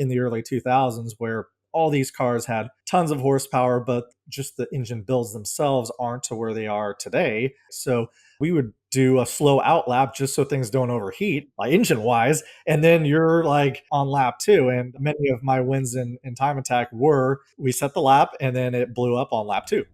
in the early 2000s where all these cars had tons of horsepower, but just the engine builds themselves aren't to where they are today. So we would do a slow out lap just so things don't overheat, like engine wise. And then you're like on lap two. And many of my wins in time attack were we set the lap and then it blew up on lap two.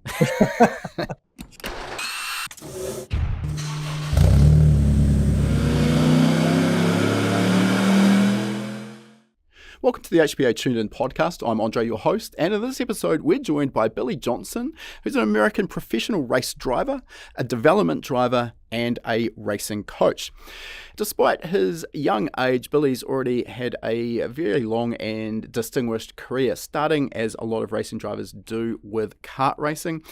Welcome to the HPA Tuned In podcast. I'm Andre, your host, and in this episode, we're joined by Billy Johnson, who's an American professional race driver, a development driver, and a racing coach. Despite his young age, Billy's already had a very long and distinguished career, starting as a lot of racing drivers do with kart racing.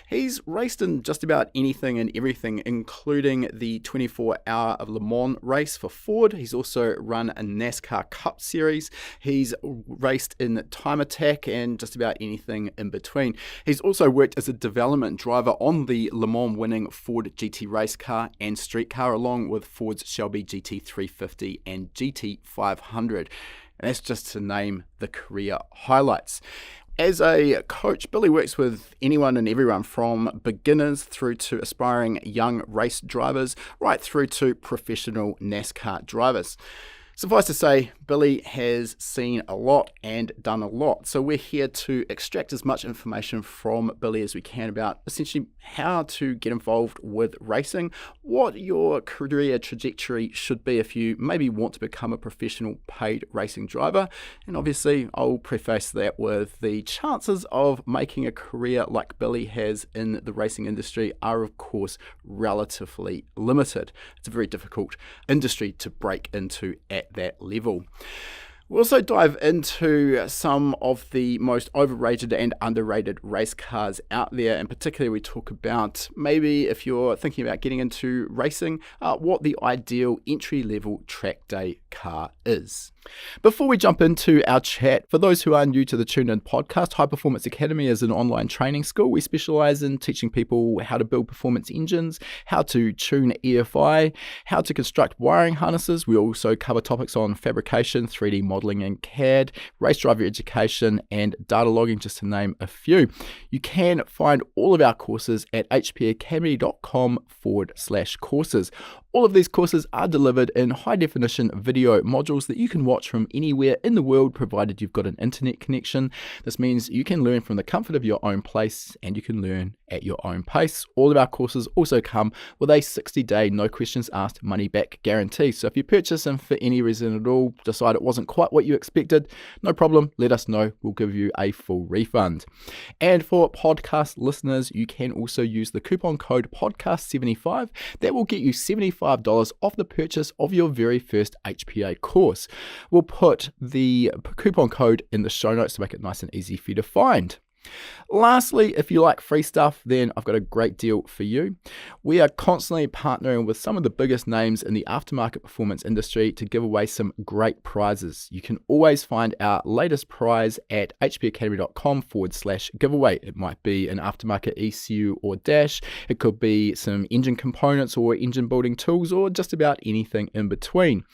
He's raced in just about anything and everything, including the 24-hour of Le Mans race for Ford. He's also run a NASCAR Cup Series. He's raced in Time Attack and just about anything in between. He's also worked as a development driver on the Le Mans winning Ford GT race car and street car, along with Ford's Shelby GT350 and GT500. And that's just to name the career highlights. As a coach, Billy works with anyone and everyone from beginners through to aspiring young race drivers, right through to professional NASCAR drivers. Suffice to say, Billy has seen a lot and done a lot. So we're here to extract as much information from Billy as we can about essentially how to get involved with racing, what your career trajectory should be if you maybe want to become a professional paid racing driver. And obviously, I'll preface that with the chances of making a career like Billy has in the racing industry are, of course, relatively limited. It's a very difficult industry to break into at that level. We'll also dive into some of the most overrated and underrated race cars out there, and particularly we talk about maybe if you're thinking about getting into racing, what the ideal entry-level track day car is. Before we jump into our chat, for those who are new to the Tuned In podcast, High Performance Academy is an online training school. We specialize in teaching people how to build performance engines, how to tune EFI, how to construct wiring harnesses. We also cover topics on fabrication, 3D modeling and CAD, race driver education, and data logging, just to name a few. You can find all of our courses at hpacademy.com/courses. All of these courses are delivered in high-definition video modules that you can watch from anywhere in the world, provided you've got an internet connection. This means you can learn from the comfort of your own place and you can learn at your own pace. All of our courses also come with a 60-day, no questions asked, money-back guarantee. So if you purchase them for any reason at all, decide it wasn't quite what you expected, no problem, let us know. We'll give you a full refund. And for podcast listeners, you can also use the coupon code podcast75. That will get you $75 off the purchase of your very first HPA course. We'll put the coupon code in the show notes to make it nice and easy for you to find. Lastly, if you like free stuff, then I've got a great deal for you. We are constantly partnering with some of the biggest names in the aftermarket performance industry to give away some great prizes. You can always find our latest prize at hpacademy.com/giveaway. It might be an aftermarket ECU or dash. It could be some engine components or engine building tools, or just about anything in between.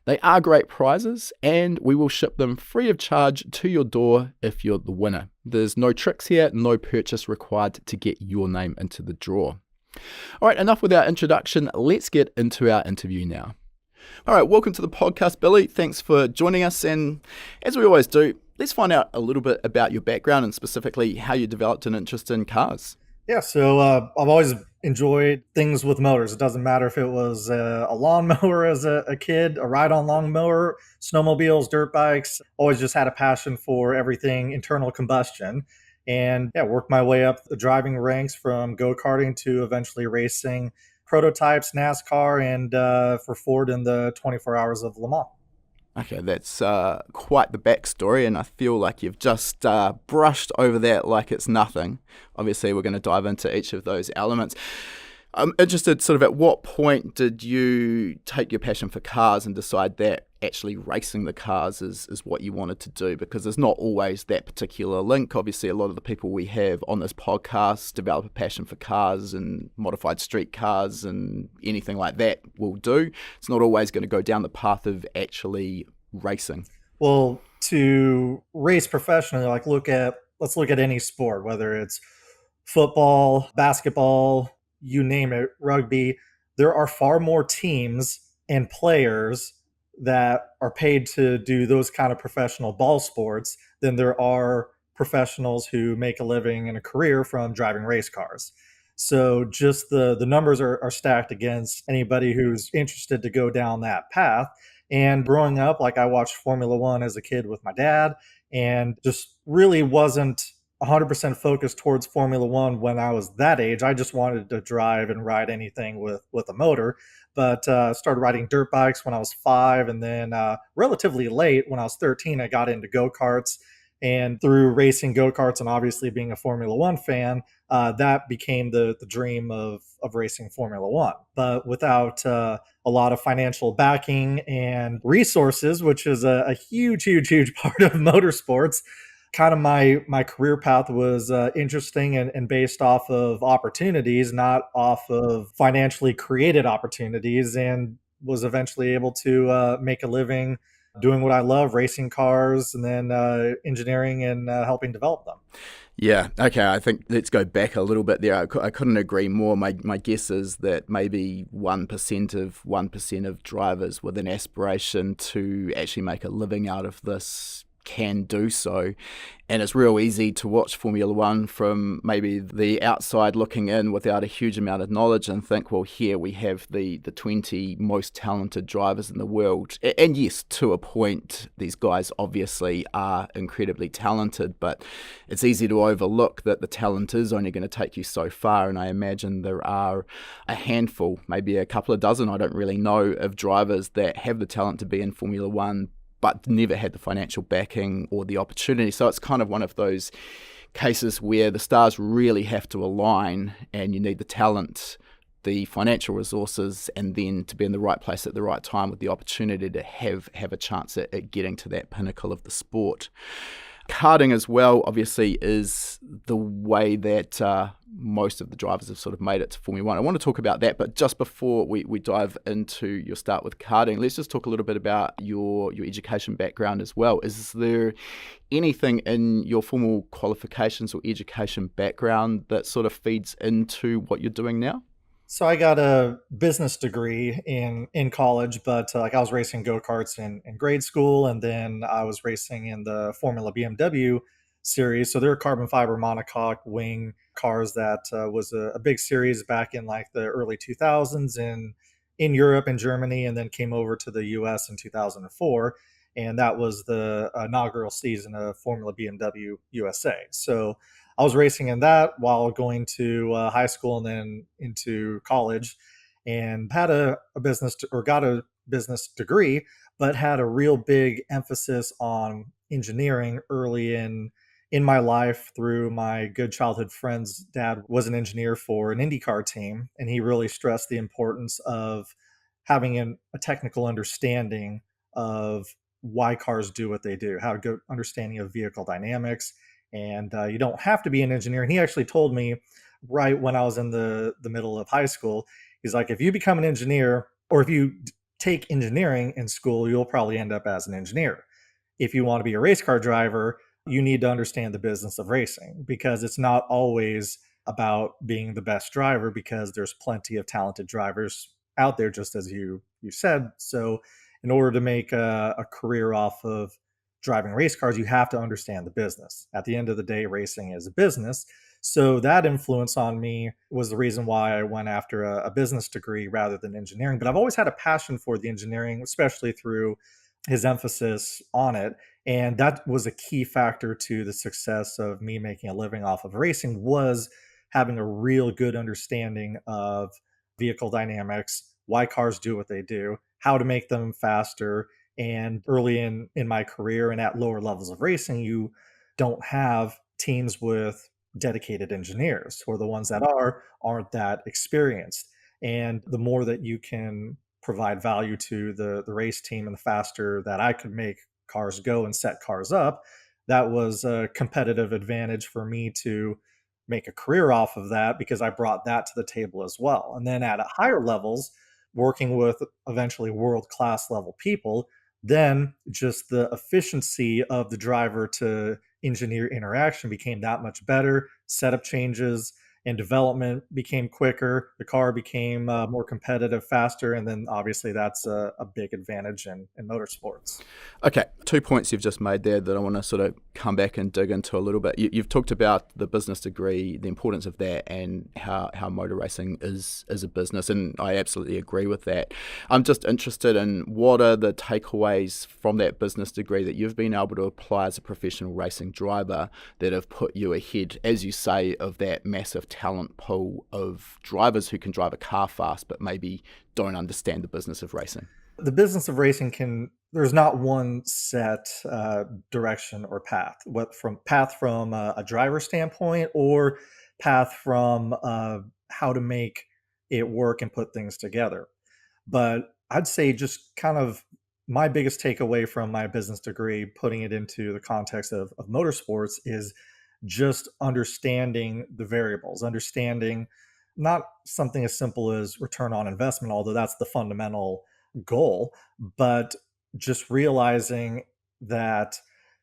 They are great prizes and we will ship them free of charge to your door if you're the winner. There's no tricks here, no purchase required to get your name into the draw. All right, enough with our introduction. Let's get into our interview now. All right, welcome to the podcast, Billy. Thanks for joining us. And as we always do, let's find out a little bit about your background and specifically how you developed an interest in cars. Yeah, so I've always enjoyed things with motors. It doesn't matter if it was a lawnmower as a kid, a ride-on lawnmower, snowmobiles, dirt bikes. Always just had a passion for everything internal combustion. And yeah, worked my way up the driving ranks from go-karting to eventually racing prototypes, NASCAR, and for Ford in the 24 hours of Le Mans. Okay, that's quite the backstory, and I feel like you've just brushed over that like it's nothing. Obviously, we're going to dive into each of those elements. I'm interested, sort of, at what point did you take your passion for cars and decide that actually racing the cars is what you wanted to do? Because there's not always that particular link. Obviously, a lot of the people we have on this podcast develop a passion for cars, and modified street cars and anything like that will do. It's not always going to go down the path of actually racing. Well, to race professionally, like let's look at any sport, whether it's football, basketball, you name it, rugby, there are far more teams and players that are paid to do those kind of professional ball sports than there are professionals who make a living and a career from driving race cars. So just the numbers are stacked against anybody who's interested to go down that path. And growing up, like I watched Formula One as a kid with my dad, and just really wasn't 100% focused towards Formula One when I was that age. I just wanted to drive and ride anything with a motor. But started riding dirt bikes when I was 5, and then relatively late when I was 13, I got into go karts. And through racing go karts and obviously being a Formula One fan, that became the dream of racing Formula One. But without a lot of financial backing and resources, which is a huge, huge, huge part of motorsports, kind of my career path was interesting and based off of opportunities, not off of financially created opportunities, and was eventually able to make a living doing what I love, racing cars, and then engineering and helping develop them. Yeah, okay, I think let's go back a little bit there. I couldn't agree more. My guess is that maybe 1% of drivers with an aspiration to actually make a living out of this can do so. And it's real easy to watch Formula One from maybe the outside looking in without a huge amount of knowledge and think, well, here we have the 20 most talented drivers in the world. And yes, to a point, these guys obviously are incredibly talented, but it's easy to overlook that the talent is only going to take you so far. And I imagine there are a handful, maybe a couple of dozen, I don't really know, of drivers that have the talent to be in Formula One but never had the financial backing or the opportunity. So it's kind of one of those cases where the stars really have to align and you need the talent, the financial resources, and then to be in the right place at the right time with the opportunity to have a chance at getting to that pinnacle of the sport. Karting as well, obviously, is the way that most of the drivers have sort of made it to Formula One. I want to talk about that, but just before we dive into your start with karting, let's just talk a little bit about your education background as well. Is there anything in your formal qualifications or education background that sort of feeds into what you're doing now? So I got a business degree in college, but like I was racing go karts in grade school, and then I was racing in the Formula BMW series. So they're carbon fiber monocoque wing cars that was a big series back in like the early 2000s in Europe and Germany, and then came over to the U.S. in 2004, and that was the inaugural season of Formula BMW USA. So I was racing in that while going to high school and then into college, and had a business or got a business degree, but had a real big emphasis on engineering early in my life through my good childhood friend's dad was an engineer for an IndyCar team, and he really stressed the importance of having a technical understanding of why cars do what they do, how to good understanding of vehicle dynamics, and you don't have to be an engineer. And he actually told me right when I was in the middle of high school, he's like, if you become an engineer or if you take engineering in school, you'll probably end up as an engineer. If you want to be a race car driver, you need to understand the business of racing, because it's not always about being the best driver, because there's plenty of talented drivers out there, just as you said. So in order to make a career off of driving race cars, you have to understand the business. At the end of the day, racing is a business. So that influence on me was the reason why I went after a business degree rather than engineering. But I've always had a passion for the engineering, especially through his emphasis on it. And that was a key factor to the success of me making a living off of racing, was having a real good understanding of vehicle dynamics, why cars do what they do, how to make them faster. And early in my career and at lower levels of racing, you don't have teams with dedicated engineers, or the ones that aren't that experienced. And the more that you can provide value to the race team, and the faster that I could make cars go and set cars up, that was a competitive advantage for me to make a career off of that, because I brought that to the table as well. And then at higher levels, working with eventually world class level people, Then just the efficiency of the driver to engineer interaction became that much better. Setup changes and development became quicker. The car became more competitive, faster, and then obviously that's a big advantage in motorsports. Okay, 2 points you've just made there that I want to sort of come back and dig into a little bit. You've talked about the business degree, the importance of that, and how motor racing is a business, and I absolutely agree with that. I'm just interested in what are the takeaways from that business degree that you've been able to apply as a professional racing driver that have put you ahead, as you say, of that massive talent pool of drivers who can drive a car fast but maybe don't understand the business of racing. The business of racing there's not one set direction or path, from a driver standpoint or path from how to make it work and put things together. But I'd say just kind of my biggest takeaway from my business degree, putting it into the context of motorsports, is just understanding the variables, understanding not something as simple as return on investment, although that's the fundamental goal, but just realizing that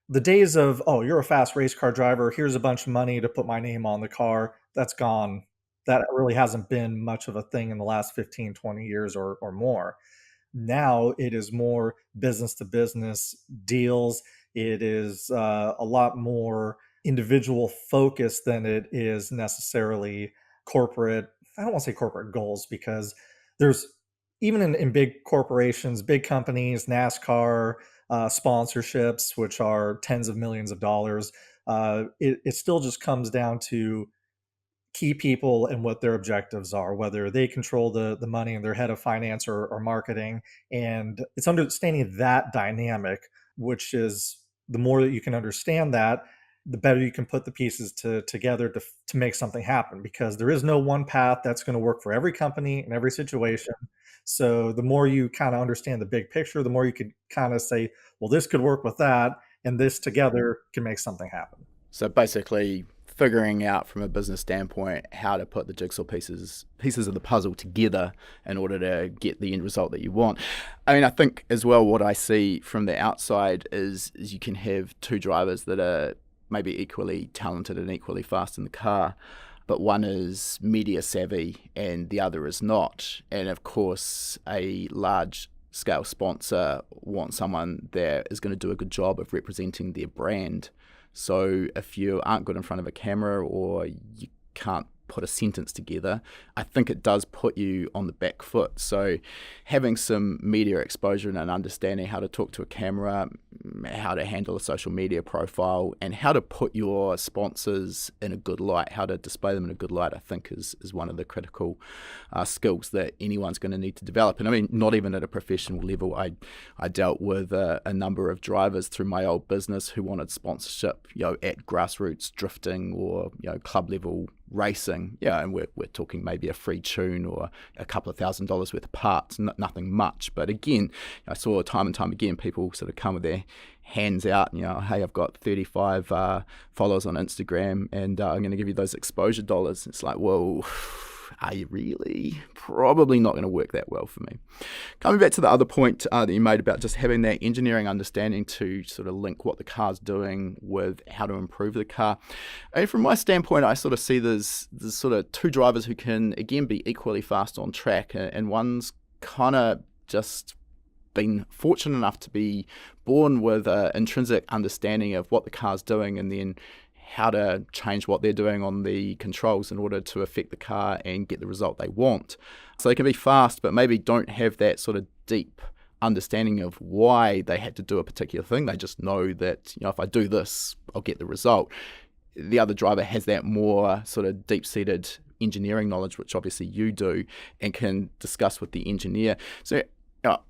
the days of, oh, you're a fast race car driver, here's a bunch of money to put my name on the car, that's gone. That really hasn't been much of a thing in the last 15, 20 years or more. Now it is more business to business deals. It is a lot more individual focus than it is necessarily corporate. I don't want to say corporate goals, because there's, even in big corporations, big companies, NASCAR, sponsorships, which are tens of millions of dollars, it still just comes down to key people and what their objectives are, whether they control the money and they're head of finance or marketing. And it's understanding that dynamic, which is, the more that you can understand that, the better you can put the pieces together to make something happen, because there is no one path that's going to work for every company in every situation. So the more you kind of understand the big picture, the more you could kind of say, well, this could work with that, and this together can make something happen. So basically, figuring out from a business standpoint how to put the jigsaw pieces of the puzzle together in order to get the end result that you want. I mean, I think as well what I see from the outside is you can have two drivers that are maybe equally talented and equally fast in the car, but one is media savvy and the other is not. And of course, a large scale sponsor wants someone that is going to do a good job of representing their brand. So if you aren't good in front of a camera or you can't put a sentence together, I think it does put you on the back foot. So having some media exposure and an understanding how to talk to a camera, how to handle a social media profile, and how to put your sponsors in a good light, how to display them in a good light, I think is one of the critical skills that anyone's going to need to develop. And I mean, not even at a professional level. I dealt with a number of drivers through my old business who wanted sponsorship, at grassroots drifting or, club level racing, and we're talking maybe a free tune or a couple of $1,000s worth of parts, nothing much. But again, I saw time and time again people sort of come with their hands out, hey, I've got 35 followers on Instagram and I'm going to give you those exposure dollars. It's like, whoa, are you really? Probably not going to work that well for me. Coming back to the other point that you made about just having that engineering understanding to sort of link what the car's doing with how to improve the car. And from my standpoint, I sort of see there's sort of two drivers who can, again, be equally fast on track, and one's kind of just been fortunate enough to be born with an intrinsic understanding of what the car's doing and then how to change what they're doing on the controls in order to affect the car and get the result they want. So they can be fast, but maybe don't have that sort of deep understanding of why they had to do a particular thing. They just know that, if I do this, I'll get the result. The other driver has that more sort of deep-seated engineering knowledge, which obviously you do, and can discuss with the engineer. So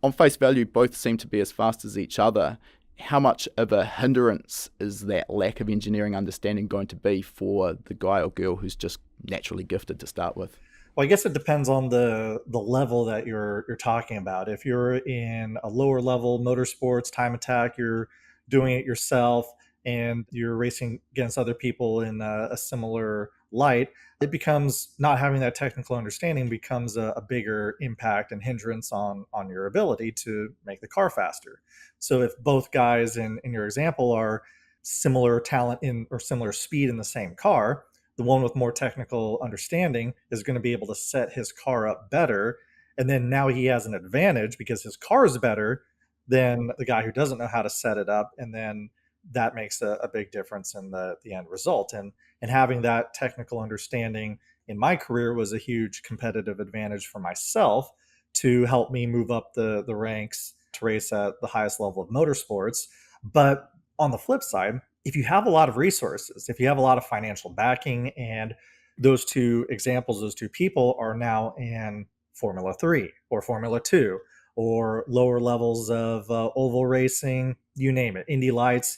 on face value, both seem to be as fast as each other. How much of a hindrance is that lack of engineering understanding going to be for the guy or girl who's just naturally gifted to start with? Well, I guess it depends on the level that you're talking about. If you're in a lower level motorsports, time attack, you're doing it yourself and you're racing against other people in a similar light, it becomes not having that technical understanding becomes a bigger impact and hindrance on your ability to make the car faster. So if both guys in your example are similar talent in or similar speed in the same car, the one with more technical understanding is going to be able to set his car up better. And then now he has an advantage because his car is better than the guy who doesn't know how to set it up. And then that makes a big difference in the end result. And having that technical understanding in my career was a huge competitive advantage for myself to help me move up the ranks to race at the highest level of motorsports. But on the flip side, if you have a lot of resources, if you have a lot of financial backing, and those two examples, those two people are now in Formula 3 or Formula 2 or lower levels of oval racing, you name it, Indy Lights,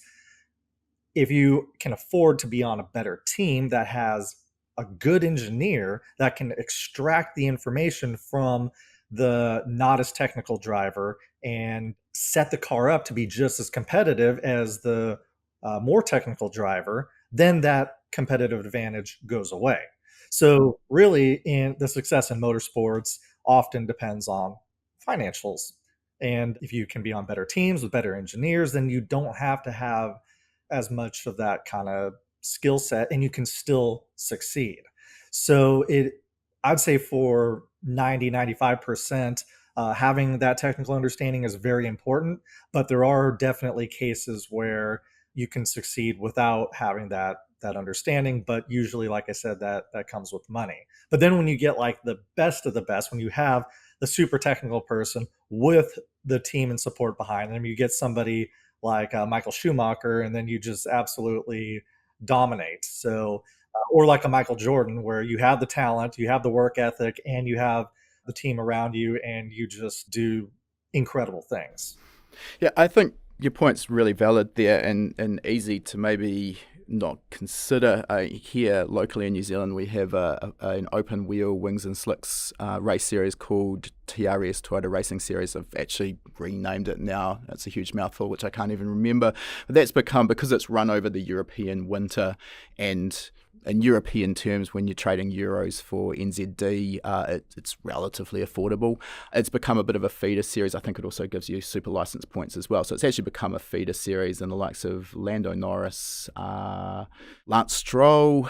if you can afford to be on a better team that has a good engineer that can extract the information from the not as technical driver and set the car up to be just as competitive as the more technical driver, then that competitive advantage goes away. So, really, in the success in motorsports often depends on financials. And if you can be on better teams with better engineers, then you don't have to have as much of that kind of skill set and you can still succeed. So I'd say for 90-95%, having that technical understanding is very important, but there are definitely cases where you can succeed without having that understanding. But usually, like I said, that comes with money. But then when you get like the best of the best, when you have the super technical person with the team and support behind them, you get somebody like Michael Schumacher, and then you just absolutely dominate. So, or like a Michael Jordan, where you have the talent, you have the work ethic, and you have the team around you, and you just do incredible things. Yeah, I think your point's really valid there and easy to maybe not consider. Here locally in New Zealand, we have an open wheel wings and slicks race series called TRS, Toyota Racing Series. I've actually renamed it now. It's a huge mouthful, which I can't even remember. But that's become, because it's run over the European winter, and in European terms, when you're trading euros for NZD, it's relatively affordable. It's become a bit of a feeder series. I think it also gives you super license points as well. So it's actually become a feeder series, and the likes of Lando Norris, Lance Stroll,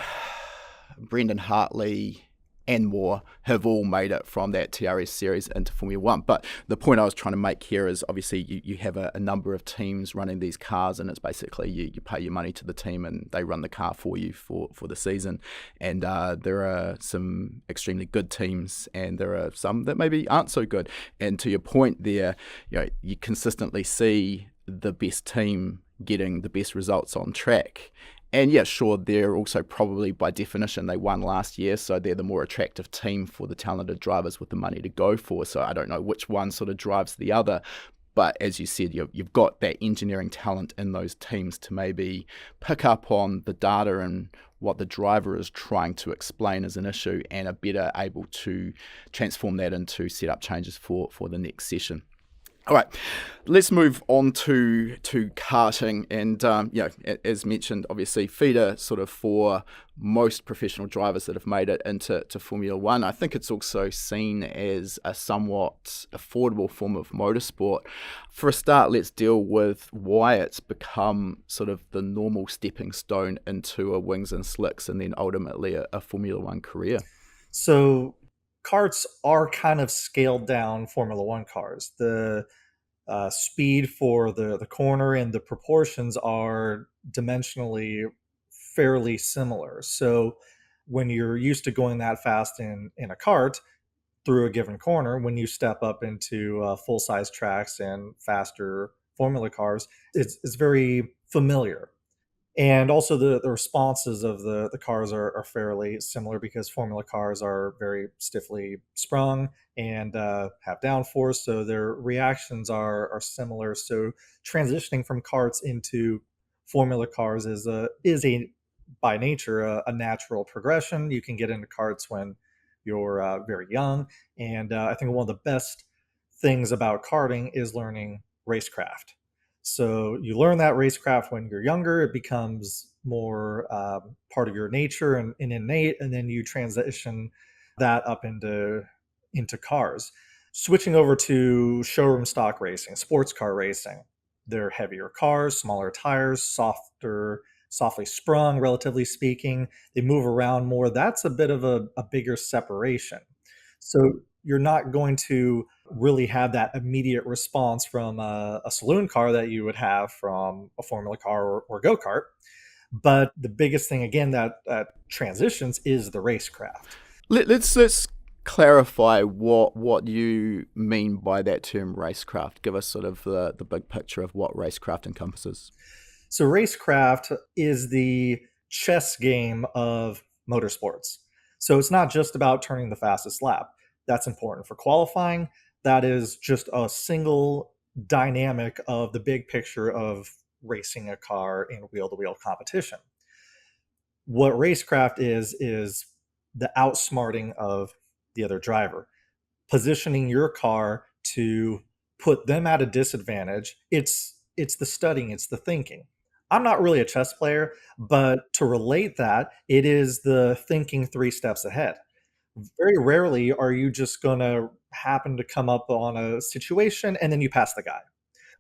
Brendan Hartley, and more have all made it from that TRS series into Formula One. But the point I was trying to make here is obviously you have a number of teams running these cars, and it's basically you pay your money to the team and they run the car for you for the season. And there are some extremely good teams, and there are some that maybe aren't so good. And to your point there, you consistently see the best team getting the best results on track. And yeah, sure, they're also probably, by definition, they won last year, so they're the more attractive team for the talented drivers with the money to go for. So I don't know which one sort of drives the other. But as you said, you've got that engineering talent in those teams to maybe pick up on the data and what the driver is trying to explain as an issue, and are better able to transform that into setup changes for the next session. All right, let's move on to karting. And, as mentioned, obviously, feeder sort of for most professional drivers that have made it into Formula One. I think it's also seen as a somewhat affordable form of motorsport. For a start, let's deal with why it's become sort of the normal stepping stone into a wings and slicks and then ultimately a Formula One career. So karts are kind of scaled down Formula One cars. The speed for the corner and the proportions are dimensionally fairly similar. So when you're used to going that fast in a kart through a given corner, when you step up into full size tracks and faster Formula cars, it's very familiar. And also the responses of the cars are fairly similar because Formula cars are very stiffly sprung and have downforce, so their reactions are similar. So transitioning from karts into Formula cars is by nature a natural progression. You can get into karts when you're very young, and I think one of the best things about karting is learning racecraft. So you learn that racecraft when you're younger. It becomes more part of your nature and innate, and then you transition that up into cars. Switching over to showroom stock racing, sports car racing, they're heavier cars, smaller tires, softly sprung, relatively speaking. They move around more. That's a bit of a bigger separation. So you're not going to really have that immediate response from a saloon car that you would have from a Formula car or go kart. But the biggest thing, again, that transitions is the racecraft. Let's clarify what you mean by that term racecraft. Give us sort of the big picture of what racecraft encompasses. So, racecraft is the chess game of motorsports. So, it's not just about turning the fastest lap. That's important for qualifying. That is just a single dynamic of the big picture of racing a car in wheel to wheel competition. What racecraft is the outsmarting of the other driver, positioning your car to put them at a disadvantage. It's the studying, it's the thinking. I'm not really a chess player, but to relate that, it is the thinking 3 steps ahead. Very rarely are you just going to happen to come up on a situation and then you pass the guy.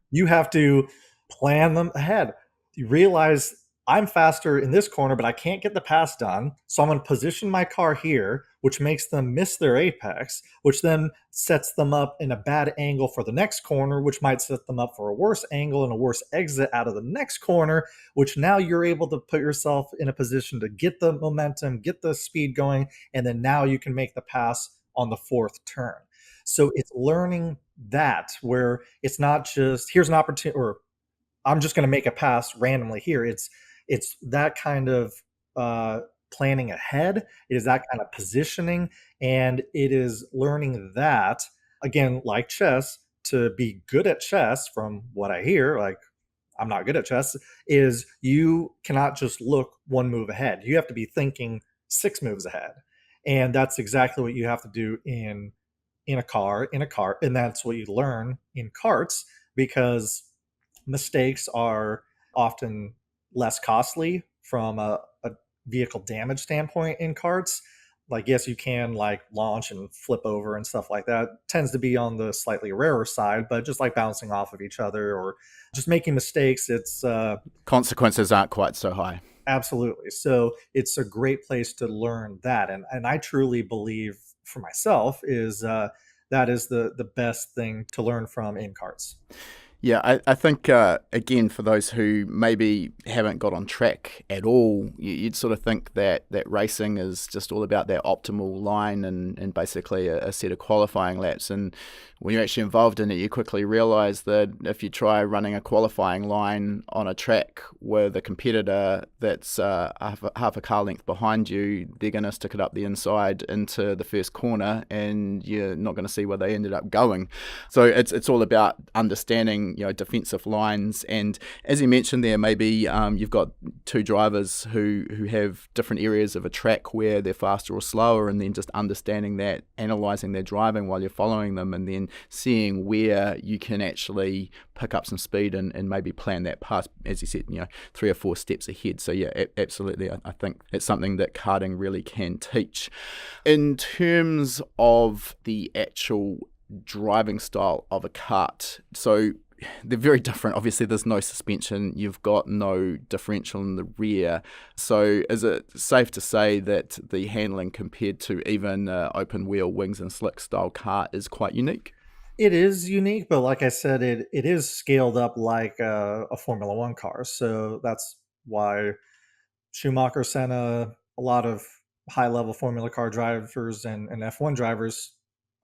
You have to plan them ahead. You realize I'm faster in this corner, but I can't get the pass done. So I'm going to position my car here, which makes them miss their apex, which then sets them up in a bad angle for the next corner, which might set them up for a worse angle and a worse exit out of the next corner, which now you're able to put yourself in a position to get the momentum, get the speed going, and then now you can make the pass on the fourth turn. So it's learning that where it's not just here's an opportunity or I'm just going to make a pass randomly here. It's that kind of planning ahead. It is that kind of positioning, and it is learning that again, like chess, to be good at chess. From what I hear, like I'm not good at chess, is you cannot just look one move ahead. You have to be thinking 6 moves ahead, and that's exactly what you have to do in a car, and that's what you learn in karts because mistakes are often less costly from a vehicle damage standpoint in karts. Like, yes, you can like launch and flip over and stuff like that. Tends to be on the slightly rarer side, but just like bouncing off of each other or just making mistakes, it's Consequences aren't quite so high. absolutely. So it's a great place to learn that, and I truly believe for myself is that is the best thing to learn from in karts. Yeah, I think, again, for those who maybe haven't got on track at all, you'd sort of think that racing is just all about that optimal line and basically a set of qualifying laps. And when you're actually involved in it, you quickly realize that if you try running a qualifying line on a track with a competitor that's half a car length behind you, they're going to stick it up the inside into the first corner and you're not going to see where they ended up going. So it's all about understanding defensive lines, and as you mentioned there, maybe you've got two drivers who have different areas of a track where they're faster or slower, and then just understanding that, analysing their driving while you're following them, and then seeing where you can actually pick up some speed and maybe plan that pass, as you said, 3 or 4 steps ahead. So yeah, absolutely, I think it's something that karting really can teach. In terms of the actual driving style of a kart, so they're very different. Obviously, there's no suspension. You've got no differential in the rear. So is it safe to say that the handling compared to even open wheel wings and slick style kart is quite unique? It is unique, but like I said, it is scaled up like a Formula One car. So that's why Schumacher sent a lot of high level Formula car drivers and F1 drivers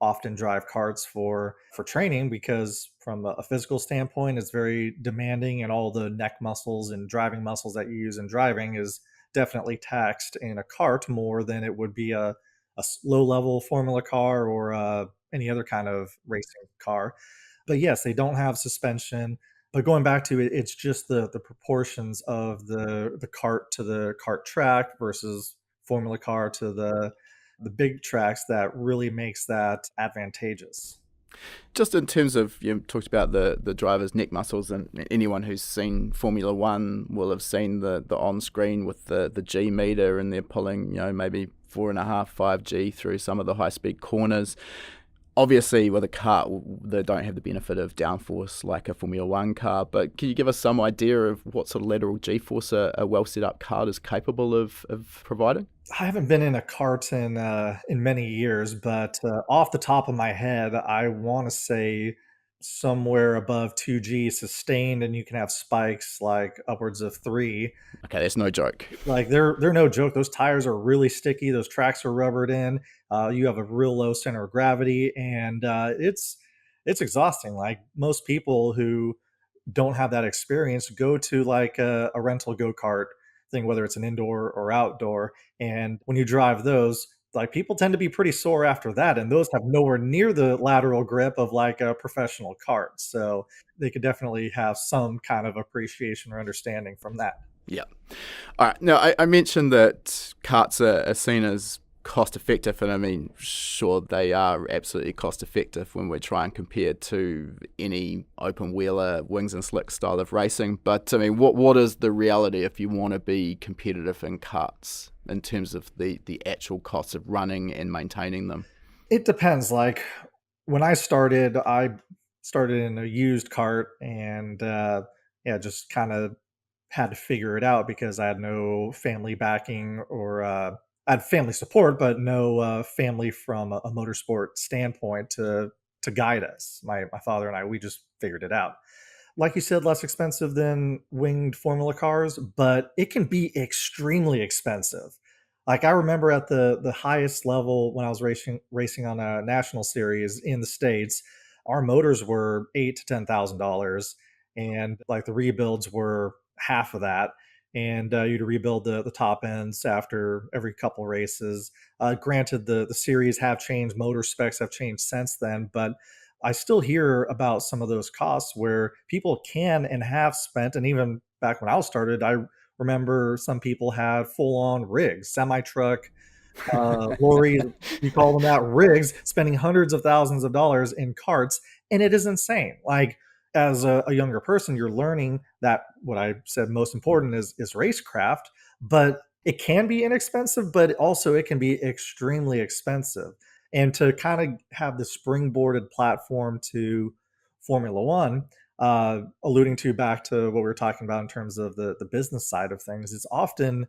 often drive karts for training because from a physical standpoint it's very demanding, and all the neck muscles and driving muscles that you use in driving is definitely taxed in a kart more than it would be a low level Formula car or any other kind of racing car. But yes, they don't have suspension. But going back to it, it's just the proportions of the kart to the kart track versus Formula car to the big tracks that really makes that advantageous. Just in terms of, you talked about the driver's neck muscles, and anyone who's seen Formula One will have seen the on screen with the G meter, and they're pulling, maybe 4.5, 5G through some of the high speed corners. Obviously, with a kart, they don't have the benefit of downforce like a Formula One car, but can you give us some idea of what sort of lateral G-force a well set up kart is capable of providing? I haven't been in a kart in many years, but off the top of my head, I want to say somewhere above 2G sustained, and you can have spikes like upwards of 3. Okay, that's no joke. Like they're no joke. Those tires are really sticky. Those tracks are rubbered in. You have a real low center of gravity, and it's exhausting. Like most people who don't have that experience go to like a rental go-kart thing, whether it's an indoor or outdoor. And when you drive those, like people tend to be pretty sore after that. And those have nowhere near the lateral grip of like a professional kart. So they could definitely have some kind of appreciation or understanding from that. Yeah. All right. Now, I mentioned that karts are seen as cost effective, and I mean, sure, they are absolutely cost effective when we try and compare to any open wheeler, wings and slicks style of racing. But I mean, what is the reality if you want to be competitive in karts in terms of the actual cost of running and maintaining them? It depends. Like when I started in a used cart, and yeah, just kind of had to figure it out because I had no family backing, or I had family support, but no family from a motorsport standpoint to guide us. My father and I, we just figured it out. Like you said, less expensive than winged formula cars, but it can be extremely expensive. Like I remember at the highest level when I was racing on a national series in the States, our motors were $8,000 to $10,000, and like the rebuilds were half of that. And you'd rebuild the top ends after every couple races. Granted, the series have changed, motor specs have changed since then, but I still hear about some of those costs where people can and have spent, and even back when I was started, I remember some people had full on rigs, semi truck, lorries, you call them that, rigs, spending hundreds of thousands of dollars in carts, and it is insane. Like as a younger person, you're learning that what I said most important is racecraft, but it can be inexpensive, but also it can be extremely expensive. And to kind of have the springboarded platform to Formula One, alluding to back to what we were talking about in terms of the business side of things, it's often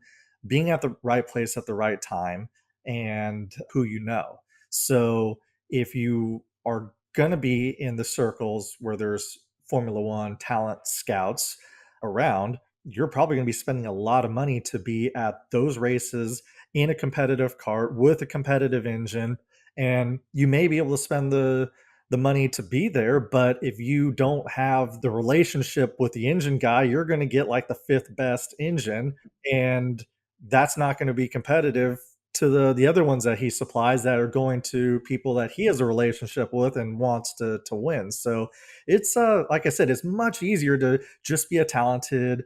being at the right place at the right time and who you know. So if you are going to be in the circles where there's Formula One talent scouts around, you're probably going to be spending a lot of money to be at those races in a competitive cart with a competitive engine. And you may be able to spend the money to be there, but if you don't have the relationship with the engine guy, you're going to get like the fifth best engine, and that's not going to be competitive to the other ones that he supplies that are going to people that he has a relationship with and wants to win. So it's like I said, it's much easier to just be a talented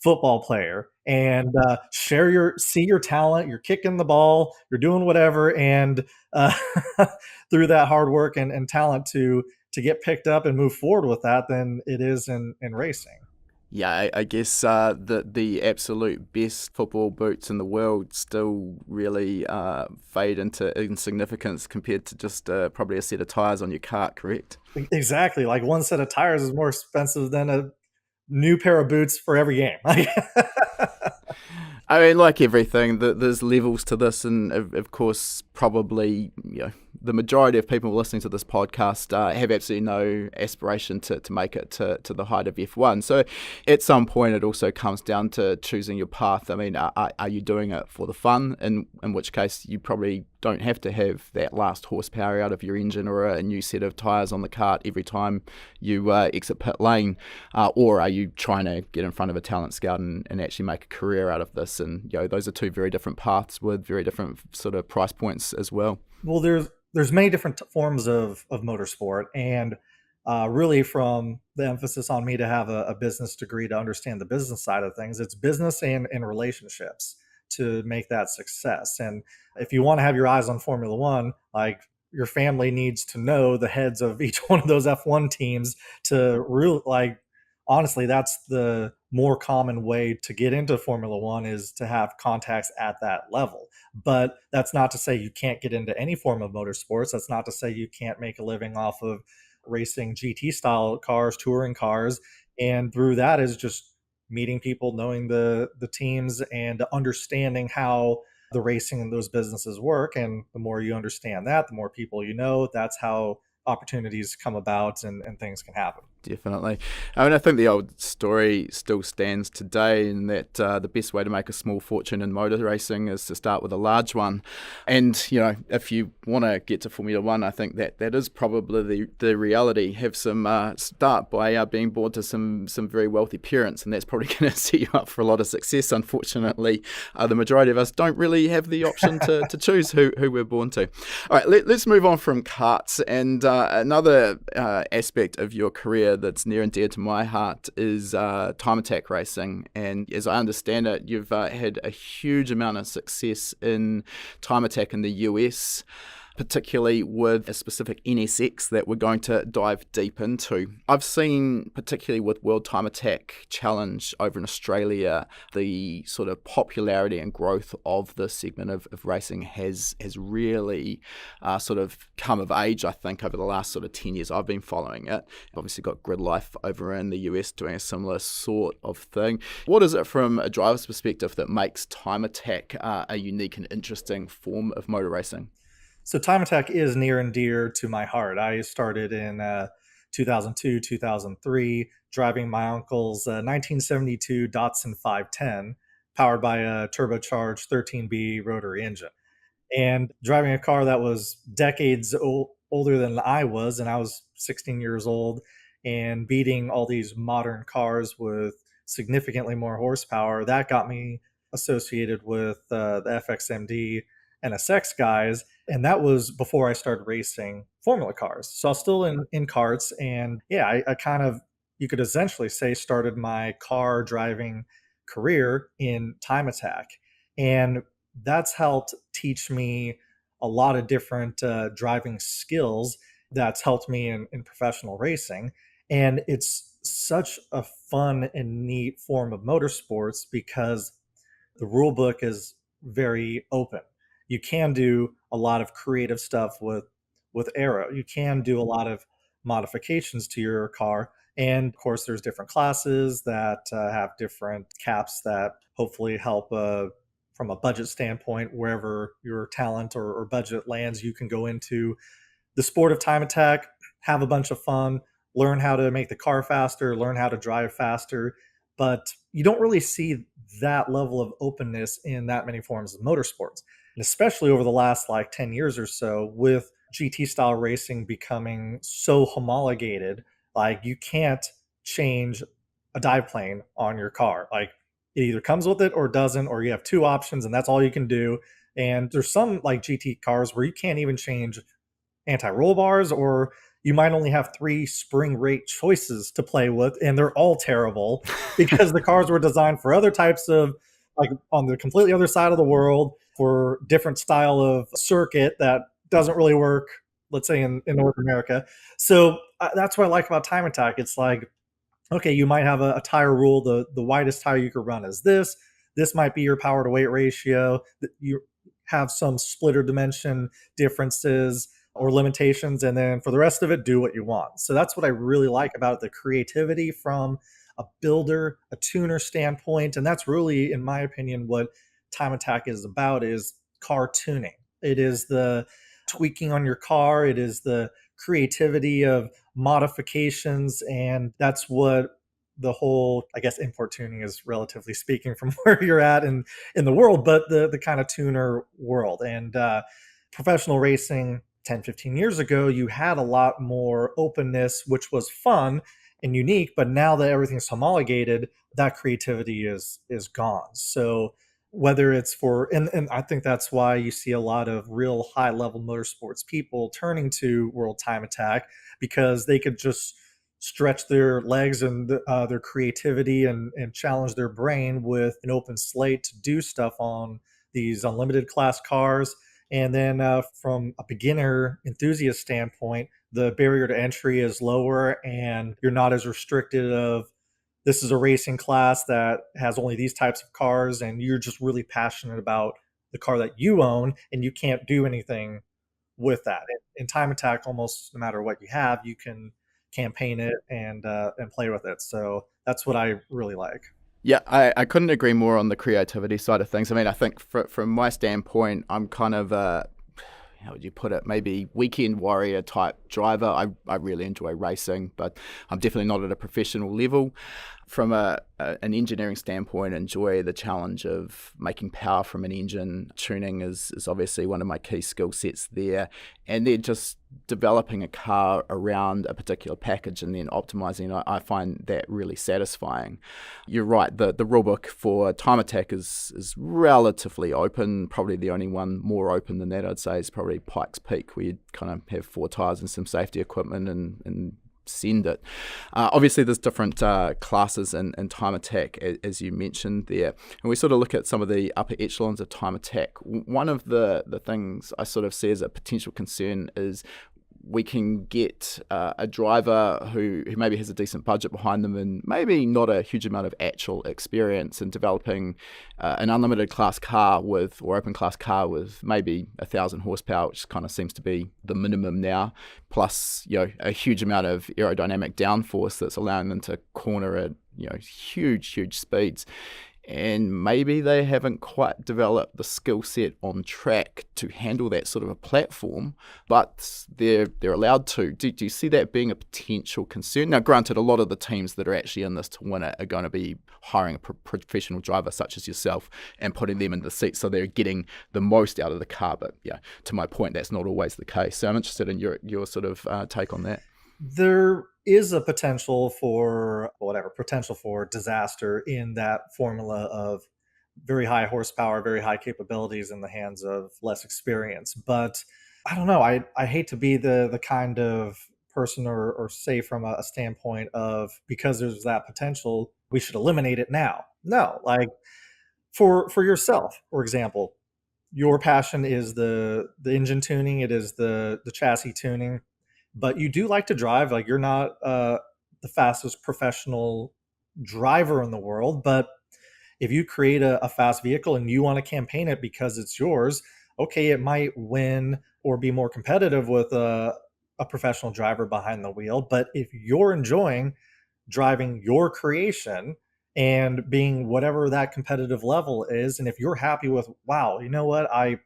football player and see your talent. You're kicking the ball, you're doing whatever, and uh, through that hard work and talent to get picked up and move forward with that than it is in racing. Yeah, I guess the absolute best football boots in the world still really fade into insignificance compared to just probably a set of tires on your kart, correct? Exactly. Like one set of tires is more expensive than a new pair of boots for every game. I mean, like everything, there's levels to this, and of course, probably the majority of people listening to this podcast have absolutely no aspiration to make it to the height of F1. So, at some point, it also comes down to choosing your path. I mean, are you doing it for the fun? In which case, you probably don't have to have that last horsepower out of your engine or a new set of tyres on the kart every time you exit pit lane, or are you trying to get in front of a talent scout and actually make a career out of this? And those are two very different paths with very different sort of price points as well. Well, there's many different forms of motorsport, and really from the emphasis on me to have a business degree to understand the business side of things, it's business and relationships to make that success. And if you want to have your eyes on Formula One, like your family needs to know the heads of each one of those F1 teams to really like honestly that's the more common way to get into Formula 1 is to have contacts at that level. But that's not to say you can't get into any form of motorsports. That's not to say you can't make a living off of racing GT style cars, touring cars, and through that is just meeting people, knowing the teams, and understanding how the racing and those businesses work. And the more you understand that, the more people you know, that's how opportunities come about and things can happen. Definitely. I mean, I think the old story still stands today in that the best way to make a small fortune in motor racing is to start with a large one. And, you know, if you want to get to Formula One, I think that is probably the reality. Have some start by being born to some very wealthy parents, and that's probably going to set you up for a lot of success. Unfortunately, the majority of us don't really have the option to choose who we're born to. All right, let's move on from karts. And another aspect of your career that's near and dear to my heart is time attack racing. And as I understand it, you've had a huge amount of success in time attack in the US, particularly with a specific NSX that we're going to dive deep into. I've seen, particularly with World Time Attack Challenge over in Australia, the sort of popularity and growth of this segment of racing has really sort of come of age, I think, over the last sort of 10 years I've been following it. Obviously got Grid Life over in the US doing a similar sort of thing. What is it from a driver's perspective that makes time attack a unique and interesting form of motor racing? So time attack is near and dear to my heart. I started in 2002, 2003, driving my uncle's 1972 Datsun 510, powered by a turbocharged 13B rotary engine. And driving a car that was decades older than I was, and I was 16 years old, and beating all these modern cars with significantly more horsepower, that got me associated with the FXMD NSX guys. And that was before I started racing Formula cars. So I was still in karts. And yeah, I kind of, you could essentially say, started my car driving career in time attack. And that's helped teach me a lot of different driving skills that's helped me in professional racing. And it's such a fun and neat form of motorsports because the rule book is very open. You can do a lot of creative stuff with aero. You can do a lot of modifications to your car. And of course, there's different classes that have different caps that hopefully help from a budget standpoint, wherever your talent or budget lands, you can go into the sport of time attack, have a bunch of fun, learn how to make the car faster, learn how to drive faster. But you don't really see that level of openness in that many forms of motorsports. And especially over the last like 10 years or so, with GT style racing becoming so homologated, like you can't change a dive plane on your car. Like it either comes with it or doesn't, or you have two options and that's all you can do. And there's some like GT cars where you can't even change anti-roll bars, or you might only have three spring rate choices to play with, and they're all terrible because the cars were designed for other types of, like on the completely other side of the world, for different style of circuit that doesn't really work, let's say in North America. So that's what I like about time attack. It's like, okay, you might have a tire rule. The widest tire you could run is this. This might be your power to weight ratio. You have some splitter dimension differences or limitations, and then for the rest of it, do what you want. So that's what I really like about the creativity from a builder, a tuner standpoint, and that's really, in my opinion, what time attack is about: is car tuning. It is the tweaking on your car. It is the creativity of modifications, and that's what the whole, I guess, import tuning is, relatively speaking, from where you're at in the world, but the kind of tuner world. And professional racing 10, 15 years ago, you had a lot more openness, which was fun and unique. But now that everything's homologated, that creativity is gone. So whether it's for, and I think that's why you see a lot of real high level motorsports people turning to World Time Attack, because they could just stretch their legs and their creativity and challenge their brain with an open slate to do stuff on these unlimited class cars. And then from a beginner enthusiast standpoint, the barrier to entry is lower and you're not as restricted of this is a racing class that has only these types of cars and you're just really passionate about the car that you own and you can't do anything with that. In Time Attack, almost no matter what you have, you can campaign it and play with it. So that's what I really like. Yeah, I couldn't agree more on the creativity side of things. I mean, I think from my standpoint, I'm kind of how would you put it, maybe weekend warrior type driver. I really enjoy racing, but I'm definitely not at a professional level. From an engineering standpoint, enjoy the challenge of making power from an engine. Tuning is obviously one of my key skill sets there. And then just developing a car around a particular package and then optimizing, I find that really satisfying. You're right, the rulebook for Time Attack is relatively open. Probably the only one more open than that, I'd say, is probably Pikes Peak, where you kind of have 4 tyres and some safety equipment and send it. Obviously, there's different classes in Time Attack, as you mentioned there. And we sort of look at some of the upper echelons of Time Attack. One of the things I sort of see as a potential concern is we can get a driver who maybe has a decent budget behind them and maybe not a huge amount of actual experience in developing an unlimited class car or open class car with maybe 1,000 horsepower, which kind of seems to be the minimum now, plus a huge amount of aerodynamic downforce that's allowing them to corner at huge speeds. And maybe they haven't quite developed the skill set on track to handle that sort of a platform, but they're allowed to. Do you see that being a potential concern? Now, granted, a lot of the teams that are actually in this to win it are going to be hiring a professional driver such as yourself and putting them in the seat so they're getting the most out of the car. But yeah, to my point, that's not always the case. So I'm interested in your sort of take on that. There is a potential for disaster in that formula of very high horsepower, very high capabilities in the hands of less experience. But I don't know. I hate to be the kind of person or say from a standpoint of because there's that potential, we should eliminate it now. No, like for yourself, for example, your passion is the engine tuning, it is the chassis tuning, but you do like to drive. Like you're not the fastest professional driver in the world, but if you create a fast vehicle and you want to campaign it because it's yours, okay, it might win or be more competitive with a professional driver behind the wheel. But if you're enjoying driving your creation and being whatever that competitive level is, and if you're happy with, wow, you know what, I'm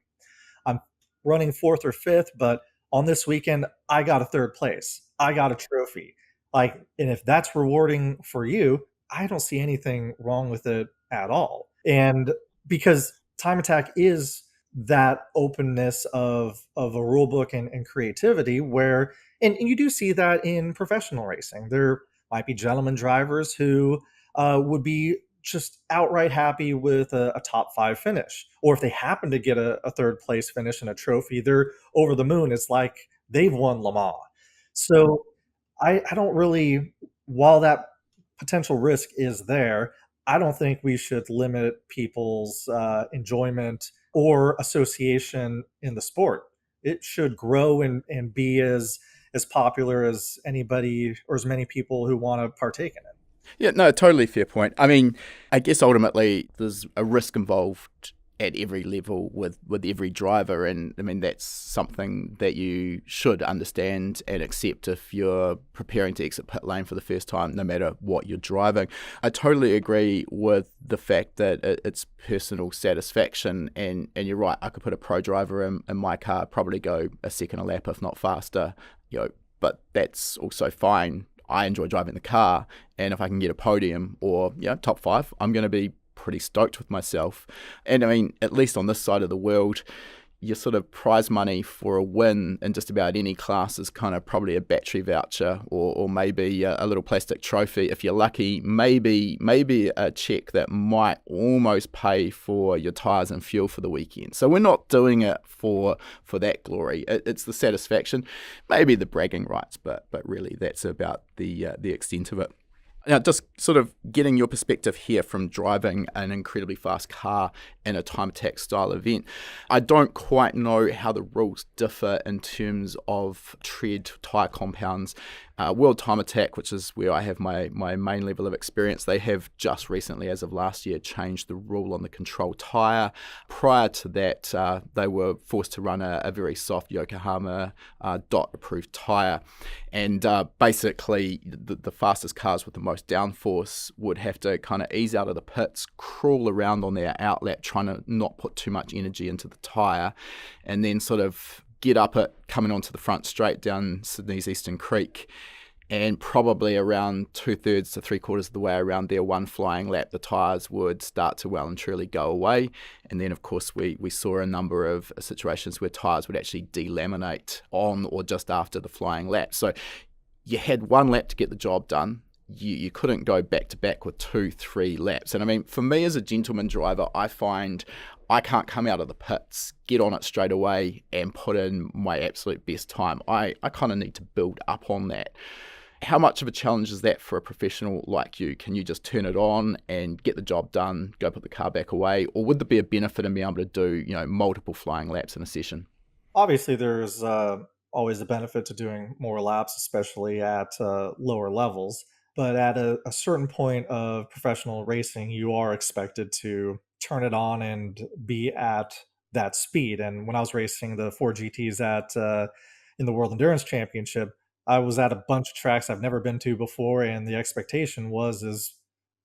running fourth or fifth, but on this weekend, I got a third place. I got a trophy. Like, and if that's rewarding for you, I don't see anything wrong with it at all. And because Time Attack is that openness of a rule book and creativity where, and you do see that in professional racing. There might be gentlemen drivers who would be just outright happy with a top 5 finish. Or if they happen to get a third place finish and a trophy, they're over the moon. It's like they've won Le Mans. So I don't really, while that potential risk is there, I don't think we should limit people's enjoyment or association in the sport. It should grow and be as popular as anybody or as many people who want to partake in it. Yeah, no, totally fair point. I mean, I guess ultimately there's a risk involved at every level with every driver, and I mean that's something that you should understand and accept if you're preparing to exit pit lane for the first time, no matter what you're driving. I totally agree with the fact that it's personal satisfaction, and you're right, I could put a pro driver in my car, probably go a second a lap if not faster, but that's also fine. I enjoy driving the car, and if I can get a podium or top 5, I'm going to be pretty stoked with myself. And I mean, at least on this side of the world, your sort of prize money for a win in just about any class is kind of probably a battery voucher or maybe a little plastic trophy. If you're lucky, maybe a check that might almost pay for your tyres and fuel for the weekend. So we're not doing it for that glory. It's the satisfaction, maybe the bragging rights, but really that's about the extent of it. Now, just sort of getting your perspective here from driving an incredibly fast car in a time attack style event, I don't quite know how the rules differ in terms of tread tyre compounds. World Time Attack, which is where I have my main level of experience, they have just recently, as of last year, changed the rule on the control tyre. Prior to that, they were forced to run a very soft Yokohama DOT approved tyre. And basically, the fastest cars with the most downforce would have to kind of ease out of the pits, crawl around on their outlap, trying to not put too much energy into the tyre, and then sort of get up it coming onto the front straight down Sydney's Eastern Creek, and probably around 2/3 to 3/4 of the way around their one flying lap, the tyres would start to well and truly go away. And then, of course, we saw a number of situations where tyres would actually delaminate on or just after the flying lap. So you had one lap to get the job done. You couldn't go back to back with 2-3 laps. And I mean, for me as a gentleman driver, I find I can't come out of the pits, get on it straight away and put in my absolute best time. I kind of need to build up on that. How much of a challenge is that for a professional like you? Can you just turn it on and get the job done, go put the car back away? Or would there be a benefit in being able to do, multiple flying laps in a session? Obviously, there's always a benefit to doing more laps, especially at lower levels. But at a certain point of professional racing, you are expected to turn it on and be at that speed. And when I was racing the 4 GTs in the World Endurance Championship, I was at a bunch of tracks I've never been to before, and the expectation is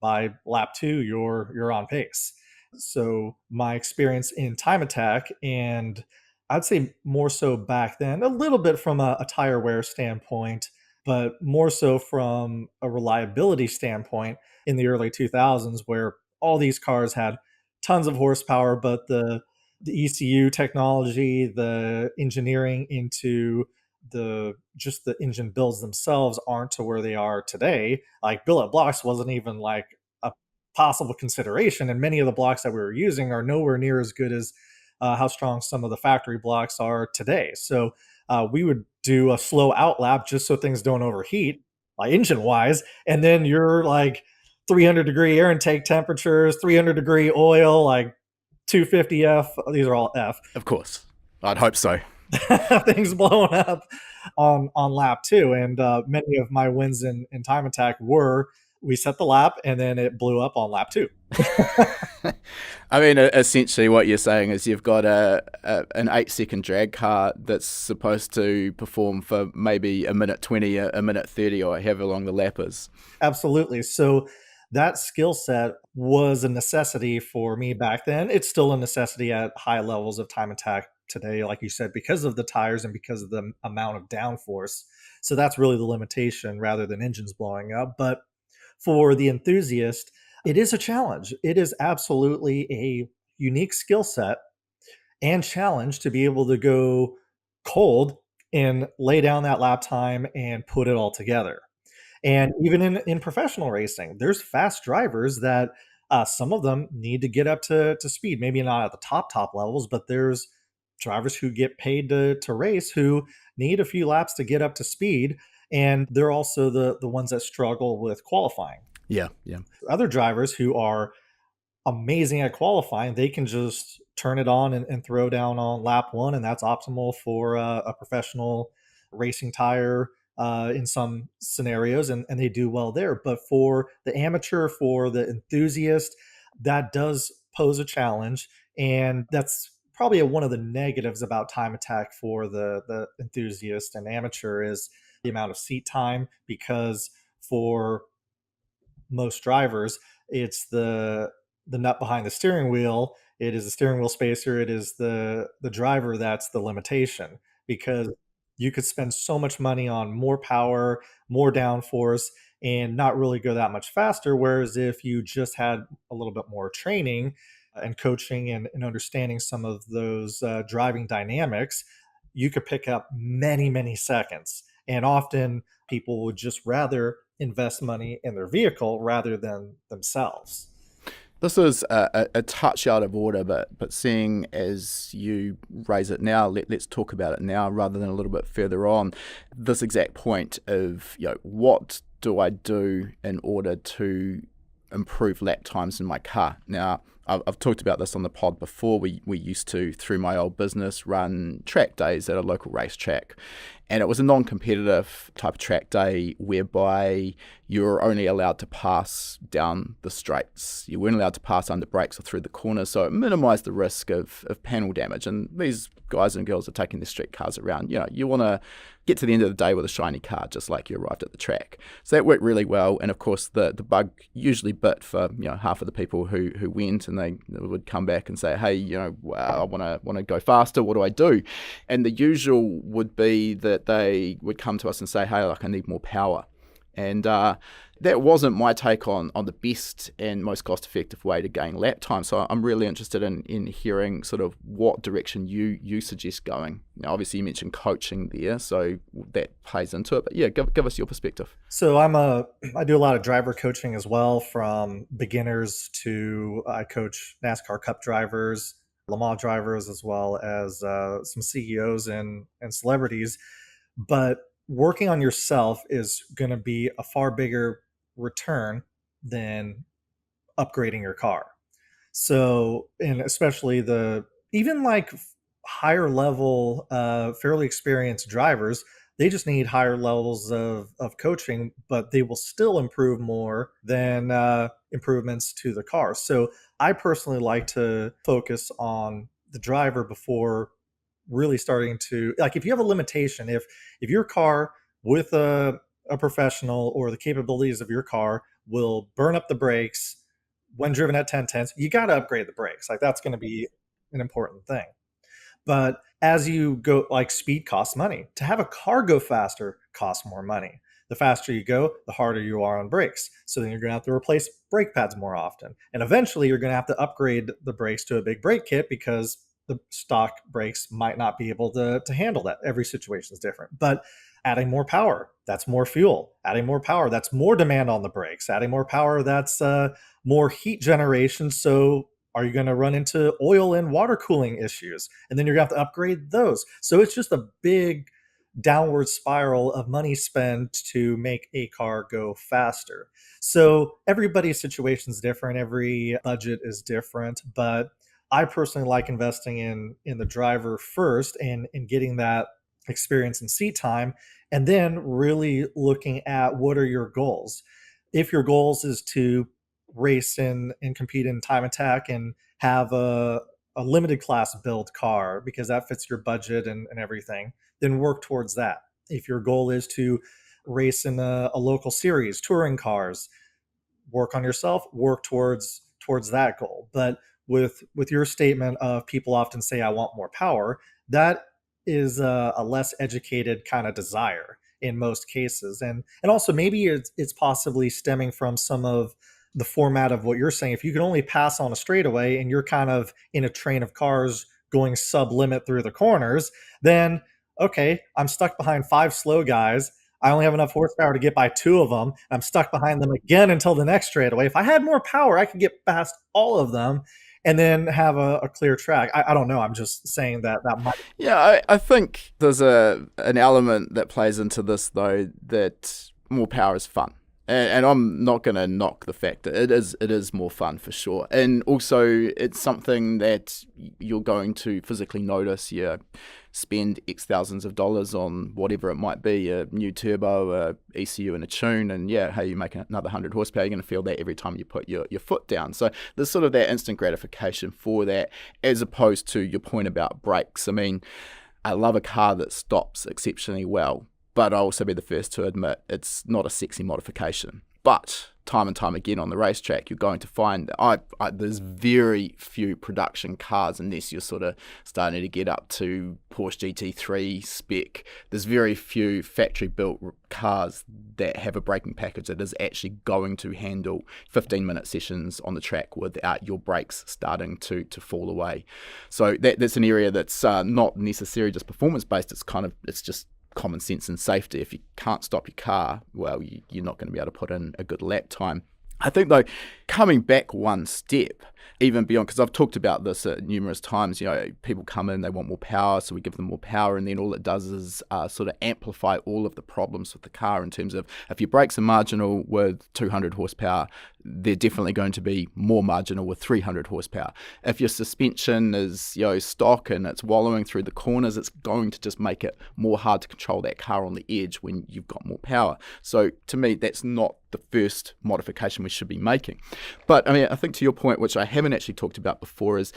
by lap 2 you're on pace. So my experience in time attack, and I'd say more so back then, a little bit from a tire wear standpoint, but more so from a reliability standpoint in the early 2000s, where all these cars had tons of horsepower, but the ECU technology, the engineering into the engine builds themselves aren't to where they are today. Like billet blocks wasn't even like a possible consideration, and many of the blocks that we were using are nowhere near as good as how strong some of the factory blocks are today. So we would do a slow out lap just so things don't overheat, like engine wise, and then you're like 300-degree air intake temperatures, 300-degree oil, like 250 F. These are all F. Of course. I'd hope so. Things blowing up on lap 2. And many of my wins in time attack were we set the lap and then it blew up on lap 2. I mean, essentially what you're saying is you've got an 8-second drag car that's supposed to perform for maybe a minute 20, a minute 30, or however long the lap is. Absolutely. So that skill set was a necessity for me back then. It's still a necessity at high levels of time attack today, like you said, because of the tires and because of the amount of downforce. So that's really the limitation rather than engines blowing up. But for the enthusiast, it is a challenge. It is absolutely a unique skill set and challenge to be able to go cold and lay down that lap time and put it all together. And even in professional racing, there's fast drivers that some of them need to get up to speed, maybe not at the top levels, but there's drivers who get paid to race who need a few laps to get up to speed. And they're also the ones that struggle with qualifying. Yeah. Other drivers who are amazing at qualifying, they can just turn it on and throw down on lap 1, and that's optimal for a professional racing tire in some scenarios, and they do well there. But for the amateur, for the enthusiast, that does pose a challenge, and that's probably one of the negatives about time attack for the enthusiast and amateur is the amount of seat time, because for most drivers, it's the nut behind the steering wheel. It is the steering wheel spacer. It is the driver that's the limitation, because you could spend so much money on more power, more downforce, and not really go that much faster. Whereas if you just had a little bit more training and coaching and understanding some of those driving dynamics, you could pick up many, many seconds. And often people would just rather invest money in their vehicle rather than themselves. This is a touch out of order, but seeing as you raise it now, let's talk about it now rather than a little bit further on. This exact point of what do I do in order to improve lap times in my car? Now, I've talked about this on the pod before. We used to, through my old business, run track days at a local racetrack. And it was a non-competitive type of track day whereby you're only allowed to pass down the straights. You weren't allowed to pass under brakes or through the corners, so it minimised the risk of panel damage. And these guys and girls are taking their street cars around. You want to get to the end of the day with a shiny car, just like you arrived at the track. So that worked really well. And of course, the bug usually bit for half of the people who went, and they would come back and say, hey, I want to go faster. What do I do? And the usual would be that they would come to us and say, hey, I need more power. And that wasn't my take on the best and most cost-effective way to gain lap time. So I'm really interested in hearing sort of what direction you suggest going. Now, obviously, you mentioned coaching there, so that plays into it. But yeah, give us your perspective. So I do a lot of driver coaching as well, from beginners to I coach NASCAR Cup drivers, Le Mans drivers, as well as some CEOs and celebrities. But working on yourself is going to be a far bigger return than upgrading your car. So, and especially even like higher level, fairly experienced drivers, they just need higher levels of coaching, but they will still improve more than improvements to the car. So I personally like to focus on the driver before really starting to, like, if you have a limitation, if your car with a professional, or the capabilities of your car will burn up the brakes when driven at 10/10, you got to upgrade the brakes. Like, that's going to be an important thing. But as you go, like, speed costs money. To have a car go faster costs more money. The faster you go, the harder you are on brakes. So then you're going to have to replace brake pads more often. And eventually you're going to have to upgrade the brakes to a big brake kit, because the stock brakes might not be able to handle that. Every situation is different. But adding more power, that's more fuel. Adding more power, that's more demand on the brakes. Adding more power, that's more heat generation. So are you going to run into oil and water cooling issues? And then you're going to have to upgrade those. So it's just a big downward spiral of money spent to make a car go faster. So everybody's situation is different. Every budget is different. But I personally like investing in the driver first, and getting that experience and seat time, and then really looking at what are your goals. If your goals is to race and compete in time attack and have a limited class build car because that fits your budget and everything, then work towards that. If your goal is to race in a local series, touring cars, work on yourself, work towards that goal. But with your statement of people often say, I want more power, that is a less educated kind of desire in most cases. And also maybe it's possibly stemming from some of the format of what you're saying. If you can only pass on a straightaway and you're kind of in a train of cars going sub limit through the corners, then okay, I'm stuck behind 5 slow guys. I only have enough horsepower to get by 2 of them. I'm stuck behind them again until the next straightaway. If I had more power, I could get past all of them and then have a clear track. I don't know. I'm just saying that might. Yeah, I think there's an element that plays into this, though, that more power is fun. And I'm not going to knock the fact that it is more fun for sure. And also, it's something that you're going to physically notice. You spend X thousands of dollars on whatever it might be, a new turbo, a ECU and a tune, and yeah, hey, you make another 100 horsepower, you're going to feel that every time you put your foot down. So there's sort of that instant gratification for that, as opposed to your point about brakes. I mean, I love a car that stops exceptionally well, but I'll also be the first to admit it's not a sexy modification. But time and time again on the racetrack, you're going to find there's very few production cars, unless you're sort of starting to get up to Porsche GT3 spec. There's very few factory-built cars that have a braking package that is actually going to handle 15-minute sessions on the track without your brakes starting to fall away. So that's an area that's not necessarily just performance-based. It's just common sense and safety. If you can't stop your car, well, you're not going to be able to put in a good lap time. I think, though, coming back one step, even beyond, because I've talked about this numerous times, people come in, they want more power, so we give them more power, and then all it does is sort of amplify all of the problems with the car in terms of if your brakes are marginal with 200 horsepower, they're definitely going to be more marginal with 300 horsepower. If your suspension is stock and it's wallowing through the corners, it's going to just make it more hard to control that car on the edge when you've got more power. So to me, that's not the first modification we should be making. But I mean, I think to your point, which I haven't actually talked about before, is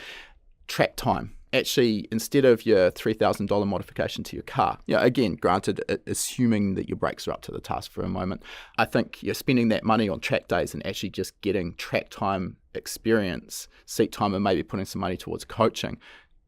track time. Actually, instead of your $3,000 modification to your car, again, granted, assuming that your brakes are up to the task for a moment, I think you're spending that money on track days and actually just getting track time experience, seat time, and maybe putting some money towards coaching.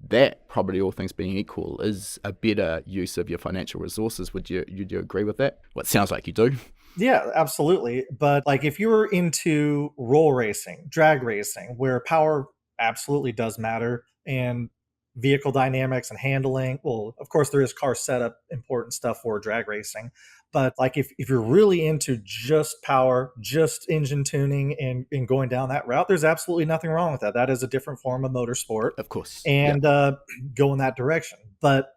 That, probably all things being equal, is a better use of your financial resources. Would you agree with that? Well, it sounds like you do. Yeah, absolutely. But like if you're into roll racing, drag racing, where power absolutely does matter, and vehicle dynamics and handling, well, of course there is car setup, important stuff for drag racing. But like if you're really into just power, just engine tuning and going down that route, there's absolutely nothing wrong with that. That is a different form of motorsport. Of course. And go in that direction. But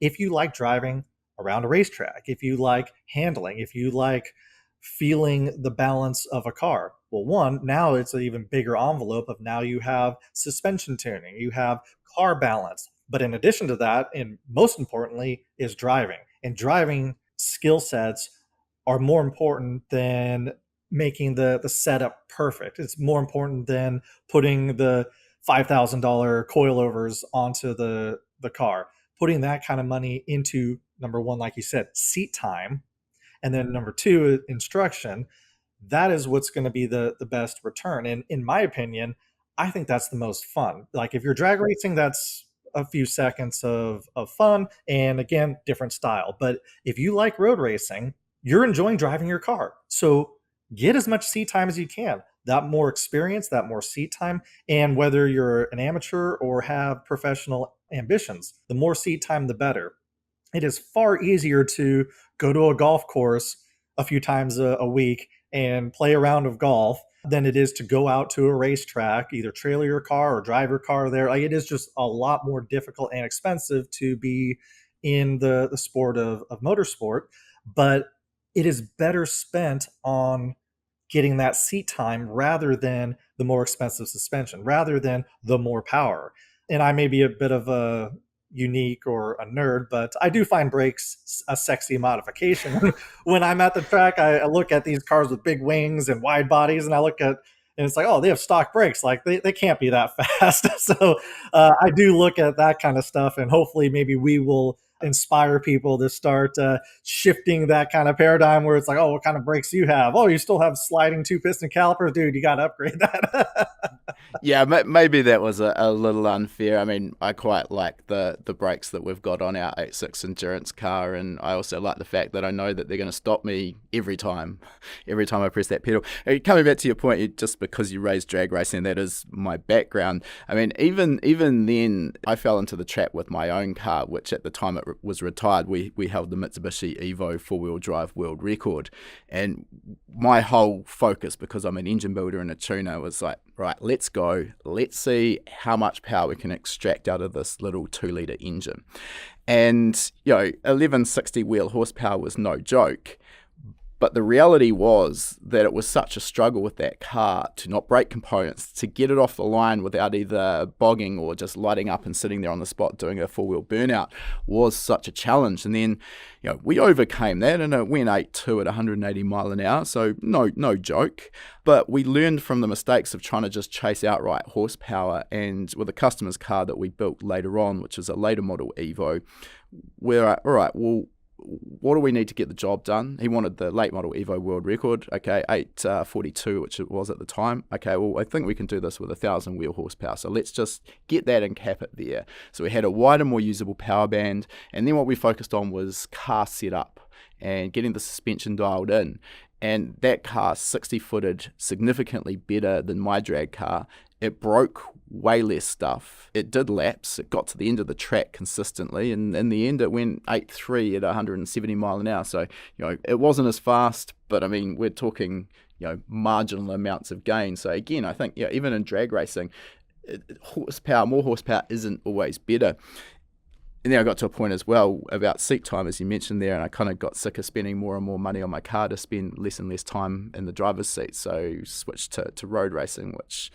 if you like driving around a racetrack, if you like handling, if you like feeling the balance of a car, well, one, now it's an even bigger envelope of now you have suspension tuning, you have car balance. But in addition to that, and most importantly, is driving. And driving skill sets are more important than making the setup perfect. It's more important than putting the $5,000 coilovers onto the car. Putting that kind of money into, number one, like you said, seat time, and then number two, instruction. That is what's going to be the best return. And in my opinion, I think that's the most fun. Like if you're drag racing, that's a few seconds of fun, and again, different style. But if you like road racing, you're enjoying driving your car. So get as much seat time as you can. That more experience, that more seat time. And whether you're an amateur or have professional ambitions, the more seat time, the better. It is far easier to go to a golf course a few times a week and play a round of golf than it is to go out to a racetrack, either trailer your car or drive your car there. Like, it is just a lot more difficult and expensive to be in the sport of motorsport, but it is better spent on getting that seat time rather than the more expensive suspension, rather than the more power. And I may be a bit of a unique or a nerd, but I do find brakes a sexy modification. When I'm at the track, I look at these cars with big wings and wide bodies, and I look at, and it's like, oh, they have stock brakes. Like they can't be that fast. So I do look at that kind of stuff, and hopefully maybe we will inspire people to start shifting that kind of paradigm where it's like, oh, what kind of brakes do you have? Oh, you still have sliding 2-piston calipers? Dude, you got to upgrade that. Yeah, maybe that was a little unfair. I mean, I quite like the brakes that we've got on our 86 endurance car, and I also like the fact that I know that they're going to stop me every time I press that pedal. Coming back to your point, just because you raised drag racing, that is my background. I mean, even then, I fell into the trap with my own car, which at the time it was retired. We held the Mitsubishi Evo 4-wheel drive world record, and my whole focus, because I'm an engine builder and a tuner, was like, right, let's go. Let's see how much power we can extract out of this little 2-litre engine. And, 1160 wheel horsepower was no joke. But the reality was that it was such a struggle with that car to not break components, to get it off the line without either bogging or just lighting up and sitting there on the spot doing a 4-wheel burnout was such a challenge. And then, we overcame that, and it went 8.2 at 180 mile an hour, so no joke. But we learned from the mistakes of trying to just chase outright horsepower, and with a customer's car that we built later on, which is a later model Evo, we're like, all right, well, what do we need to get the job done? He wanted the late model Evo world record. Okay, 842, which it was at the time. Okay, well, I think we can do this with 1,000 wheel horsepower. So let's just get that and cap it there. So we had a wider, more usable power band. And then what we focused on was car setup and getting the suspension dialed in. And that car 60-footed significantly better than my drag car. It broke way less stuff. It did laps. It got to the end of the track consistently, and in the end it went 8.3 at 170 mile an hour. So, it wasn't as fast, but I mean, we're talking, marginal amounts of gain. So again, I think, even in drag racing, more horsepower isn't always better. And then I got to a point as well about seat time, as you mentioned there, and I kind of got sick of spending more and more money on my car to spend less and less time in the driver's seat. So switched to road racing, which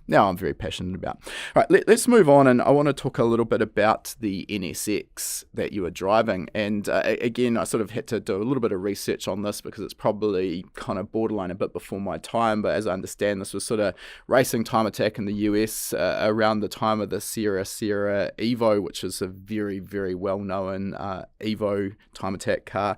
now I'm very passionate about. All right, let's move on, and I want to talk a little bit about the NSX that you were driving. And again, I sort of had to do a little bit of research on this because it's probably kind of borderline a bit before my time, but as I understand, this was sort of racing time attack in the US around the time of the Sierra Evo, which is a very, very well-known Evo time attack car.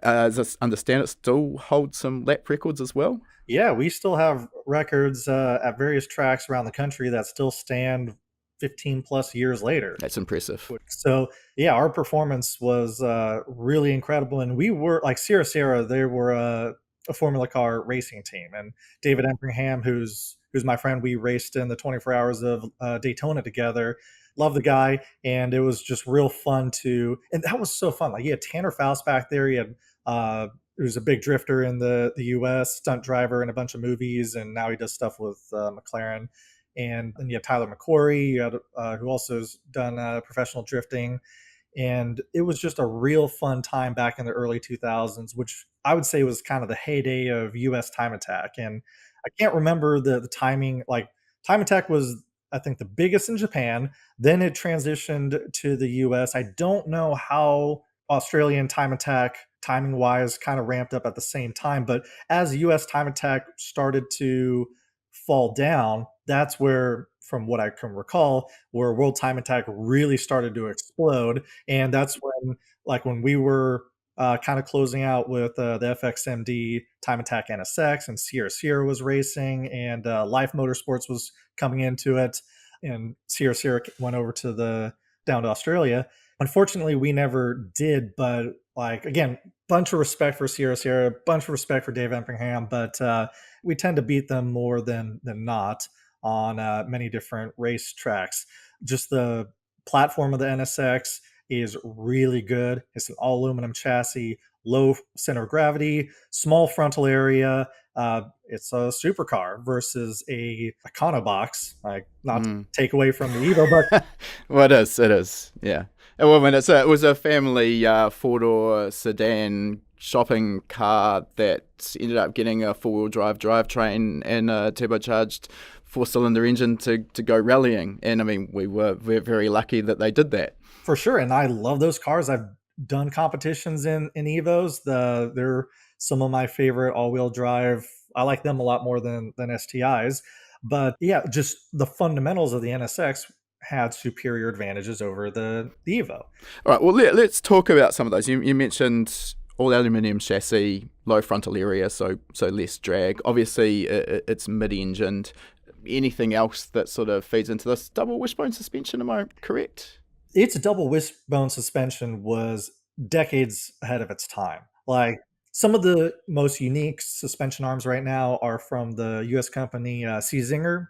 As I understand, it still holds some lap records as well. Yeah, we still have records at various tracks around the country that still stand 15 plus years later. That's impressive. So, yeah, our performance was really incredible. And we were, like Sierra, they were a Formula car racing team. And David Empringham, who's my friend, we raced in the 24 hours of Daytona together. Love the guy. And it was just real fun and that was so fun. Like, you had Tanner Faust back there. You had, he was a big drifter in the US, stunt driver in a bunch of movies, and now he does stuff with McLaren. And then you have Tyler McQuarrie, you had, who also has done professional drifting. And it was just a real fun time back in the early 2000s, which I would say was kind of the heyday of US time attack. And I can't remember the timing. Like, time attack was, I think, the biggest in Japan. Then it transitioned to the US. I don't know how Australian time attack timing wise kind of ramped up at the same time, but as US time attack started to fall down, that's where, from what I can recall, where world time attack really started to explode. And that's when we were kind of closing out with the FXMD time attack NSX, and Sierra was racing, and Life Motorsports was coming into it, and Sierra went over down to Australia. Unfortunately, we never did, but like, again, bunch of respect for Sierra, bunch of respect for Dave Empringham, but we tend to beat them more than not on many different race tracks. Just the platform of the NSX is really good. It's an all aluminum chassis, low center of gravity, small frontal area. It's a supercar versus a Econobox. Like, not to take away from the Evo, but well, it is, yeah. Well, when it was a family four-door sedan shopping car that ended up getting a four-wheel drive drivetrain and a turbocharged four-cylinder engine to go rallying. And I mean, we're very lucky that they did that. For sure, and I love those cars. I've done competitions in Evos. They're some of my favorite all-wheel drive. I like them a lot more than STIs. But yeah, just the fundamentals of the NSX had superior advantages over the Evo. All right, well, let's talk about some of those. You mentioned all aluminium chassis, low frontal area, so less drag. Obviously, it's mid-engined. Anything else that sort of feeds into this? Double wishbone suspension, am I correct? Its double wishbone suspension was decades ahead of its time. Like, some of the most unique suspension arms right now are from the U.S. company Zinger,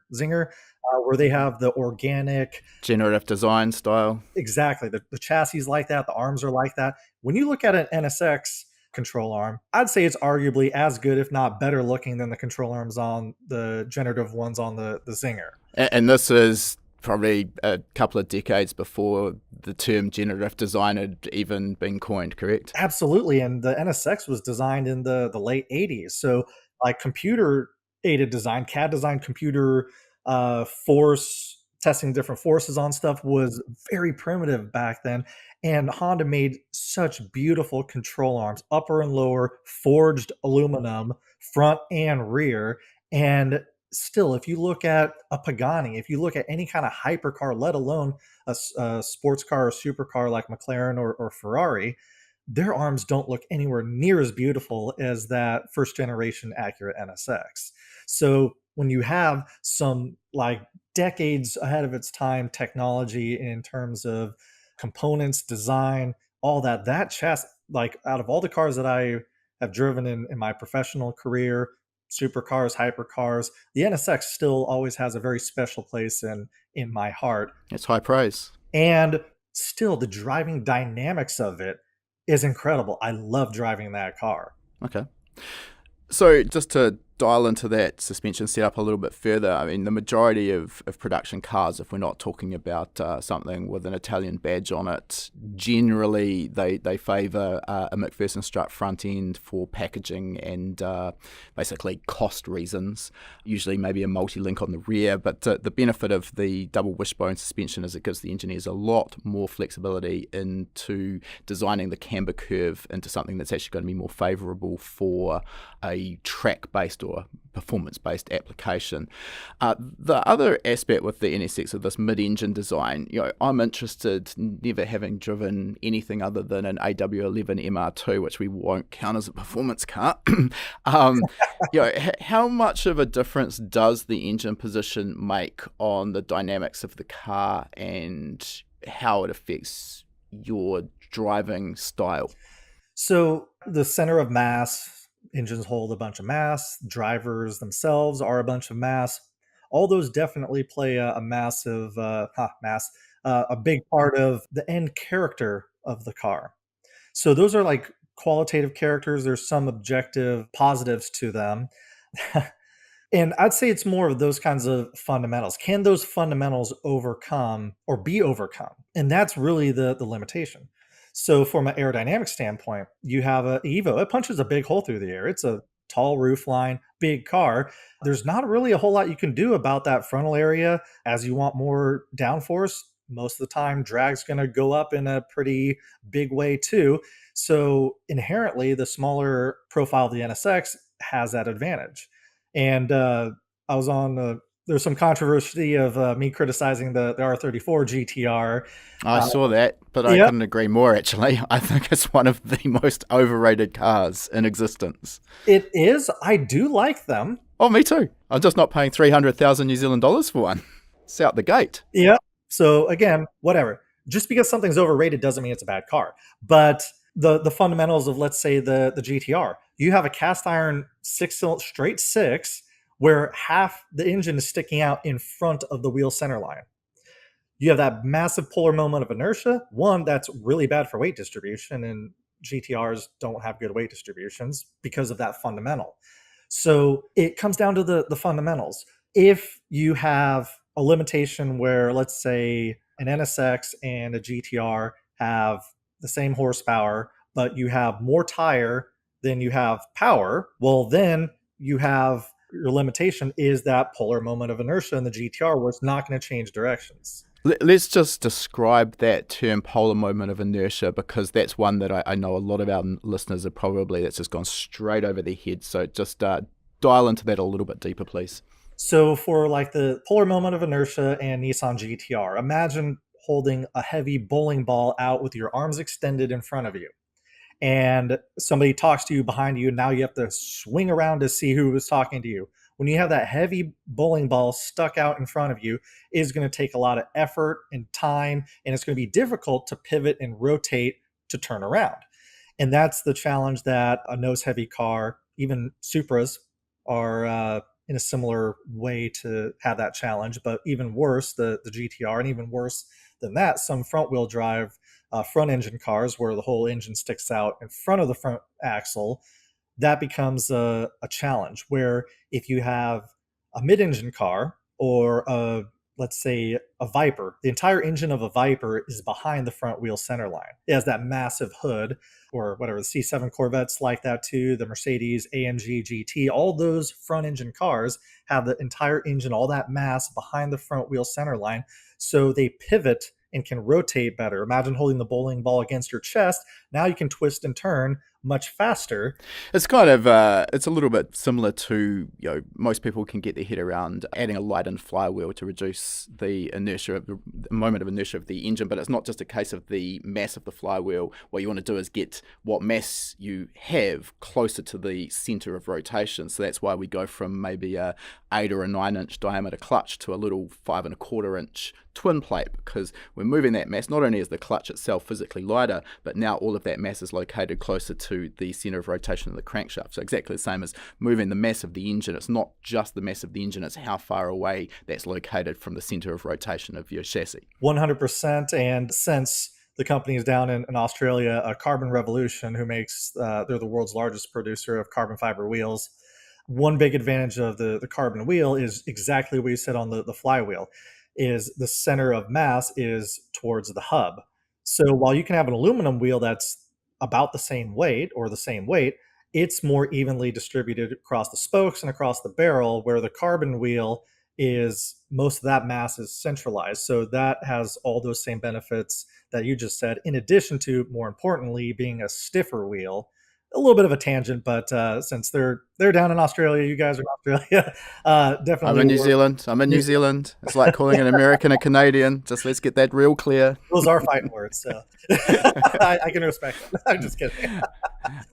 where they have the organic generative design style. Exactly. The chassis is like that. The arms are like that. When you look at an NSX control arm, I'd say it's arguably as good, if not better looking, than the control arms on the generative ones on the Zinger. And this is probably a couple of decades before the term generative design had even been coined, correct? Absolutely. And the NSX was designed in the late 80s. So, like, computer aided design, CAD design, computer force testing different forces on stuff was very primitive back then. And Honda made such beautiful control arms, upper and lower, forged aluminum, front and rear. And still, if you look at a Pagani, if you look at any kind of hypercar, let alone a sports car or supercar like McLaren or Ferrari, their arms don't look anywhere near as beautiful as that first generation accurate NSX. So when you have some, like, decades ahead of its time technology in terms of components, design, all that chassis, like, out of all the cars that I have driven in my professional career, supercars, hypercars, the NSX still always has a very special place in my heart. It's high praise. And still, the driving dynamics of it is incredible. I love driving that car. Okay. So just to dial into that suspension setup a little bit further, I mean, the majority of production cars, if we're not talking about something with an Italian badge on it, generally they favour a McPherson strut front end for packaging and basically cost reasons, usually maybe a multi-link on the rear, but the benefit of the double wishbone suspension is it gives the engineers a lot more flexibility into designing the camber curve into something that's actually going to be more favourable for a track-based or performance-based application. The other aspect with the NSX of this mid-engine design, I'm interested, never having driven anything other than an AW11 MR2, which we won't count as a performance car. How much of a difference does the engine position make on the dynamics of the car and how it affects your driving style? So the center of mass, engines hold a bunch of mass, drivers themselves are a bunch of mass. All those definitely play a massive a big part of the end character of the car. So those are like qualitative characters. There's some objective positives to them. And I'd say it's more of those kinds of fundamentals. Can those fundamentals overcome or be overcome? And that's really the limitation. So from an aerodynamic standpoint, you have a Evo. It punches a big hole through the air. It's a tall roof line, big car. There's not really a whole lot you can do about that frontal area as you want more downforce. Most of the time, drag's going to go up in a pretty big way too. So inherently, the smaller profile of the NSX has that advantage. And I was on there's some controversy of me criticizing the R34 GT-R. I saw that, but I Yeah, couldn't agree more, actually. I think it's one of the most overrated cars in existence. it is. I do like them. Oh, me too. I'm just not paying 300,000 New Zealand dollars for one. It's out the gate. Yeah. So again, whatever. Just because something's overrated doesn't mean it's a bad car. But the fundamentals of, let's say, the GTR, you have a cast iron straight six where half the engine is sticking out in front of the wheel center line. You have that massive polar moment of inertia. One, that's really bad for weight distribution, and GTRs don't have good weight distributions because of that fundamental. So it comes down to the fundamentals. If you have a limitation where, let's say, an NSX and a GTR have the same horsepower, but you have more tire than you have power, well, then you have your limitation is that polar moment of inertia in the GTR where it's not going to change directions. Let's just describe that term, polar moment of inertia, because that's one that I know a lot of our listeners are probably, that's just gone straight over their head. So just dial into that a little bit deeper, please. So for like the polar moment of inertia and Nissan GTR, imagine holding a heavy bowling ball out with your arms extended in front of you. And somebody talks to you behind you, and now you have to swing around to see who was talking to you. When you have that heavy bowling ball stuck out in front of you, it is going to take a lot of effort and time, and it's going to be difficult to pivot and rotate to turn around. And that's the challenge that a nose-heavy car, even Supras, are in a similar way to have that challenge. But even worse, the GTR, and even worse than that, some front-wheel drive front engine cars where the whole engine sticks out in front of the front axle, that becomes a challenge. Where if you have a mid-engine car or let's say a Viper, the entire engine of a Viper is behind the front wheel center line. It has that massive hood, or whatever, the C7 Corvettes like that too, the Mercedes AMG GT, all those front engine cars have the entire engine, all that mass behind the front wheel center line. So they pivot and can rotate better. Imagine holding the bowling ball against your chest. Now you can twist and turn much faster. It's kind of it's a little bit similar to, most people can get their head around adding a light and flywheel to reduce the inertia of the moment of inertia of the engine, but it's not just a case of the mass of the flywheel. What you want to do is get what mass you have closer to the center of rotation. So that's why we go from maybe a 8 or a 9-inch diameter clutch to a little 5 1/4-inch twin plate, because we're moving that mass. Not only is the clutch itself physically lighter, but now all of that mass is located closer to the center of rotation of the crankshaft. So exactly the same as moving the mass of the engine. It's not just the mass of the engine, it's how far away that's located from the center of rotation of your chassis. 100%. And since the companies down in Australia, Carbon Revolution, who makes they're the world's largest producer of carbon fiber wheels. One big advantage of the carbon wheel is exactly what you said on the flywheel, is the center of mass is towards the hub. So while you can have an aluminum wheel that's about the same weight or the same weight, it's more evenly distributed across the spokes and across the barrel, where the carbon wheel is most of that mass is centralized. So that has all those same benefits that you just said, in addition to, more importantly, being a stiffer wheel. A little bit of a tangent, but since they're down in Australia, you guys are in Australia, I'm definitely in New worth Zealand. I'm in New New Zealand. Zealand. It's like calling an American a Canadian. Just let's get that real clear. Those are fighting words, so I can respect it. I'm just kidding.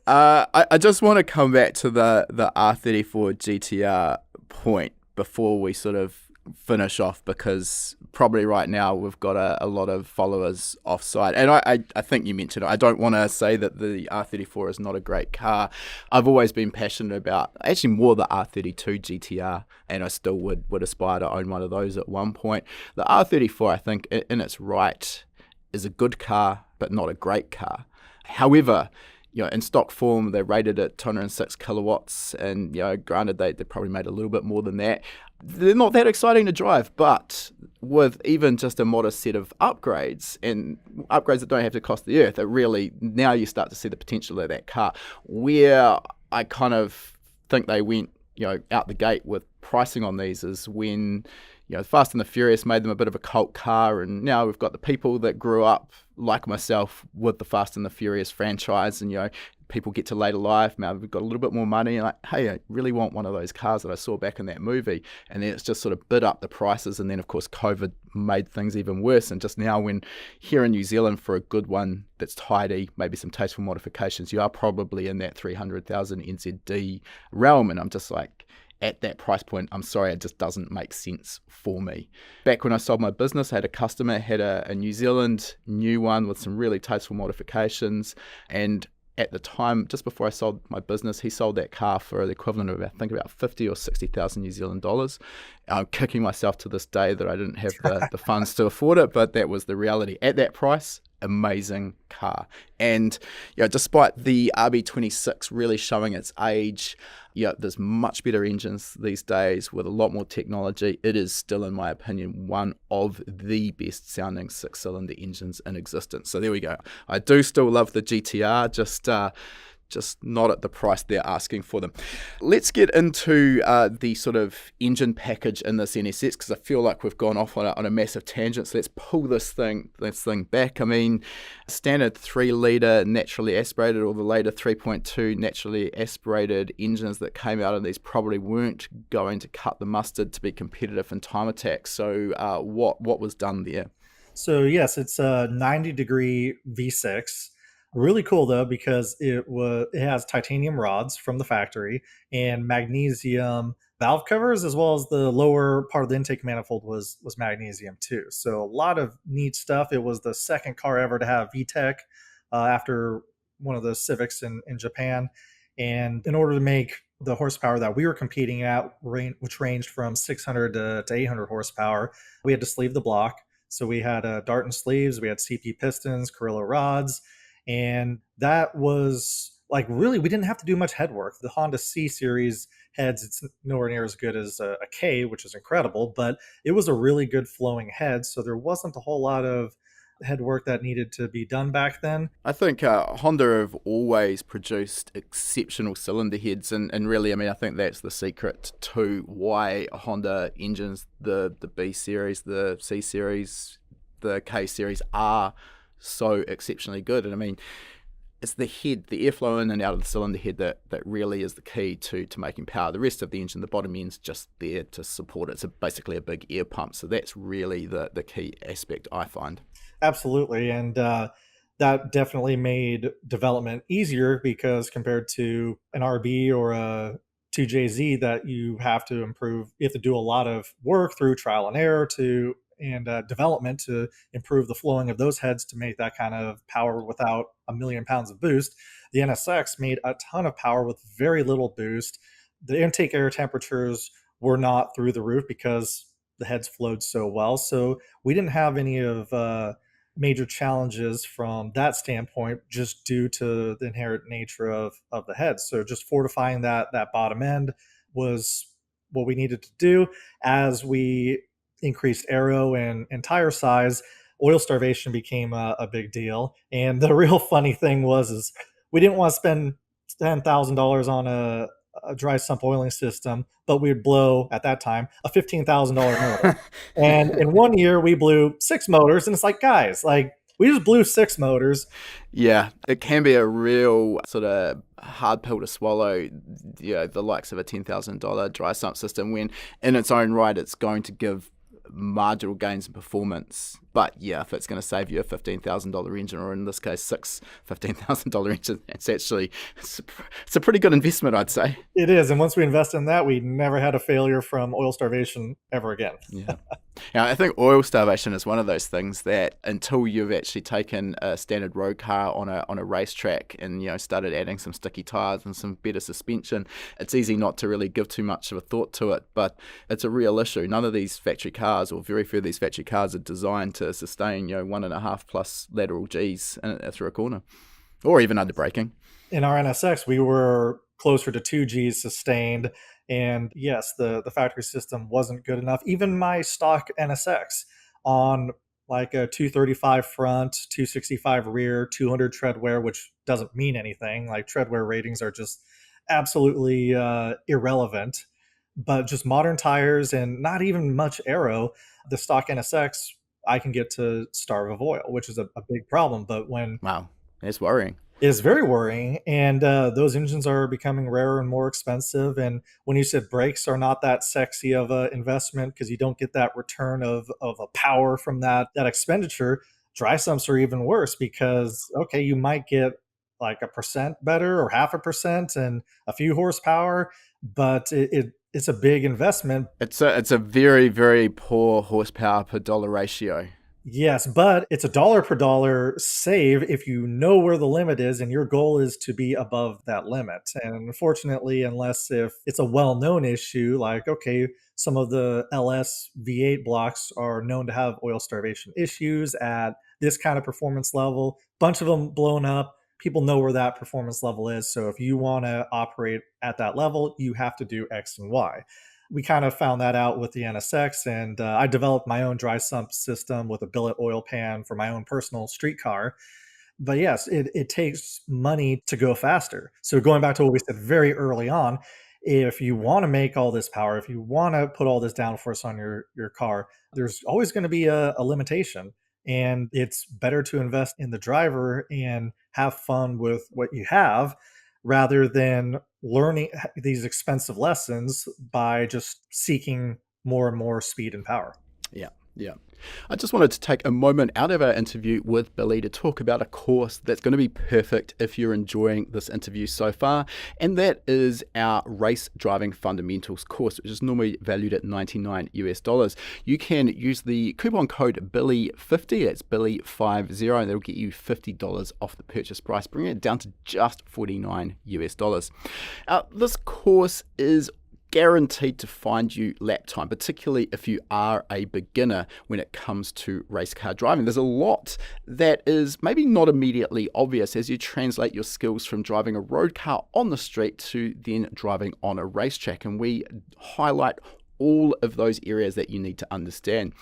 I just want to come back to the R34 GT-R point before we sort of finish off, because probably right now we've got a lot of followers offside. And I think you mentioned it. I don't want to say that the R34 is not a great car. I've always been passionate about actually more the R32 GT-R, and I still would aspire to own one of those at one point. The R34, I think, in its right, is a good car, but not a great car. However, in stock form, they're rated at 206 kilowatts, and granted they probably made a little bit more than that. They're not that exciting to drive, but with even just a modest set of upgrades, and upgrades that don't have to cost the earth, it really, now you start to see the potential of that car. Where I kind of think they went, out the gate with pricing on these is when, Fast and the Furious made them a bit of a cult car, and now we've got the people that grew up, like myself, with the Fast and the Furious franchise, and people get to later life, now we've got a little bit more money, and like, hey, I really want one of those cars that I saw back in that movie. And then it's just sort of bid up the prices, and then of course COVID made things even worse. And just now, when here in New Zealand, for a good one that's tidy, maybe some tasteful modifications, you are probably in that 300,000 NZD realm. And I'm just like, at that price point, I'm sorry, it just doesn't make sense for me. Back when I sold my business, I had a customer, had a New Zealand new one with some really tasteful modifications, and at the time, just before I sold my business, he sold that car for the equivalent of, I think, about 50 or 60,000 New Zealand dollars. I'm kicking myself to this day that I didn't have the funds to afford it, but that was the reality. At that price, amazing car. And despite the RB26 really showing its age, there's much better engines these days with a lot more technology. It is still, in my opinion, one of the best sounding 6-cylinder engines in existence. So there we go. I do still love the GT-R, just not at the price they're asking for them. Let's get into the sort of engine package in this NSX, because I feel like we've gone off on a massive tangent. So let's pull this thing back. I mean, standard 3-litre naturally aspirated, or the later 3.2 naturally aspirated engines that came out of these probably weren't going to cut the mustard to be competitive in time attack. So what was done there? So yes, it's a 90-degree V6. Really cool though, because it has titanium rods from the factory and magnesium valve covers, as well as the lower part of the intake manifold was magnesium too. So a lot of neat stuff. It was the second car ever to have VTEC after one of the Civics in Japan. And in order to make the horsepower that we were competing at, which ranged from 600 to 800 horsepower, we had to sleeve the block. So we had Darton sleeves, we had CP pistons, Carrillo rods, and that was like, really, we didn't have to do much head work. The Honda C series heads, it's nowhere near as good as a K, which is incredible, but it was a really good flowing head. So there wasn't a whole lot of head work that needed to be done back then. I think Honda have always produced exceptional cylinder heads, and really, I mean, I think that's the secret to why Honda engines, the B series, the C series, the K series, are so exceptionally good. And I mean, it's the head, the airflow in and out of the cylinder head that really is the key to making power. The rest of the engine, the bottom end's just there to support it. It's basically a big air pump. So that's really the key aspect, I find. Absolutely. And that definitely made development easier, because compared to an RB or a 2JZ that you have to improve, you have to do a lot of work through trial and error and development to improve the flowing of those heads to make that kind of power without a million pounds of boost. The NSX made a ton of power with very little boost. The intake air temperatures were not through the roof because the heads flowed so well. So we didn't have any of major challenges from that standpoint, just due to the inherent nature of the head. So just fortifying that bottom end was what we needed to do. As we increased aero and tire size, oil starvation became a big deal. And the real funny thing was is we didn't want to spend $10,000 on a dry sump oiling system, but we would blow at that time a $15,000 motor. And in one year, we blew 6 motors, and it's like, guys, like we just blew 6 motors. Yeah, it can be a real sort of hard pill to swallow, the likes of a $10,000 dry sump system, when in its own right it's going to give marginal gains in performance. But yeah, if it's going to save you a $15,000 engine, or in this case, six $15,000 engine, it's a pretty good investment, I'd say. It is, and once we invest in that, we never had a failure from oil starvation ever again. Yeah. Now, I think oil starvation is one of those things that until you've actually taken a standard road car on a racetrack and started adding some sticky tires and some better suspension, it's easy not to really give too much of a thought to it. But it's a real issue. None of these factory cars, or very few of these factory cars, are designed to sustain 1.5 plus lateral Gs through a corner, or even under braking. In our NSX, we were closer to 2 Gs sustained. And yes, the factory system wasn't good enough. Even my stock NSX on like a 235 front, 265 rear, 200 tread wear, which doesn't mean anything. Like tread wear ratings are just absolutely irrelevant. But just modern tires and not even much aero, the stock NSX, I can get to starve of oil, which is a big problem. But when Wow, that's worrying. It is very worrying, and those engines are becoming rarer and more expensive. And when you said brakes are not that sexy of an investment because you don't get that return of a power from that expenditure, dry sumps are even worse because, okay, you might get like 1% better or 0.5% and a few horsepower, but it's a big investment. It's a very, very poor horsepower per dollar ratio. Yes, but it's $1 per dollar save if you know where the limit is and your goal is to be above that limit. And unfortunately, unless if it's a well-known issue, like, okay, some of the LS V8 blocks are known to have oil starvation issues at this kind of performance level, bunch of them blown up. People know where that performance level is. So if you want to operate at that level, you have to do X and Y. We kind of found that out with the NSX, and I developed my own dry sump system with a billet oil pan for my own personal street car. But yes, it takes money to go faster. So going back to what we said very early on, if you want to make all this power, if you want to put all this downforce on your car, there's always going to be a limitation. And it's better to invest in the driver and have fun with what you have rather than learning these expensive lessons by just seeking more and more speed and power. Yeah, yeah. I just wanted to take a moment out of our interview with Billy to talk about a course that's going to be perfect if you're enjoying this interview so far, and that is our Race Driving Fundamentals course, which is normally valued at $99. You can use the coupon code Billy50, that's Billy50, and that'll get you $50 off the purchase price, bringing it down to just $49. This course is guaranteed to find you lap time, particularly if you are a beginner when it comes to race car driving. There's a lot that is maybe not immediately obvious as you translate your skills from driving a road car on the street to then driving on a racetrack, and we highlight all of those areas that you need to understand.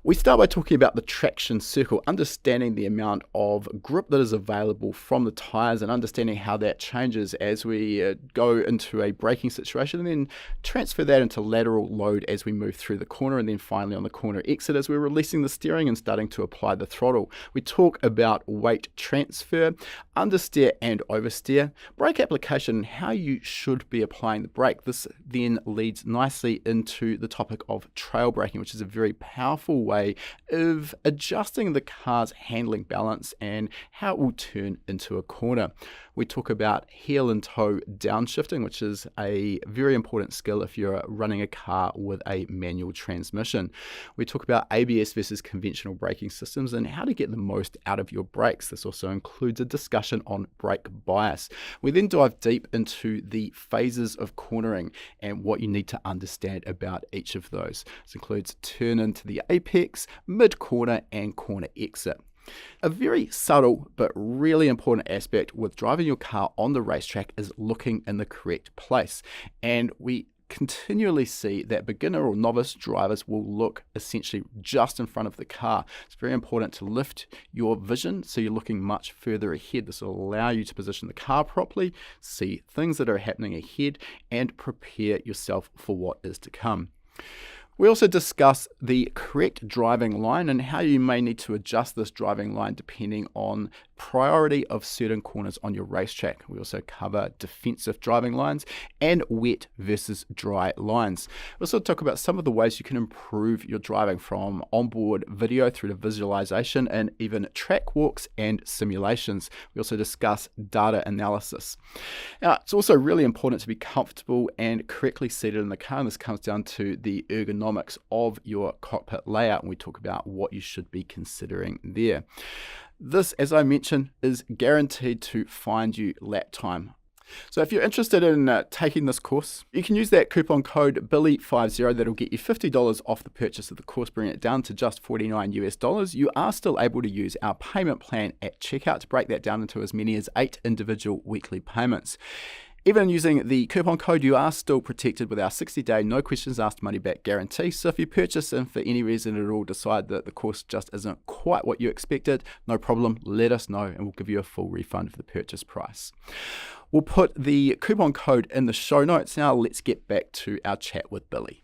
We start by talking about the traction circle, understanding the amount of grip that is available from the tyres and understanding how that changes as we go into a braking situation, and then transfer that into lateral load as we move through the corner, and then finally on the corner exit as we're releasing the steering and starting to apply the throttle. We talk about weight transfer, understeer and oversteer, brake application, and how you should be applying the brake. This then leads nicely into the topic of trail braking, which is a very powerful way of adjusting the car's handling balance and how it will turn into a corner. We talk about heel and toe downshifting, which is a very important skill if you're running a car with a manual transmission. We talk about ABS versus conventional braking systems and how to get the most out of your brakes. This also includes a discussion on brake bias. We then dive deep into the phases of cornering and what you need to understand about each of those. This includes turn into the apex, mid-corner and corner exit. A very subtle but really important aspect with driving your car on the racetrack is looking in the correct place. And we continually see that beginner or novice drivers will look essentially just in front of the car. It's very important to lift your vision so you're looking much further ahead. This will allow you to position the car properly, see things that are happening ahead, and prepare yourself for what is to come. We also discuss the correct driving line and how you may need to adjust this driving line depending on priority of certain corners on your racetrack. We also cover defensive driving lines and wet versus dry lines. We also talk about some of the ways you can improve your driving, from onboard video through to visualization and even track walks and simulations. We also discuss data analysis. Now, it's also really important to be comfortable and correctly seated in the car, and this comes down to the ergonomics of your cockpit layout, and we talk about what you should be considering there. This, as I mentioned, is guaranteed to find you lap time. So if you're interested in taking this course, you can use that coupon code Billy50 that'll get you $50 off the purchase of the course, bringing it down to just $49 US. You are still able to use our payment plan at checkout to break that down into as many as 8 individual weekly payments. Even using the coupon code, you are still protected with our 60-day, no questions asked money back guarantee. So if you purchase and for any reason at all decide that the course just isn't quite what you expected, no problem, let us know and we'll give you a full refund of the purchase price. We'll put the coupon code in the show notes. Now let's get back to our chat with Billy.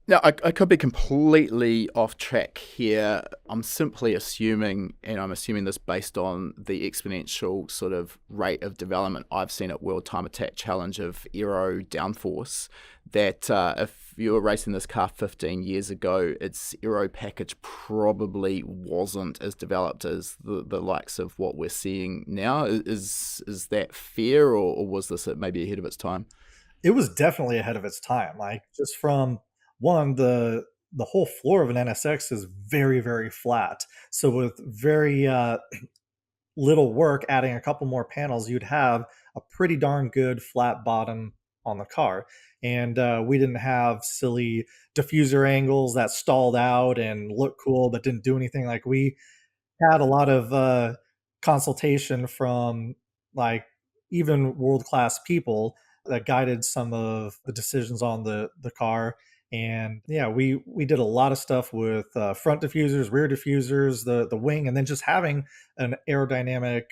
Now, I could be completely off track here. I'm simply assuming, and I'm assuming this based on the exponential sort of rate of development I've seen at World Time Attack Challenge of aero downforce, that if you were racing this car 15 years ago, its aero package probably wasn't as developed as the likes of what we're seeing now. Is that fair, or was this maybe ahead of its time? It was definitely ahead of its time. Like, just from one, the whole floor of an NSX is very, very flat. So with very little work, adding a couple more panels, you'd have a pretty darn good flat bottom on the car. And we didn't have silly diffuser angles that stalled out and looked cool but didn't do anything. Like, we had a lot of consultation from, like, even world-class people that guided some of the decisions on the car. And yeah, we did a lot of stuff with front diffusers, rear diffusers, the wing, and then just having an aerodynamic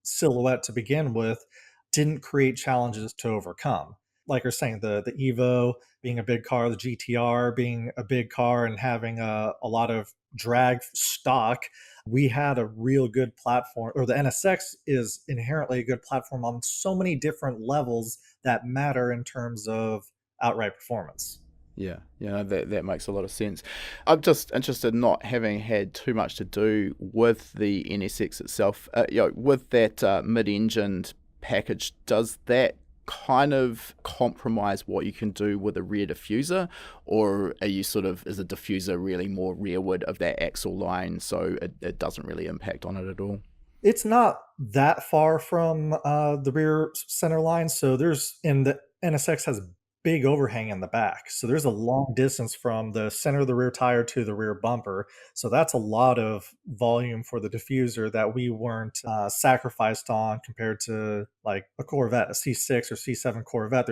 silhouette to begin with didn't create challenges to overcome. Like you're saying, the Evo being a big car, the GT-R being a big car, and having a lot of drag stock, we had a real good platform, or the NSX is inherently a good platform on so many different levels that matter in terms of outright performance. Yeah, that makes a lot of sense. I'm just interested, not having had too much to do with the NSX itself, with that mid-engined package, does that kind of compromise what you can do with a rear diffuser, or are you sort of, is a diffuser really more rearward of that axle line, so it doesn't really impact on it at all? It's not that far from the rear center line. So the NSX has big overhang in the back. So there's a long distance from the center of the rear tire to the rear bumper. So that's a lot of volume for the diffuser that we weren't sacrificed on compared to like a Corvette, a C6 or C7 Corvette.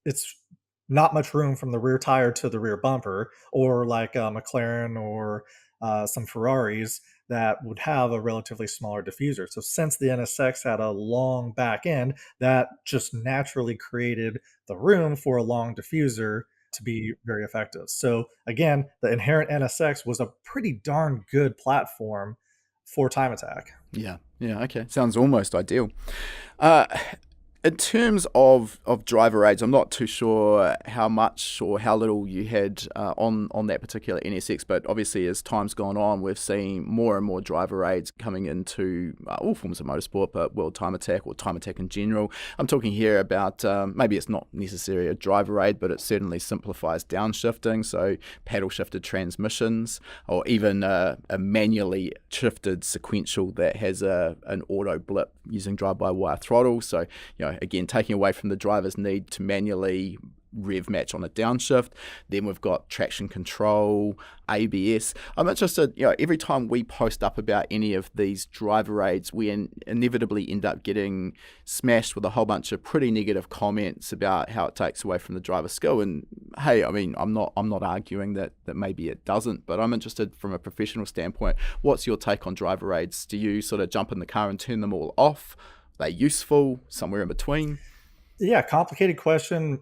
It's not much room from the rear tire to the rear bumper, or like a McLaren or some Ferraris that would have a relatively smaller diffuser. So since the NSX had a long back end, that just naturally created the room for a long diffuser to be very effective. So again, the inherent NSX was a pretty darn good platform for time attack. Yeah, okay. Sounds almost ideal. In terms of driver aids, I'm not too sure how much or how little you had on that particular NSX, but obviously as time's gone on, we've seen more and more driver aids coming into all forms of motorsport, but World Time Attack or Time Attack in general. I'm talking here about maybe it's not necessarily a driver aid, but it certainly simplifies downshifting, so paddle shifted transmissions, or even a manually shifted sequential that has an auto blip using drive-by-wire throttle. So, again, taking away from the driver's need to manually rev match on a downshift. Then we've got traction control, ABS. I'm interested, every time we post up about any of these driver aids, we inevitably end up getting smashed with a whole bunch of pretty negative comments about how it takes away from the driver skill. And hey, I mean, I'm not arguing that maybe it doesn't, but I'm interested from a professional standpoint. What's your take on driver aids? Do you sort of jump in the car and turn them all off? Are they useful? Somewhere in between? Yeah, complicated question,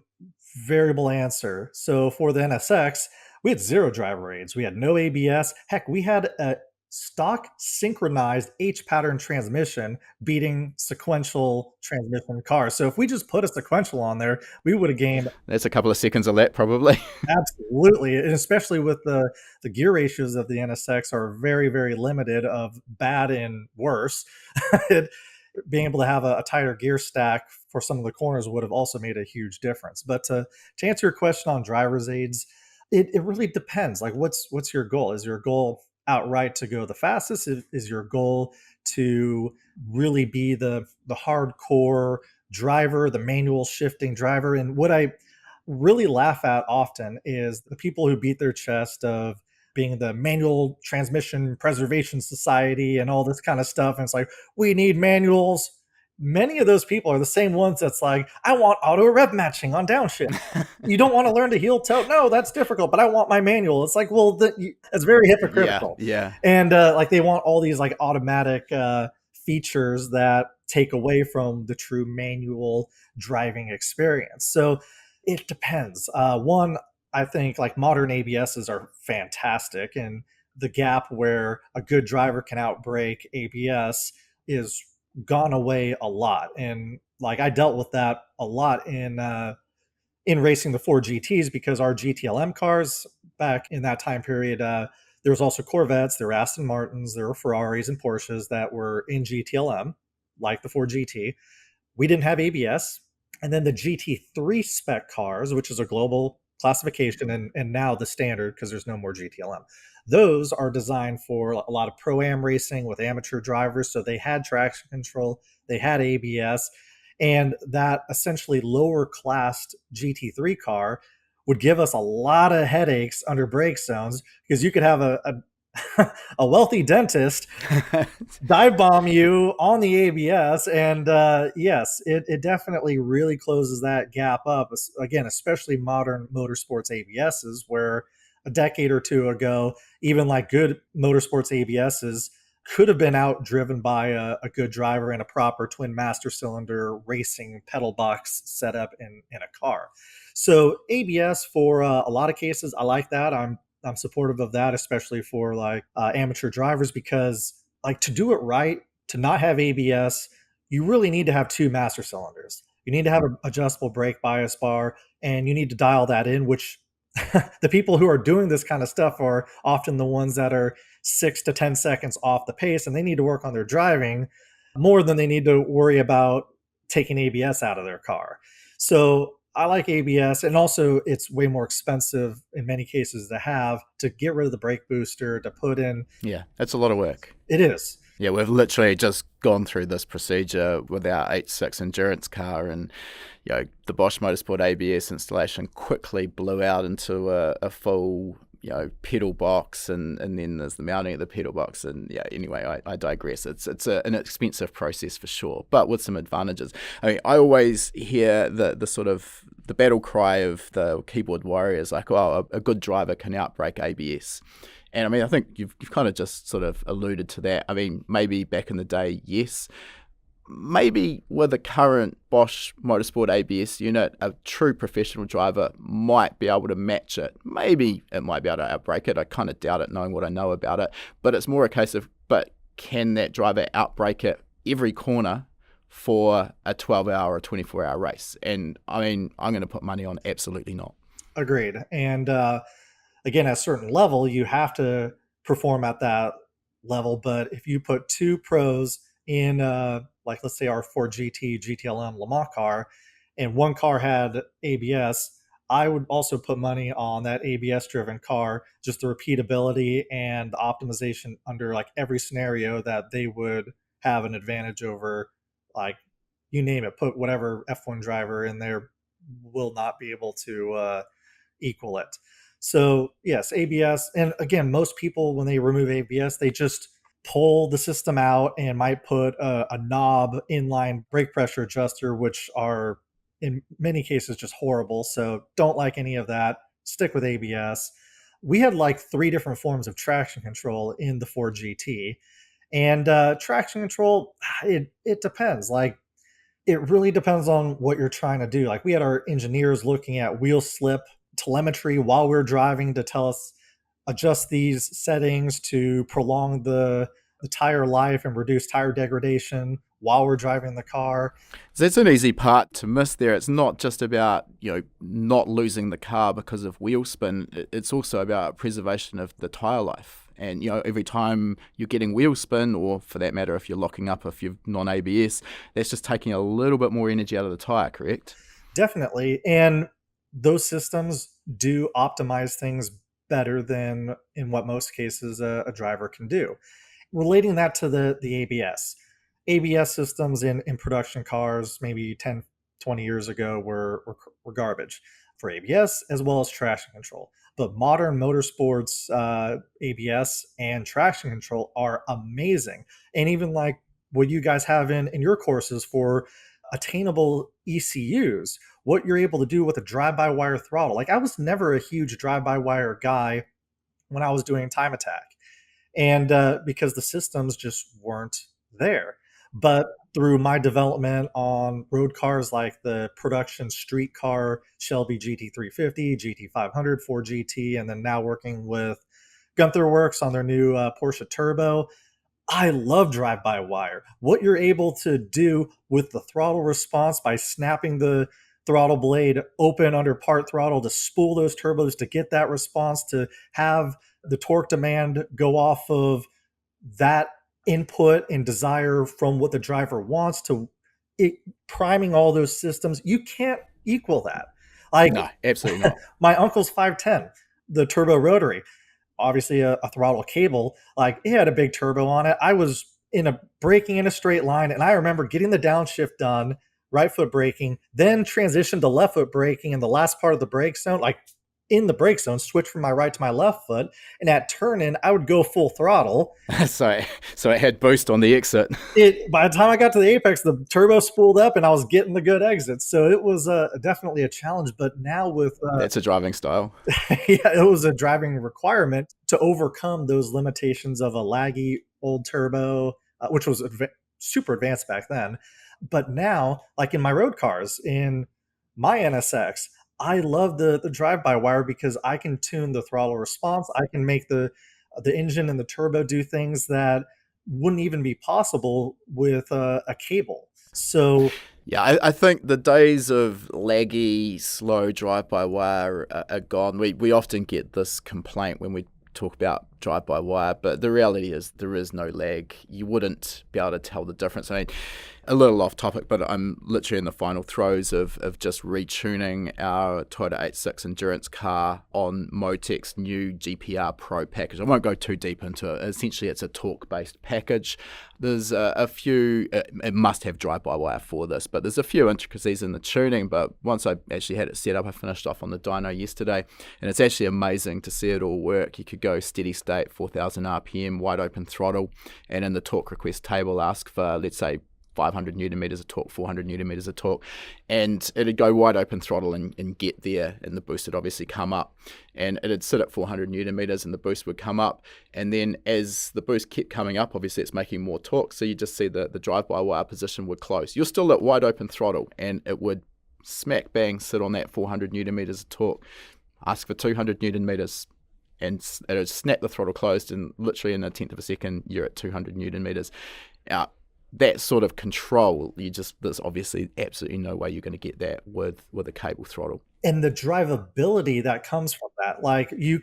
variable answer. So for the NSX, we had zero driver aids. We had no ABS. Heck, we had a stock synchronized H pattern transmission beating sequential transmission cars. So if we just put a sequential on there, we would have gained That's a couple of seconds a lap, probably. absolutely, and especially with the gear ratios of the NSX are very, very limited of bad and worse. Being able to have a tighter gear stack for some of the corners would have also made a huge difference. But to answer your question on driver's aids, it really depends. Like, what's your goal? Is your goal outright to go the fastest? Is your goal to really be the hardcore driver, the manual shifting driver? And what I really laugh at often is the people who beat their chest of being the manual transmission preservation society and all this kind of stuff. And it's like, we need manuals. Many of those people are the same ones that's like, I want auto rev matching on downshift. You don't want to learn to heel toe? No, that's difficult, but I want my manual. It's like, well, it's very hypocritical. Yeah. And like they want all these like automatic features that take away from the true manual driving experience. So it depends. One, I think like modern ABSs are fantastic, and the gap where a good driver can outbrake ABS is gone away a lot. And like I dealt with that a lot in racing the Ford GTs because our GTLM cars back in that time period, there was also Corvettes, there were Aston Martins, there were Ferraris and Porsches that were in GTLM, like the Ford GT. We didn't have ABS. And then the GT3 spec cars, which is a global classification and now the standard because there's no more GTLM. Those are designed for a lot of pro-am racing with amateur drivers. So they had traction control, they had ABS, and that essentially lower classed GT3 car would give us a lot of headaches under brake zones because you could have a wealthy dentist dive bomb you on the ABS. And yes, it definitely really closes that gap up. Again, especially modern motorsports ABSs, where a decade or two ago, even like good motorsports ABSs could have been outdriven by a good driver in a proper twin master cylinder racing pedal box setup in a car. So ABS for a lot of cases, I like that. I'm supportive of that, especially for like amateur drivers, because like to do it right, to not have ABS, you really need to have two master cylinders. You need to have an adjustable brake bias bar, and you need to dial that in, which the people who are doing this kind of stuff are often the ones that are 6 to 10 seconds off the pace, and they need to work on their driving more than they need to worry about taking ABS out of their car. So I like ABS, and also it's way more expensive in many cases to get rid of the brake booster, to put in. Yeah, that's a lot of work. It is. Yeah, we've literally just gone through this procedure with our 8.6 endurance car, and the Bosch Motorsport ABS installation quickly blew out into a full pedal box, and then there's the mounting of the pedal box, and anyway, I digress. It's an expensive process for sure, but with some advantages. I mean, I always hear the sort of the battle cry of the keyboard warriors, like, oh, a good driver can outbrake ABS. And I mean, I think you've kind of just sort of alluded to that. I mean, maybe back in the day, yes. Maybe with the current Bosch Motorsport ABS unit, a true professional driver might be able to match it. Maybe it might be able to outbrake it. I kind of doubt it, knowing what I know about it. But it's more a case of, but can that driver outbrake it every corner for a 12-hour or 24-hour race? And I mean, I'm going to put money on absolutely not. Agreed. And again, at a certain level, you have to perform at that level. But if you put two pros in, like, let's say our Ford GT, GTLM Le Mans car, and one car had ABS, I would also put money on that ABS-driven car, just the repeatability and the optimization under like every scenario that they would have an advantage over, like, you name it, put whatever F1 driver in there will not be able to equal it. So yes, ABS, and again, most people when they remove ABS, they just pull the system out and might put a knob inline brake pressure adjuster, which are in many cases just horrible. So don't like any of that. Stick with ABS. We had like three different forms of traction control in the Ford GT, and traction control, it depends. Like it really depends on what you're trying to do. Like we had our engineers looking at wheel slip telemetry while we're driving to tell us adjust these settings to prolong the tire life and reduce tire degradation while we're driving the car. So that's an easy part to miss there. It's not just about, not losing the car because of wheel spin. It's also about preservation of the tire life. And, every time you're getting wheel spin, or for that matter, if you're locking up if you're non-ABS, that's just taking a little bit more energy out of the tire, correct? Definitely. And those systems do optimize things better than in what most cases a driver can do. Relating that to the ABS systems in production cars maybe 10, 20 years ago were garbage for ABS as well as traction control. But modern motorsports ABS and traction control are amazing. And even like what you guys have in your courses for attainable ECUs, what you're able to do with a drive-by-wire throttle. Like I was never a huge drive-by-wire guy when I was doing time attack, and because the systems just weren't there. But through my development on road cars like the production street car Shelby GT350, GT500, 4GT, and then now working with Gunther Works on their new Porsche Turbo, I love drive by wire. What you're able to do with the throttle response by snapping the throttle blade open under part throttle to spool those turbos to get that response, to have the torque demand go off of that input and desire from what the driver wants to it, priming all those systems. You can't equal that. Like No, absolutely not. my uncle's 510, the turbo rotary, obviously a throttle cable, like it had a big turbo on it. I was in a braking in a straight line, and I remember getting the downshift done, right foot braking, then transition to left foot braking in the last part of the brake zone, like in the brake zone, switch from my right to my left foot, and at turn in, I would go full throttle. So it had boost on the exit. By the time I got to the apex, the turbo spooled up, and I was getting the good exits. So it was definitely a challenge. But now with That's a driving style. yeah, it was a driving requirement to overcome those limitations of a laggy old turbo, which was super advanced back then. But now, like in my road cars, in my NSX, I love the drive-by-wire because I can tune the throttle response. I can make the engine and the turbo do things that wouldn't even be possible with a cable. So Yeah, I think the days of laggy, slow drive-by-wire are gone. We often get this complaint when we talk about drive-by-wire, but the reality is there is no lag. You wouldn't be able to tell the difference. I mean, a little off topic, but I'm literally in the final throes of just retuning our Toyota 86 Endurance car on Motec's new GPR Pro package. I won't go too deep into it. Essentially, it's a torque-based package. There's a few, it must have drive-by-wire for this, but there's a few intricacies in the tuning. But once I actually had it set up, I finished off on the dyno yesterday, and it's actually amazing to see it all work. You could go steady state, 4,000 RPM, wide open throttle, and in the torque request table ask for, let's say, 500 newton meters of torque, 400 newton meters of torque, and it'd go wide open throttle and get there, and the boost would obviously come up, and it'd sit at 400 newton meters and the boost would come up, and then as the boost kept coming up, obviously it's making more torque, so you just see the drive-by-wire position would close. You're still at wide open throttle, and it would smack bang sit on that 400 newton meters of torque. Ask for 200 newton meters, and it would snap the throttle closed, and literally in a tenth of a second you're at 200 newton meters. That sort of control, there's obviously absolutely no way you're going to get that with a cable throttle. And the drivability that comes from that, like you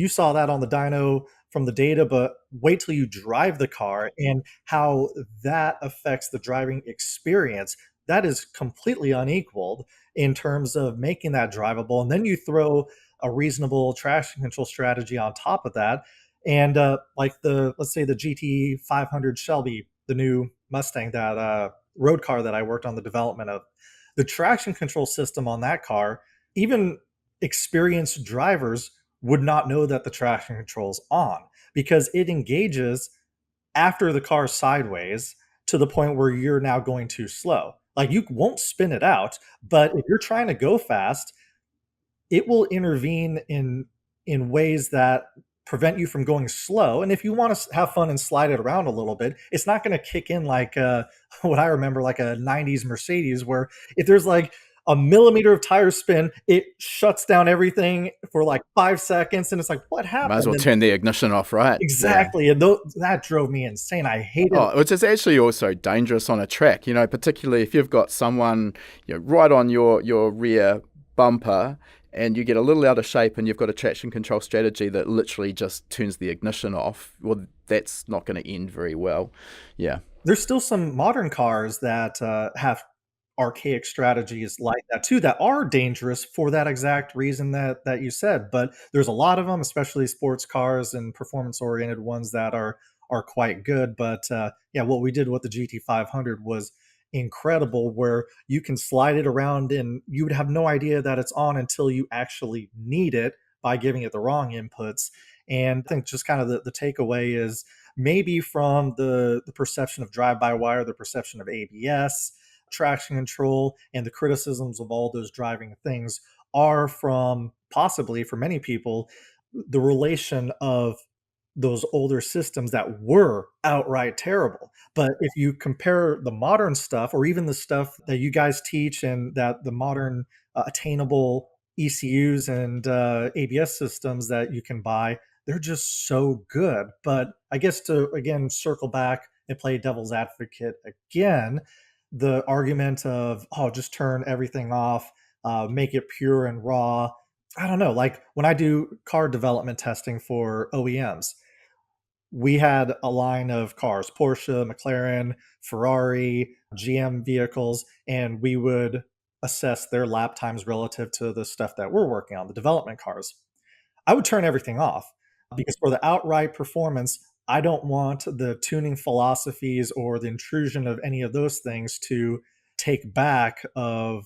saw that on the dyno from the data, but wait till you drive the car and how that affects the driving experience. That is completely unequaled in terms of making that drivable. And then you throw a reasonable traction control strategy on top of that. And like let's say the GT500 Shelby, the new Mustang, that road car that I worked on the development of, The traction control system on that car, even experienced drivers would not know that the traction control's on because it engages after the car's sideways to the point where you're now going too slow. Like you won't spin it out, but if you're trying to go fast, it will intervene in ways that prevent you from going slow. And if you want to have fun and slide it around a little bit, it's not going to kick in like what I remember, like a 90s Mercedes, where if there's like a millimeter of tire spin, it shuts down everything for like 5 seconds. And it's like, what Might as well happened? And turn the ignition off, right? Yeah. exactly. And that drove me insane. I hated it. Oh, which is actually also dangerous on a track, particularly if you've got someone, right on your rear bumper and you get a little out of shape and you've got a traction control strategy that literally just turns the ignition off. Well, that's not going to end very well. Yeah. There's still some modern cars that have archaic strategies like that too that are dangerous for that exact reason that you said. But there's a lot of them, especially sports cars and performance oriented ones that are quite good. But yeah, what we did with the GT500 was incredible, where you can slide it around and you would have no idea that it's on until you actually need it by giving it the wrong inputs. And I think just kind of the takeaway is maybe from the perception of drive-by-wire, the perception of ABS, traction control, and the criticisms of all those driving things are from possibly for many people the relation of those older systems that were outright terrible. But if you compare the modern stuff or even the stuff that you guys teach and that the modern attainable ECUs and ABS systems that you can buy, they're just so good. But I guess to again circle back and play devil's advocate again, the argument of, oh, just turn everything off, make it pure and raw. I don't know. Like when I do car development testing for OEMs, we had a line of cars, Porsche, McLaren, Ferrari, GM vehicles, and we would assess their lap times relative to the stuff that we're working on, the development cars. I would turn everything off because for the outright performance, I don't want the tuning philosophies or the intrusion of any of those things to take back of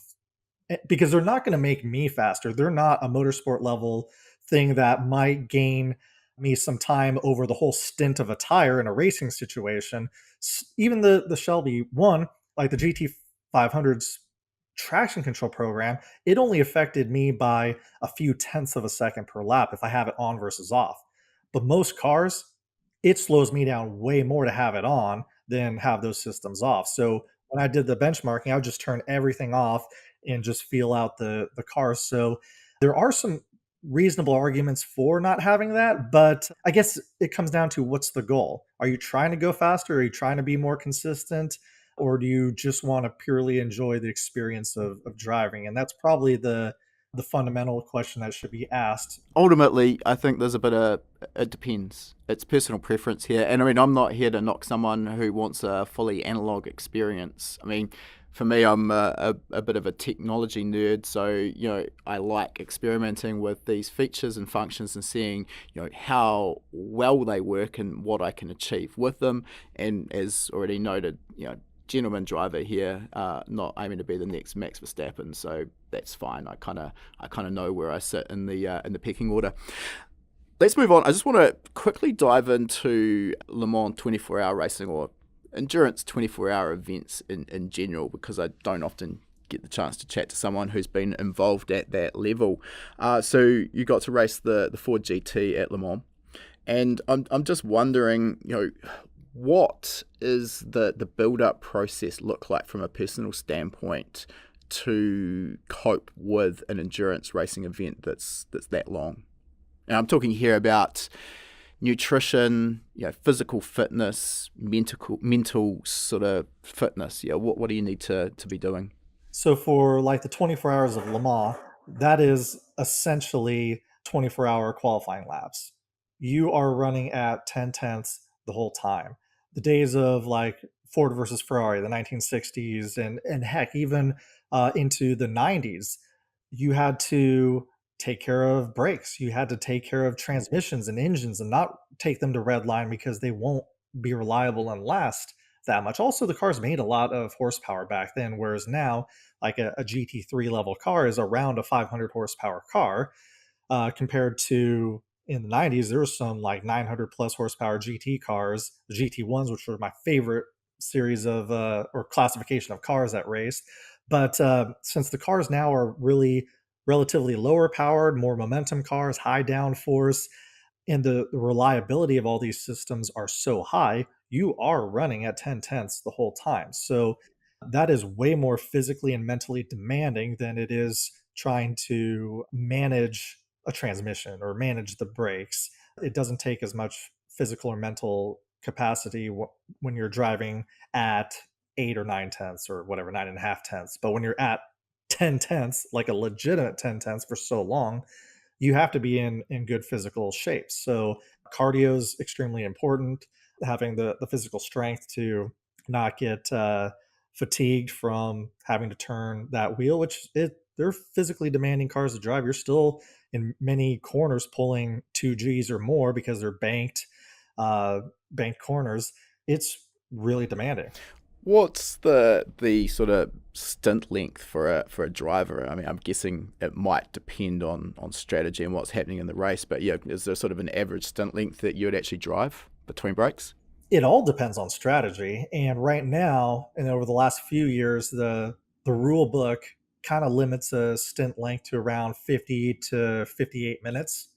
because they're not going to make me faster. They're not a motorsport level thing that might gain me some time over the whole stint of a tire in a racing situation. Even the Shelby one, like the GT500's traction control program, it only affected me by a few tenths of a second per lap if I have it on versus off. But most cars, it slows me down way more to have it on than have those systems off. So when I did the benchmarking, I would just turn everything off and just feel out the car. So there are some reasonable arguments for not having that, but I guess it comes down to what's the goal? Are you trying to go faster? Are you trying to be more consistent? Or do you just want to purely enjoy the experience of driving? And that's probably the fundamental question that should be asked. Ultimately, I think there's a bit of, it depends. It's personal preference here. And I mean, I'm not here to knock someone who wants a fully analog experience. I mean, for me, I'm a bit of a technology nerd, so I like experimenting with these features and functions and seeing how well they work and what I can achieve with them. And as already noted, gentleman driver here, not aiming to be the next Max Verstappen, so that's fine. I kind of know where I sit in the pecking order. Let's move on. I just want to quickly dive into Le Mans 24-hour racing, or endurance 24-hour events in general, because I don't often get the chance to chat to someone who's been involved at that level. So you got to race the Ford GT at Le Mans, and I'm just wondering, what is the build-up process look like from a personal standpoint to cope with an endurance racing event that's that long? And I'm talking here about nutrition, physical fitness, mental sort of fitness. What do you need to be doing? So for like the 24 hours of Le Mans, that is essentially 24-hour qualifying laps. You are running at 10 tenths the whole time. The days of like Ford versus Ferrari, the 1960s, and heck, even into the 90s, you had to take care of brakes. You had to take care of transmissions and engines and not take them to red line because they won't be reliable and last that much. Also, the cars made a lot of horsepower back then, whereas now, like a GT3 level car is around a 500 horsepower car, compared to in the 90s, there was some like 900 plus horsepower GT cars, the GT1s, which were my favorite series of or classification of cars that raced. But since the cars now are really relatively lower powered, more momentum cars, high downforce, and the reliability of all these systems are so high, you are running at 10 tenths the whole time. So that is way more physically and mentally demanding than it is trying to manage a transmission or manage the brakes. It doesn't take as much physical or mental capacity when you're driving at 8 or 9 tenths or whatever, 9.5 tenths. But when you're at 10 tenths, like a legitimate 10 tenths for so long, you have to be in good physical shape. So cardio is extremely important. Having the physical strength to not get fatigued from having to turn that wheel, they're physically demanding cars to drive. You're still in many corners pulling 2Gs or more because they're banked corners. It's really demanding. What's the sort of stint length for a driver? I mean, I'm guessing it might depend on strategy and what's happening in the race, but yeah, is there sort of an average stint length that you would actually drive between breaks? It all depends on strategy. And right now, and over the last few years, the rule book kind of limits a stint length to around 50 to 58 minutes,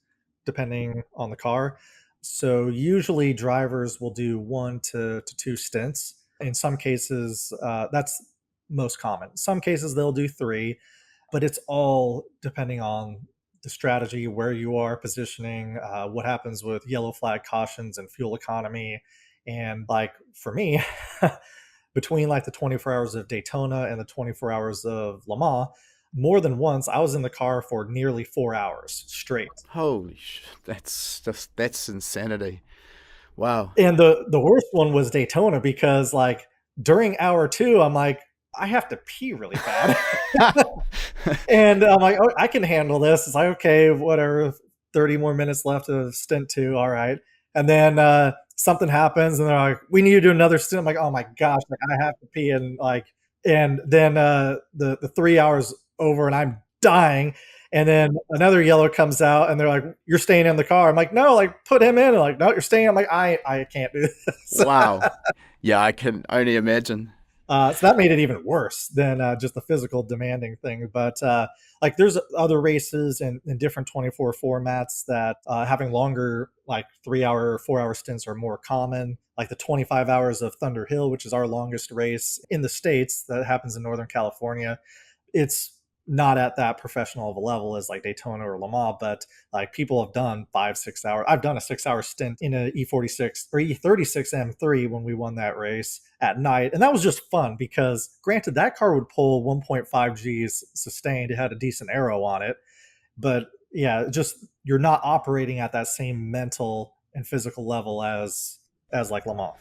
depending on the car. So usually drivers will do 1 to 2 stints. In some cases, that's most common. Some cases they'll do 3, but it's all depending on the strategy, where you are positioning, what happens with yellow flag cautions and fuel economy. And like for me, between like the 24 hours of Daytona and the 24 hours of Le Mans, more than once I was in the car for nearly 4 hours straight. Holy that's insanity. Wow. And the worst one was Daytona because like during hour 2, I'm like, I have to pee really bad. And I'm like, oh, I can handle this. It's like, okay, whatever, 30 more minutes left of stint 2. All right. And then something happens and they're like, we need to do another stint. I'm like, oh my gosh, like I have to pee. And then the 3 hours over and I'm dying. And then another yellow comes out and they're like, you're staying in the car. I'm like, no, like put him in. And like, no, you're staying. I'm like, I can't do this. Wow. Yeah, I can only imagine. So that made it even worse than just the physical demanding thing. But like there's other races in different 24 formats that having longer, like 3 hour, 4 hour stints are more common. Like the 25 hours of Thunder Hill, which is our longest race in the States that happens in Northern California. It's not at that professional of a level as like Daytona or Le Mans, but like people have done 5 6 hours. I've done a 6 hour stint in a E46 or E36 M3 when we won that race at night, and that was just fun because granted that car would pull 1.5 Gs sustained. It had a decent aero on it, but yeah, just you're not operating at that same mental and physical level as like Le Mans.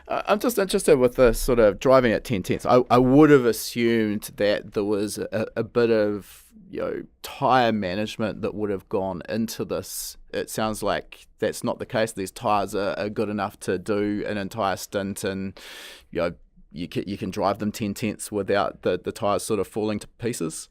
I'm just interested with the sort of driving at 10 tenths. I would have assumed that there was a bit of tyre management that would have gone into this. It sounds like that's not the case. These tyres are good enough to do an entire stint, and you can drive them 10 tenths without the tyres sort of falling to pieces.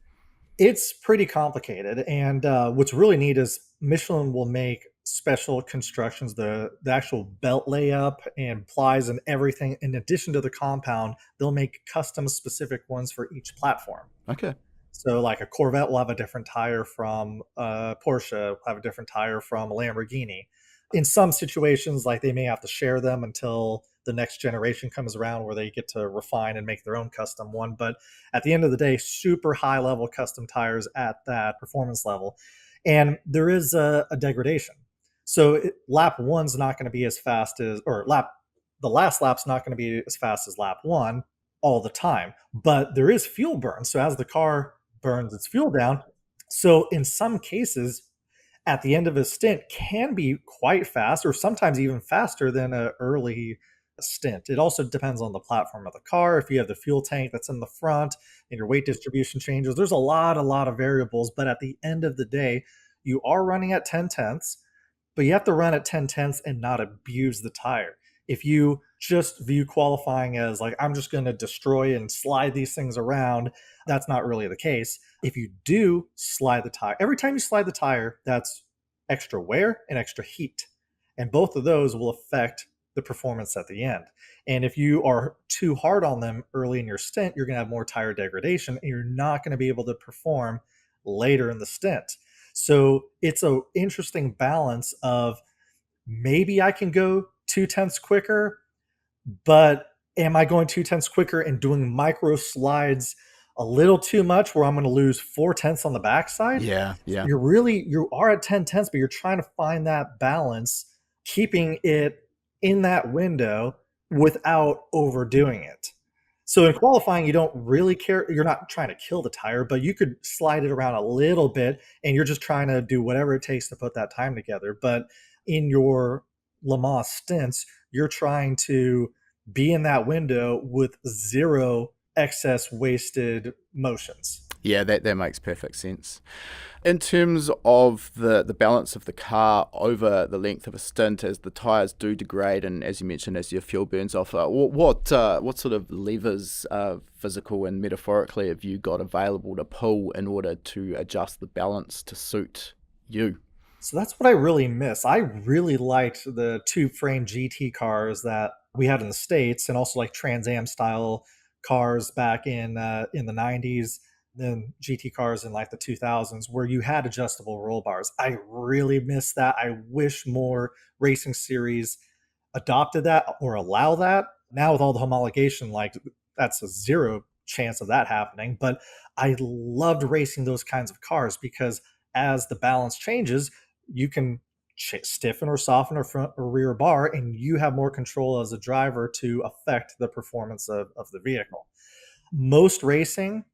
It's pretty complicated, and what's really neat is Michelin will make special constructions, the actual belt layup and plies and everything. In addition to the compound, they'll make custom specific ones for each platform. Okay. So like a Corvette will have a different tire from a Porsche, will have a different tire from a Lamborghini. In some situations, like they may have to share them until the next generation comes around where they get to refine and make their own custom one. But at the end of the day, super high level custom tires at that performance level. And there is a degradation. So lap one's not going to be as fast as, the last lap's not going to be as fast as lap one all the time, but there is fuel burn. So as the car burns its fuel down, so in some cases, at the end of a stint can be quite fast or sometimes even faster than an early stint. It also depends on the platform of the car. If you have the fuel tank that's in the front and your weight distribution changes, there's a lot of variables. But at the end of the day, you are running at 10 tenths, but you have to run at 10 tenths and not abuse the tire. If you just view qualifying as like, I'm just going to destroy and slide these things around, that's not really the case. If you do slide the tire, every time you slide the tire, that's extra wear and extra heat. And both of those will affect the performance at the end. And if you are too hard on them early in your stint, you're going to have more tire degradation and you're not going to be able to perform later in the stint. So it's an interesting balance of maybe I can go 0.2 quicker, but am I going 0.2 quicker and doing micro slides a little too much where I'm going to lose 0.4 on the backside? Yeah. You are at 0.10, but you're trying to find that balance, keeping it in that window without overdoing it. So in qualifying, you don't really care. You're not trying to kill the tire, but you could slide it around a little bit and you're just trying to do whatever it takes to put that time together. But in your Le Mans stints, you're trying to be in that window with zero excess wasted motions. Yeah, that makes perfect sense. In terms of the balance of the car over the length of a stint, as the tyres do degrade and, as you mentioned, as your fuel burns off, what sort of levers, physical and metaphorically, have you got available to pull in order to adjust the balance to suit you? So that's what I really miss. I really liked the two-frame GT cars that we had in the States, and also like Trans Am style cars back in the 90s, then GT cars in like the 2000s, where you had adjustable roll bars. I really miss that. I wish more racing series adopted that or allow that. Now with all the homologation, like that's a zero chance of that happening. But I loved racing those kinds of cars because as the balance changes, you can stiffen or soften a front or rear bar, and you have more control as a driver to affect the performance of the vehicle. Most racing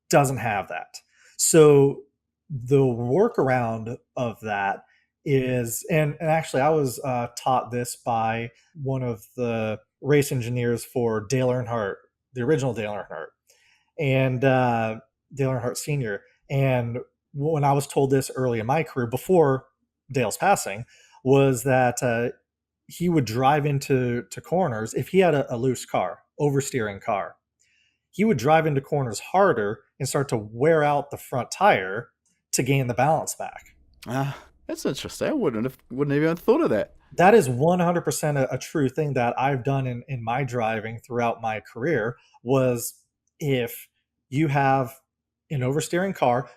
doesn't have that. So the workaround of that is, and actually I was taught this by one of the race engineers for Dale Earnhardt, the original Dale Earnhardt, and Dale Earnhardt Sr. And when I was told this early in my career, before Dale's passing, was that he would drive into corners if he had a loose car, oversteering car. He would drive into corners harder and start to wear out the front tire to gain the balance back. That's interesting. I wouldn't even have thought of that. That is 100% a true thing that I've done in my driving throughout my career. Was if you have an oversteering car,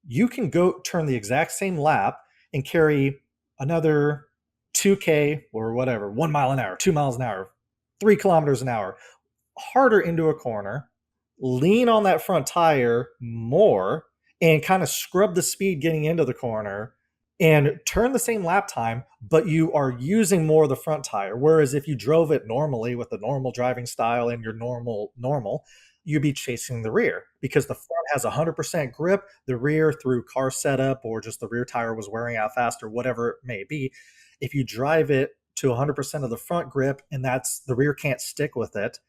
you can go turn the exact same lap and carry another 2K or whatever, 1 mile an hour, 2 miles an hour, 3 kilometers an hour harder into a corner, lean on that front tire more, and kind of scrub the speed getting into the corner and turn the same lap time, but you are using more of the front tire. Whereas if you drove it normally with the normal driving style and your normal, you'd be chasing the rear because the front has 100% grip. The rear, through car setup or just the rear tire was wearing out fast or whatever it may be, if you drive it to 100% of the front grip and that's the rear can't stick with it,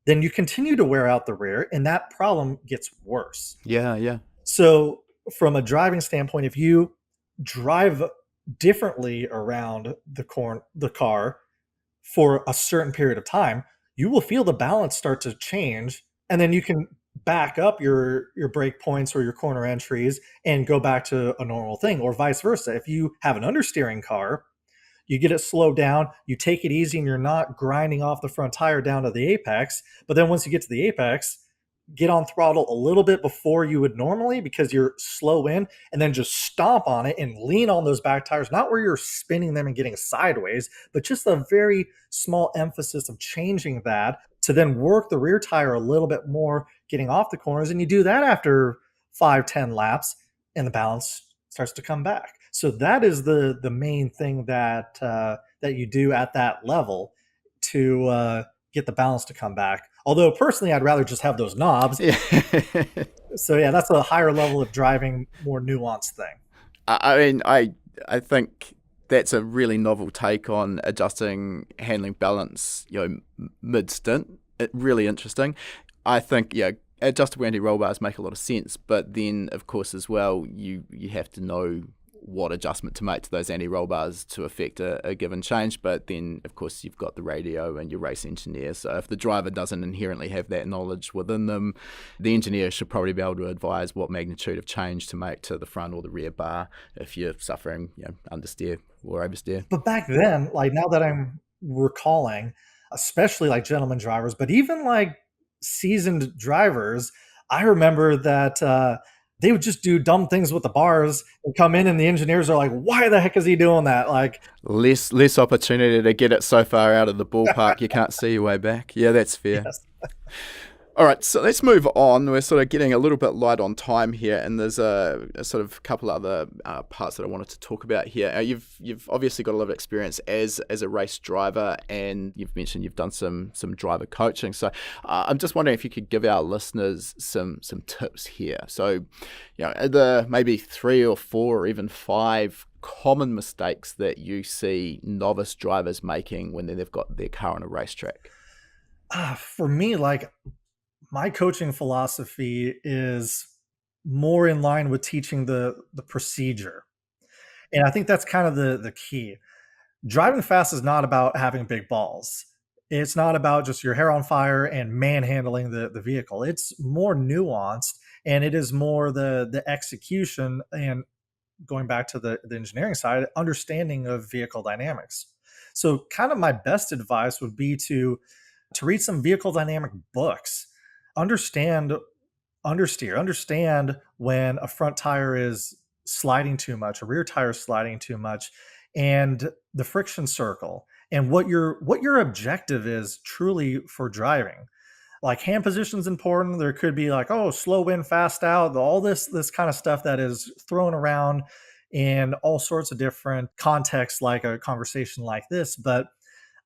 then you continue to wear out the rear and that problem gets worse. Yeah. So from a driving standpoint, if you drive differently around the car for a certain period of time, you will feel the balance start to change, and then you can back up your brake points or your corner entries and go back to a normal thing, or vice versa. If you have an understeering car, you get it slowed down, you take it easy, and you're not grinding off the front tire down to the apex. But then once you get to the apex, get on throttle a little bit before you would normally because you're slow in, and then just stomp on it and lean on those back tires, not where you're spinning them and getting sideways, but just a very small emphasis of changing that to then work the rear tire a little bit more, getting off the corners. And you do that after 5-10 laps and the balance starts to come back. So that is the main thing that you do at that level to get the balance to come back. Although personally, I'd rather just have those knobs. Yeah. So yeah, that's a higher level of driving, more nuanced thing. I mean, I think that's a really novel take on adjusting handling balance, mid stint. Really interesting. I think adjustable anti-roll bars make a lot of sense, but then of course as well you have to know what adjustment to make to those anti-roll bars to affect a given change. But then, of course, you've got the radio and your race engineer. So if the driver doesn't inherently have that knowledge within them, the engineer should probably be able to advise what magnitude of change to make to the front or the rear bar if you're suffering, understeer or oversteer. But back then, like now that I'm recalling, especially like gentleman drivers, but even like seasoned drivers, I remember that they would just do dumb things with the bars and come in, and the engineers are like, "Why the heck is he doing that?" Like Less opportunity to get it so far out of the ballpark you can't see your way back. Yeah, that's fair. yes. All right, so let's move on. We're sort of getting a little bit light on time here, and there's a sort of couple other parts that I wanted to talk about here. You've obviously got a lot of experience as a race driver, and you've mentioned you've done some driver coaching. So I'm just wondering if you could give our listeners some tips here. So, are there maybe 3 or 4 or even 5 common mistakes that you see novice drivers making when they've got their car on a racetrack? For me, like my coaching philosophy is more in line with teaching the procedure. And I think that's kind of the key. Driving fast is not about having big balls. It's not about just your hair on fire and manhandling the vehicle. It's more nuanced, and it is more the execution and going back to the engineering side, understanding of vehicle dynamics. So kind of my best advice would be to read some vehicle dynamic books. Understand understeer. Understand when a front tire is sliding too much, a rear tire is sliding too much, and the friction circle, and what your objective is truly for driving. Like hand position is important. There could be like, oh, slow in, fast out, all this kind of stuff that is thrown around in all sorts of different contexts, like a conversation like this. But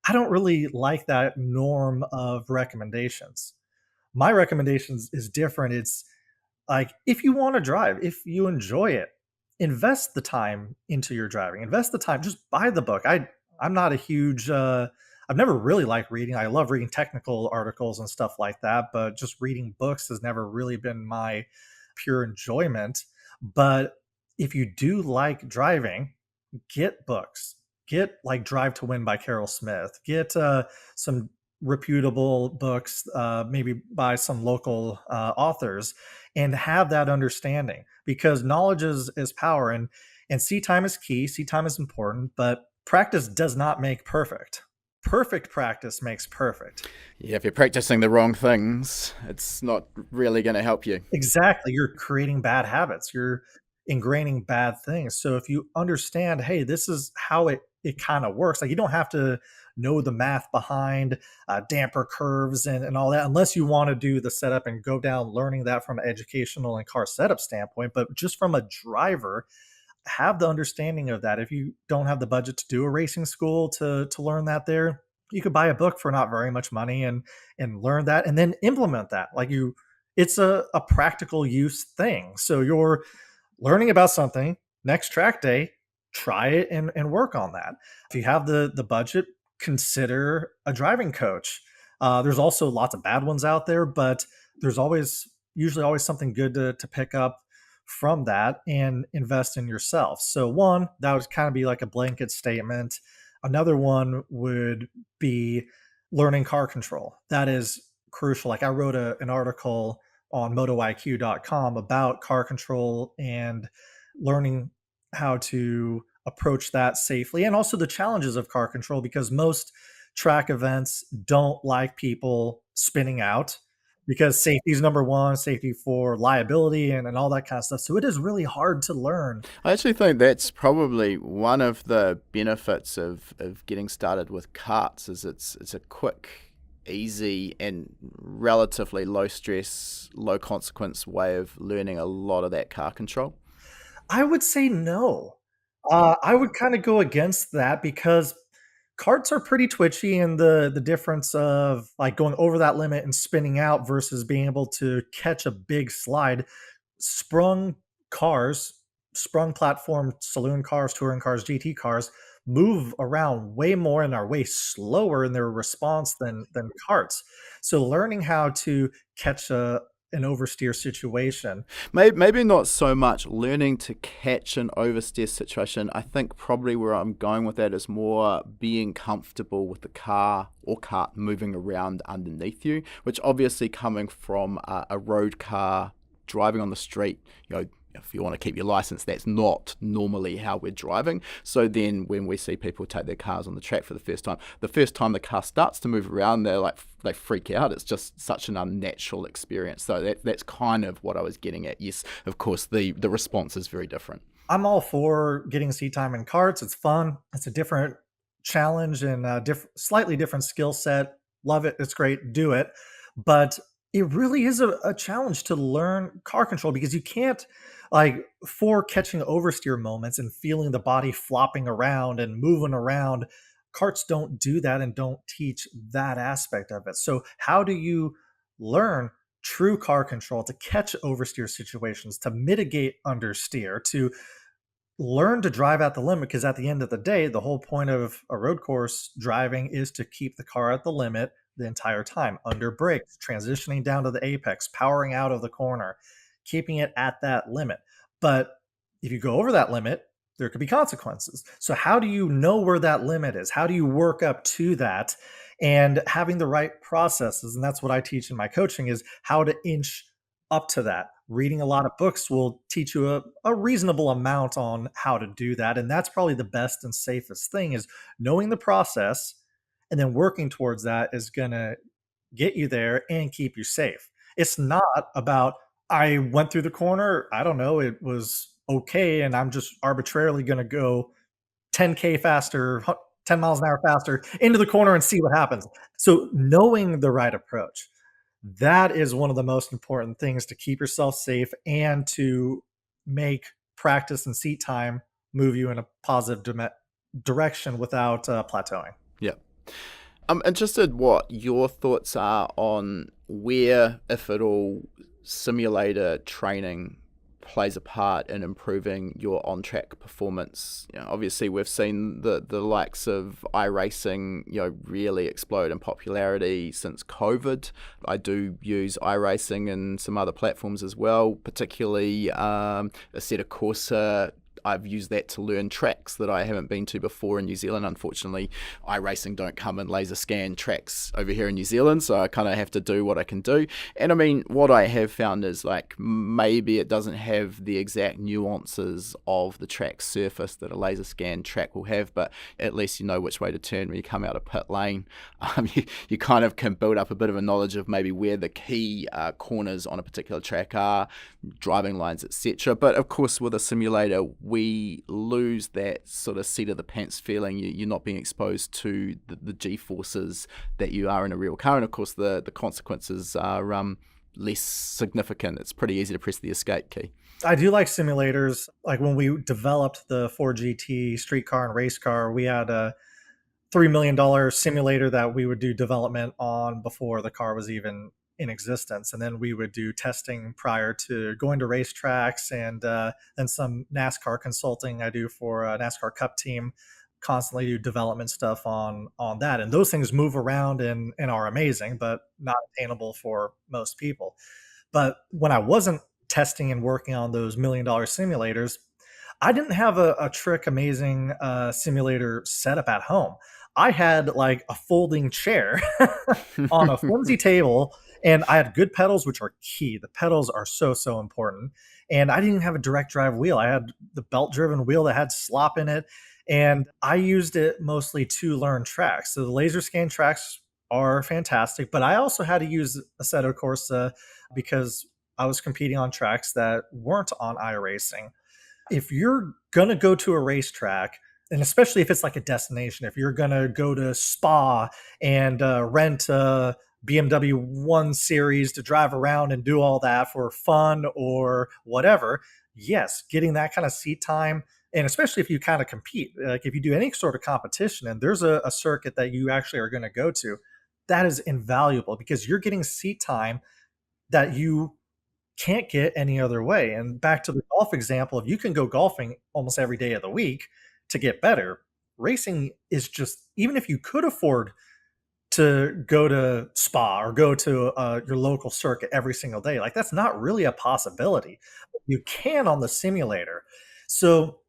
I don't really like that norm of recommendations. My recommendations is different. It's like if you want to drive, if you enjoy it, invest the time into your driving. Invest the time. Just buy the book. I'm not a huge. I've never really liked reading. I love reading technical articles and stuff like that, but just reading books has never really been my pure enjoyment. But if you do like driving, get books. Get like Drive to Win by Carol Smith. Get some reputable books, maybe by some local authors, and have that understanding, because knowledge is power, and seat time is key. Seat time is important, but practice does not make perfect. Perfect practice makes perfect. Yeah, if you're practicing the wrong things, it's not really going to help you. Exactly. You're creating bad habits. You're ingraining bad things. So if you understand, hey, this is how it kind of works. Like you don't have to know the math behind damper curves and all that, unless you want to do the setup and go down learning that from an educational and car setup standpoint. But just from a driver, have the understanding of that. If you don't have the budget to do a racing school to learn that there, you could buy a book for not very much money and learn that and then implement that. Like it's a practical use thing. So you're learning about something, next track day, try it and work on that. If you have the budget, consider a driving coach. There's also lots of bad ones out there, but there's usually always something good to pick up from that and invest in yourself. So one, that would kind of be like a blanket statement. Another one would be learning car control. That is crucial. Like I wrote an article on motoiq.com about car control and learning how to approach that safely, and also the challenges of car control, because most track events don't like people spinning out, because safety is number one, safety for liability and all that kind of stuff. So it is really hard to learn. I actually think that's probably one of the benefits of getting started with karts is it's a quick, easy and relatively low stress, low consequence way of learning a lot of that car control. I would say no. I would kind of go against that, because carts are pretty twitchy, and the difference of like going over that limit and spinning out versus being able to catch a big slide. Sprung cars, sprung platform saloon cars, touring cars, GT cars move around way more and are way slower in their response than carts. So learning how to catch an oversteer situation. Maybe not so much learning to catch an oversteer situation. I think probably where I'm going with that is more being comfortable with the car or cart moving around underneath you, which obviously coming from a road car driving on the street, if you want to keep your license, that's not normally how we're driving. So then when we see people take their cars on the track for the first time the car starts to move around, they freak out. It's just such an unnatural experience. So that's kind of what I was getting at. Yes, of course, the response is very different. I'm all for getting seat time in karts. It's fun. It's a different challenge and a slightly different skill set. Love it. It's great. Do it. But it really is a challenge to learn car control because you can't, like, for catching oversteer moments and feeling the body flopping around and moving around. Karts don't do that and don't teach that aspect of it. So, how do you learn true car control to catch oversteer situations, to mitigate understeer, to learn to drive at the limit? Because at the end of the day, the whole point of a road course driving is to keep the car at the limit the entire time, under brakes, transitioning down to the apex, powering out of the corner, keeping it at that limit. But if you go over that limit, there could be consequences. So how do you know where that limit is? How do you work up to that? And having the right processes, and that's what I teach in my coaching, is how to inch up to that. Reading a lot of books will teach you a reasonable amount on how to do that. And that's probably the best and safest thing, is knowing the process and then working towards that is going to get you there and keep you safe. It's not about, I went through the corner, I don't know, it was okay, and I'm just arbitrarily going to go 10K faster, 10 miles an hour faster into the corner and see what happens. So knowing the right approach, that is one of the most important things to keep yourself safe and to make practice and seat time move you in a positive direction without plateauing. Yeah. I'm interested what your thoughts are on where, if at all, simulator training plays a part in improving your on-track performance. Obviously, we've seen the likes of iRacing, really explode in popularity since COVID. I do use iRacing and some other platforms as well, particularly Assetto Corsa. I've used that to learn tracks that I haven't been to before in New Zealand. Unfortunately, iRacing don't come and laser scan tracks over here in New Zealand, so I kind of have to do what I can do. And I mean, what I have found is, like, maybe it doesn't have the exact nuances of the track surface that a laser scan track will have, but at least you know which way to turn when you come out of pit lane. You kind of can build up a bit of a knowledge of maybe where the key corners on a particular track are, driving lines, etc. But of course, with a simulator, we lose that sort of seat of the pants feeling. You're not being exposed to the G-forces that you are in a real car. And of course, the consequences are less significant. It's pretty easy to press the escape key. I do like simulators. Like when we developed the Ford GT street car and race car, we had a $3 million simulator that we would do development on before the car was even in existence. And then we would do testing prior to going to racetracks, and then some NASCAR consulting I do for a NASCAR Cup team, constantly do development stuff on that. And those things move around and are amazing, but not attainable for most people. But when I wasn't testing and working on those $1 million simulators, I didn't have a trick amazing simulator setup at home. I had like a folding chair on a flimsy table, and I had good pedals, which are key. The pedals are so important. And I didn't even have a direct drive wheel. I had the belt driven wheel that had slop in it. And I used it mostly to learn tracks. So the laser scan tracks are fantastic, but I also had to use Assetto Corsa because I was competing on tracks that weren't on iRacing. If you're going to go to a racetrack, and especially if it's like a destination, if you're going to go to Spa and rent a BMW 1 Series to drive around and do all that for fun or whatever, yes, getting that kind of seat time, and especially if you kind of compete, like if you do any sort of competition and there's a circuit that you actually are going to go to, that is invaluable because you're getting seat time that you can't get any other way. And back to the golf example, if you can go golfing almost every day of the week to get better, racing is just, even if you could afford to go to Spa or go to your local circuit every single day. Like that's not really a possibility. You can on the simulator. So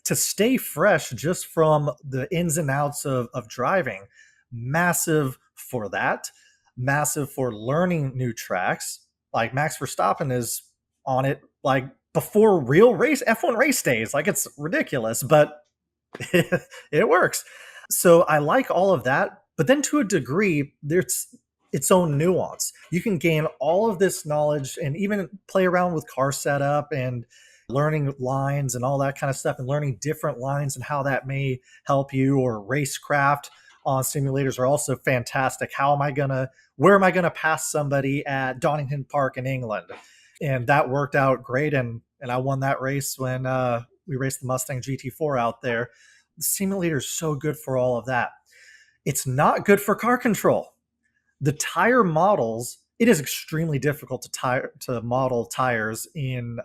to stay fresh just from the ins and outs of driving, massive for that, massive for learning new tracks. Like Max Verstappen is on it like before real race F1 race days. Like it's ridiculous, but it works. So I like all of that, but then to a degree, there's its own nuance. You can gain all of this knowledge and even play around with car setup and learning lines and all that kind of stuff and learning different lines and how that may help you, or racecraft on simulators are also fantastic. Where am I gonna pass somebody at Donington Park in England? And that worked out great. And I won that race when we raced the Mustang GT-4 out there. The simulator is so good for all of that. It's not good for car control. The tire models, it is extremely difficult to model tires in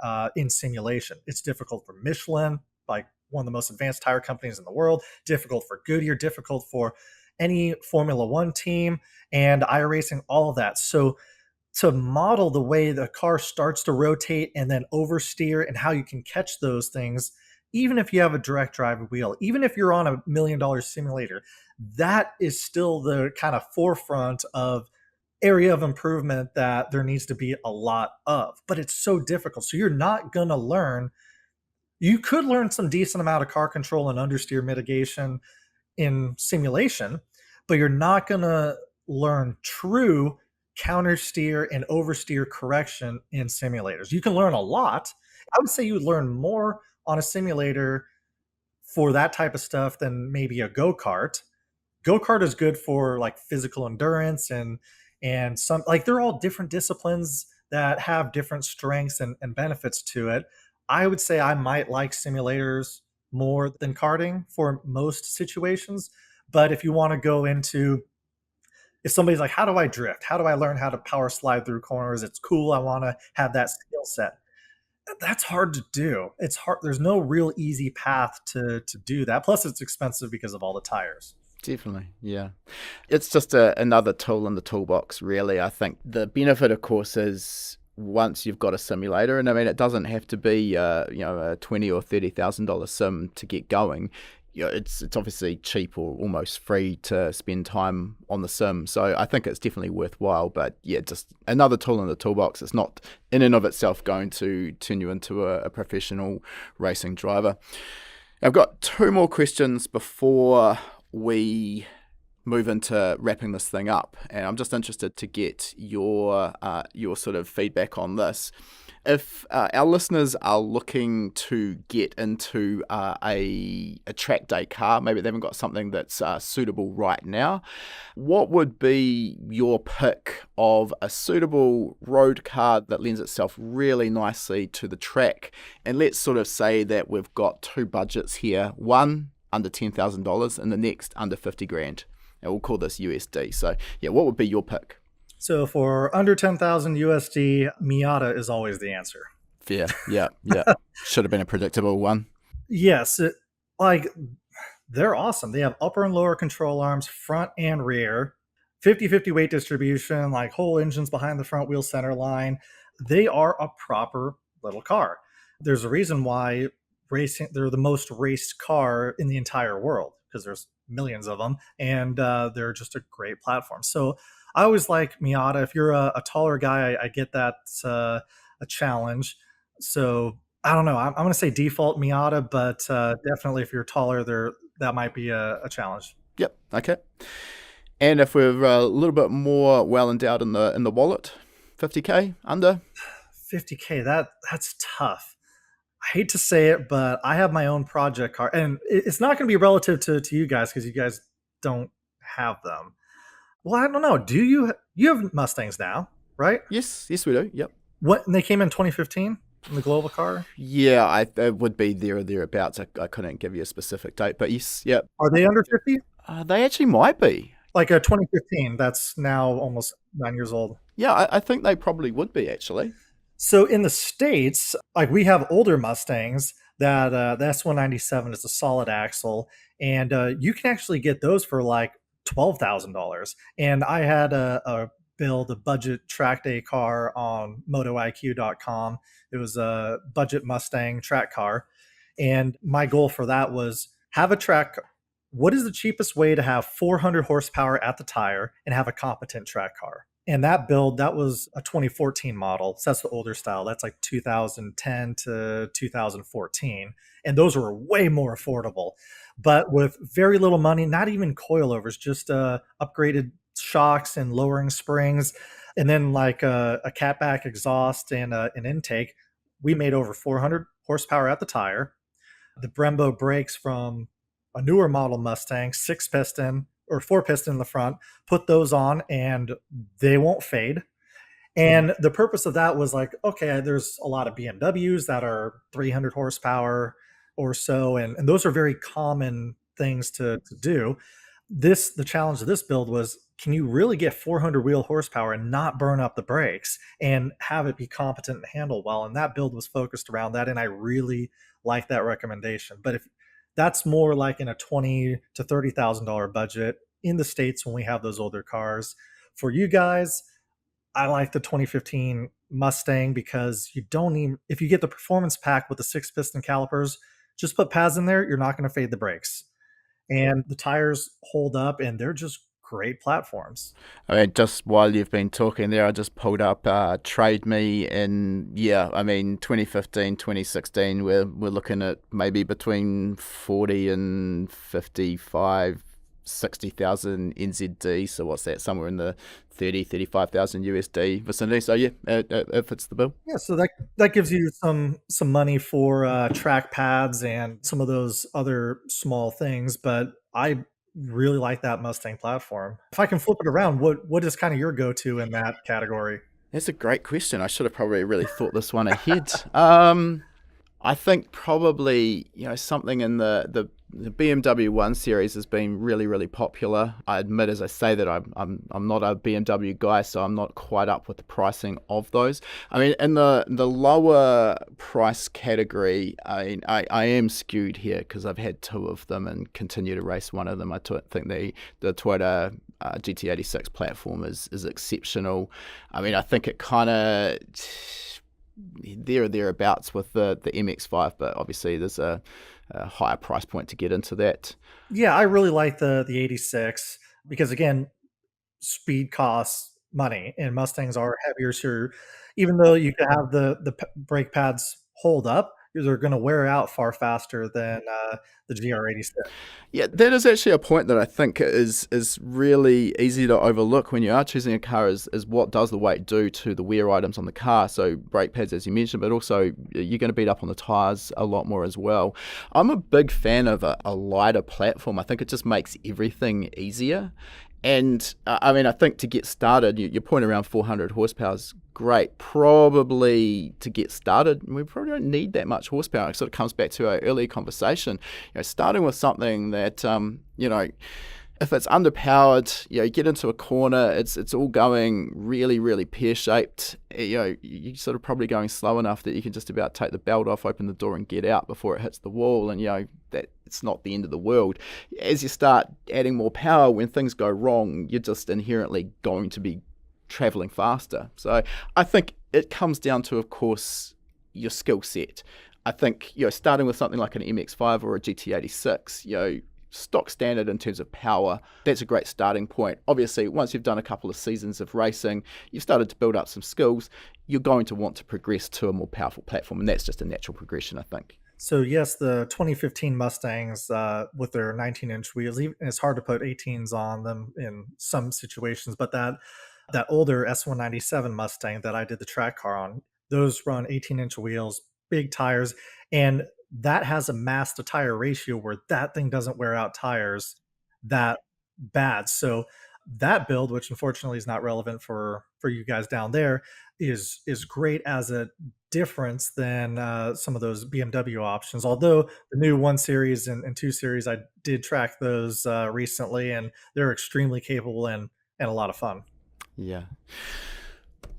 simulation. It's difficult for Michelin, like one of the most advanced tire companies in the world, difficult for Goodyear, difficult for any Formula One team and iRacing, all of that. So to model the way the car starts to rotate and then oversteer and how you can catch those things, even if you have a direct drive wheel, even if you're on $1 million simulator, that is still the kind of forefront of area of improvement that there needs to be a lot of. But it's so difficult. So you're not going to learn. You could learn some decent amount of car control and understeer mitigation in simulation, but you're not going to learn true countersteer and oversteer correction in simulators. You can learn a lot. I would say you would learn more on a simulator for that type of stuff than maybe a go-kart. Go-kart is good for like physical endurance and some, like, they're all different disciplines that have different strengths and benefits to it. I would say I might like simulators more than karting for most situations. But if you want to go into, if somebody's like, how do I drift? How do I learn how to power slide through corners? It's cool. I want to have that skill set. That's hard to do. It's hard. There's no real easy path to do that. Plus, it's expensive because of all the tires. Definitely, yeah. It's just another tool in the toolbox, really. I think the benefit, of course, is once you've got a simulator, and I mean, it doesn't have to be a $20,000 or $30,000 sim to get going. It's obviously cheap or almost free to spend time on the sim. So I think it's definitely worthwhile. But yeah, just another tool in the toolbox. It's not in and of itself going to turn you into a professional racing driver. I've got two more questions before we move into wrapping this thing up, and I'm just interested to get your sort of feedback on this. If our listeners are looking to get into a track day car, maybe they haven't got something that's suitable right now, what would be your pick of a suitable road car that lends itself really nicely to the track? And let's sort of say that we've got two budgets here, one under $10,000 and the next under 50 grand. And we'll call this USD. So yeah, what would be your pick? So for under 10,000 USD, Miata is always the answer. Fair. Yeah. Should have been a predictable one. Yes. They're awesome. They have upper and lower control arms, front and rear, 50-50 weight distribution, like whole engines behind the front wheel center line. They are a proper little car. There's a reason why they're the most raced car in the entire world, because there's millions of them, and they're just a great platform. So I always like Miata. If you're a taller guy, I get that's a challenge. So I don't know. I'm going to say default Miata, but definitely if you're taller, that might be a challenge. Yep. Okay. And if we're a little bit more well endowed in the wallet, 50K under? 50K, that's tough. I hate to say it, but I have my own project car, and it's not going to be relative to you guys because you guys don't have them. Well, I don't know. Do you have Mustangs now, right? Yes, we do. Yep. What, and they came in 2015 in the global car? Yeah, it would be there or thereabouts. I couldn't give you a specific date, but yes, yep. Are they under 50? They actually might be. Like a 2015, that's now almost 9 years old. Yeah, I think they probably would be, actually. So in the States, like, we have older Mustangs that the S197 is a solid axle, and you can actually get those for like $12,000. And I had a budget track day car on motoiq.com. It was a budget Mustang track car. And my goal for that was have a track. What is the cheapest way to have 400 horsepower at the tire and have a competent track car? And that build, that was a 2014 model. So that's the older style. That's like 2010 to 2014. And those were way more affordable. But with very little money, not even coilovers, just upgraded shocks and lowering springs, and then like a catback exhaust and an intake, we made over 400 horsepower at the tire. The Brembo brakes from a newer model Mustang, 6-piston or 4-piston in the front, put those on and they won't fade. And the purpose of that was like, okay, there's a lot of BMWs that are 300 horsepower or so, and those are very common things to do. The challenge of this build was, can you really get 400 wheel horsepower and not burn up the brakes and have it be competent and handle well? And that build was focused around that, and I really like that recommendation. But if that's more like in a $20,000 to $30,000 budget in the States when we have those older cars. For you guys, I like the 2015 Mustang because you don't even, if you get the performance pack with the 6-piston calipers, just put pads in there, you're not going to fade the brakes. And the tires hold up and they're just great platforms. I mean, just while you've been talking there, I just pulled up Trade Me, and yeah, I mean, 2015, 2016, we're looking at maybe between 40 and 55, 60,000 NZD. So what's that? Somewhere in the 30, 35,000 USD vicinity. So yeah, it fits the bill. Yeah, so that gives you some money for track pads and some of those other small things. But I really like that Mustang platform. If I can flip it around, what is kind of your go-to in that category? That's a great question. I should have probably really thought this one ahead. I think probably, something in the BMW 1 Series has been really, really popular. I admit, as I say, that I'm not a BMW guy, so I'm not quite up with the pricing of those. I mean, in the lower price category, I am skewed here because I've had two of them and continue to race one of them. I think the Toyota GT86 platform is exceptional. I mean, I think it kind of there or thereabouts with the MX-5, but obviously there's a higher price point to get into that. Yeah, I really like the 86 because, again, speed costs money and Mustangs are heavier. So even though you can have the brake pads hold up, they're going to wear out far faster than the GR86. Yeah, that is actually a point that I think is really easy to overlook when you are choosing a car is what does the weight do to the wear items on the car. So brake pads, as you mentioned, but also you're going to beat up on the tyres a lot more as well. I'm a big fan of a lighter platform. I think it just makes everything easier. And I mean, I think to get started, your point around 400 horsepower is great. Probably to get started, we probably don't need that much horsepower. It sort of comes back to our earlier conversation. Starting with something that, if it's underpowered, you get into a corner, it's all going really, really pear-shaped. You're sort of probably going slow enough that you can just about take the belt off, open the door and get out before it hits the wall. And, that it's not the end of the world. As you start adding more power, when things go wrong, you're just inherently going to be traveling faster. So I think it comes down to, of course, your skill set. I think, starting with something like an MX-5 or a GT86, stock standard in terms of power, that's a great starting point. Obviously, once you've done a couple of seasons of racing, you've started to build up some skills, you're going to want to progress to a more powerful platform, and that's just a natural progression, I think. So yes, the 2015 Mustangs with their 19-inch wheels, even, it's hard to put 18s on them in some situations, but that older S197 Mustang that I did the track car on, those run 18-inch wheels, big tires, and that has a mass to tire ratio where that thing doesn't wear out tires that bad. So that build, which unfortunately is not relevant for you guys down there, is great as a difference than some of those BMW options. Although the new 1 Series and 2 Series, I did track those recently, and they're extremely capable and a lot of fun. Yeah.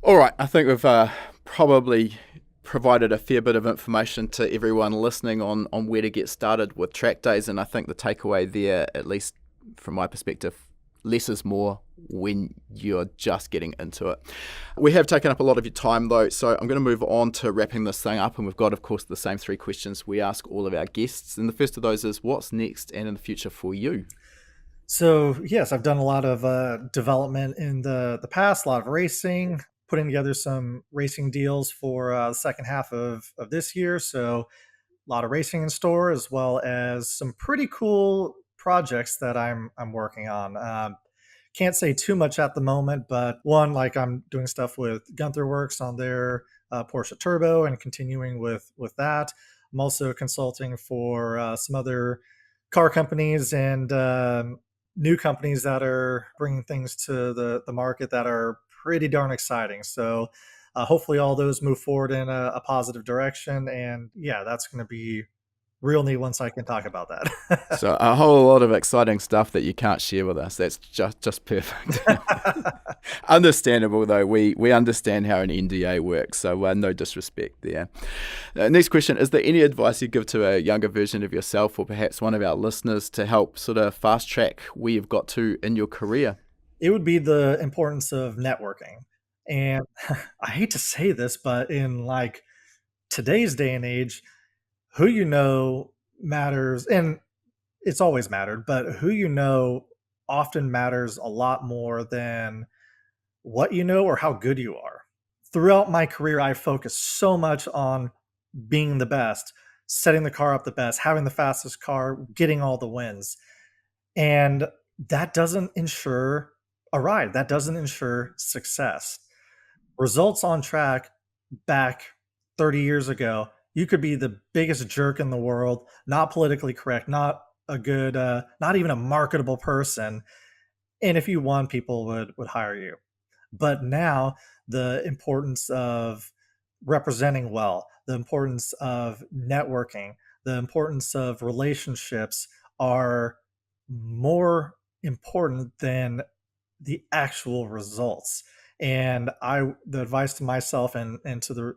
All right. I think we've probably provided a fair bit of information to everyone listening on where to get started with track days. And I think the takeaway there, at least from my perspective, less is more when you're just getting into it. We have taken up a lot of your time though, so I'm going to move on to wrapping this thing up, and we've got, of course, the same 3 questions we ask all of our guests. And the first of those is, what's next and in the future for you? So yes, I've done a lot of development in the past, a lot of racing, putting together some racing deals for the second half of this year. So a lot of racing in store, as well as some pretty cool projects that I'm working on. Can't say too much at the moment, but one, like I'm doing stuff with Gunther Works on their Porsche Turbo and continuing with that. I'm also consulting for some other car companies and new companies that are bringing things to the market that are pretty darn exciting. So hopefully all those move forward in a positive direction. And yeah, that's going to be real neat once I can talk about that. So a whole lot of exciting stuff that you can't share with us. That's just perfect. Understandable, though. We understand how an NDA works, so no disrespect there. Next question, is there any advice you give to a younger version of yourself, or perhaps one of our listeners, to help sort of fast track where you've got to in your career? It would be the importance of networking. And I hate to say this, but in like today's day and age, who you know matters, and it's always mattered, but who you know often matters a lot more than what you know or how good you are. Throughout my career, I focused so much on being the best, setting the car up the best, having the fastest car, getting all the wins. And that doesn't ensure a ride, that doesn't ensure success. Results on track back 30 years ago, you could be the biggest jerk in the world, not politically correct, not a good, not even a marketable person. And if you won, people would hire you. But now the importance of representing well, the importance of networking, the importance of relationships are more important than the actual results. And the advice to myself and to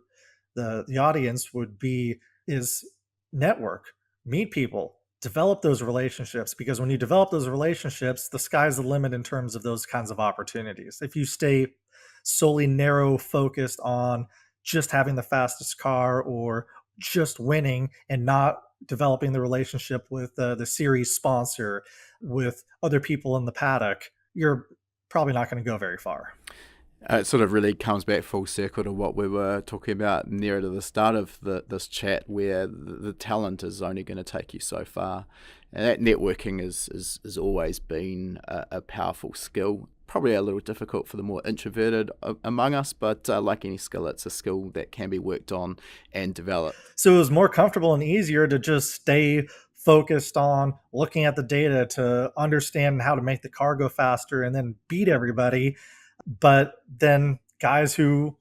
the audience would be is network, meet people, develop those relationships, because when you develop those relationships, the sky's the limit in terms of those kinds of opportunities. If you stay solely narrow focused on just having the fastest car or just winning and not developing the relationship with the series sponsor, with other people in the paddock, you're probably not going to go very far. It sort of really comes back full circle to what we were talking about near to the start of this chat, where the talent is only going to take you so far. And that networking is always been a powerful skill. Probably a little difficult for the more introverted among us, but like any skill, it's a skill that can be worked on and developed. So it was more comfortable and easier to just stay focused on looking at the data to understand how to make the car go faster and then beat everybody. But then guys who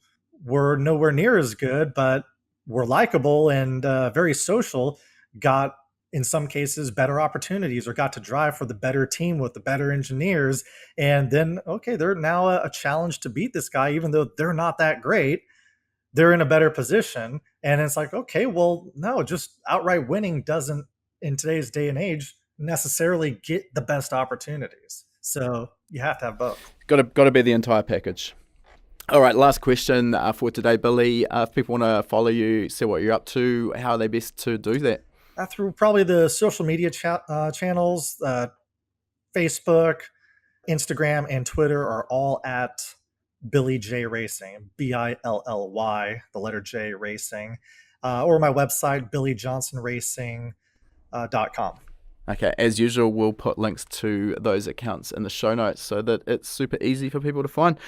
were nowhere near as good, but were likable and very social, got, in some cases, better opportunities or got to drive for the better team with the better engineers. And then, okay, they're now a challenge to beat this guy, even though they're not that great. They're in a better position. And it's like, okay, well, no, just outright winning doesn't, in today's day and age, necessarily get the best opportunities. So you have to have both. Got to be the entire package. All right, last question for today, Billy. If people want to follow you, see what you're up to, how are they best to do that? Through probably the social media channels, Facebook, Instagram, and Twitter are all at Billy J Racing, BILLY, the letter J Racing, or my website, billyjohnsonracing.com. Okay, as usual, we'll put links to those accounts in the show notes so that it's super easy for people to find.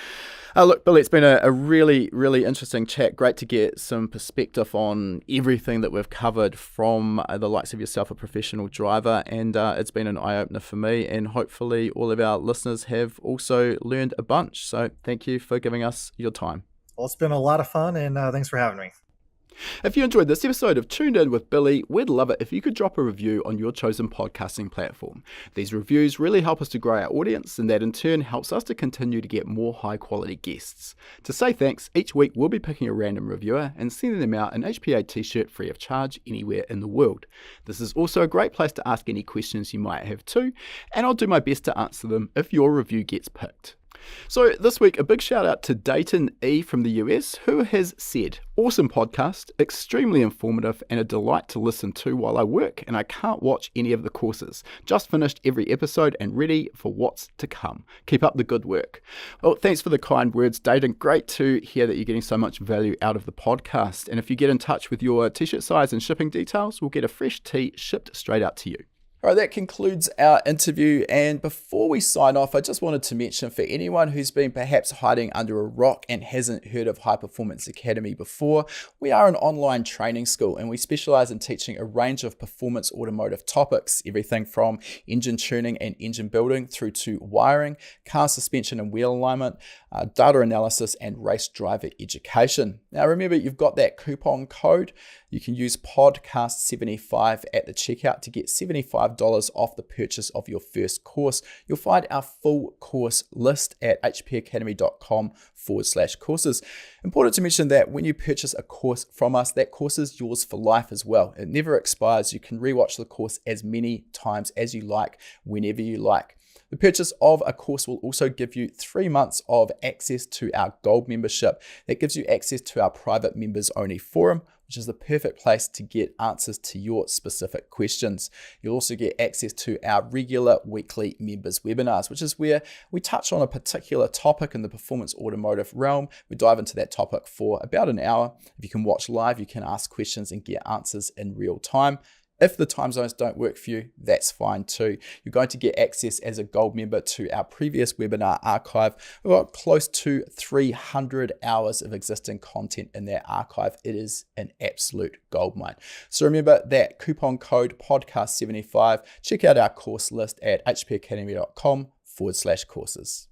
Look, Billy, it's been a really, really interesting chat. Great to get some perspective on everything that we've covered from the likes of yourself, a professional driver, and it's been an eye-opener for me, and hopefully all of our listeners have also learned a bunch. So thank you for giving us your time. Well, it's been a lot of fun, and thanks for having me. If you enjoyed this episode of Tuned In with Billy, we'd love it if you could drop a review on your chosen podcasting platform. These reviews really help us to grow our audience, and that in turn helps us to continue to get more high quality guests. To say thanks, each week we'll be picking a random reviewer and sending them out an HPA t-shirt free of charge anywhere in the world. This is also a great place to ask any questions you might have too, and I'll do my best to answer them if your review gets picked. So this week, a big shout out to Dayton E from the US, who has said, "Awesome podcast, extremely informative and a delight to listen to while I work, and I can't watch any of the courses. Just finished every episode and ready for what's to come. Keep up the good work." Well, thanks for the kind words, Dayton. Great to hear that you're getting so much value out of the podcast. And if you get in touch with your t-shirt size and shipping details, we'll get a fresh tee shipped straight out to you. All right, that concludes our interview. And before we sign off, I just wanted to mention, for anyone who's been perhaps hiding under a rock and hasn't heard of High Performance Academy before, we are an online training school and we specialize in teaching a range of performance automotive topics, everything from engine tuning and engine building through to wiring, car suspension and wheel alignment, data analysis, and race driver education. Now remember, you've got that coupon code. You can use podcast75 at the checkout to get $75 off the purchase of your first course. You'll find our full course list at hpacademy.com/courses. Important to mention that when you purchase a course from us, that course is yours for life as well. It never expires. You can rewatch the course as many times as you like, whenever you like. The purchase of a course will also give you 3 months of access to our Gold membership. That gives you access to our private members only forum, which is the perfect place to get answers to your specific questions. You'll also get access to our regular weekly members webinars, which is where we touch on a particular topic in the performance automotive realm. We dive into that topic for about an hour. If you can watch live, you can ask questions and get answers in real time. If the time zones don't work for you, that's fine too. You're going to get access as a Gold member to our previous webinar archive. We've got close to 300 hours of existing content in that archive. It is an absolute goldmine. So remember that coupon code podcast75. Check out our course list at hpacademy.com/courses.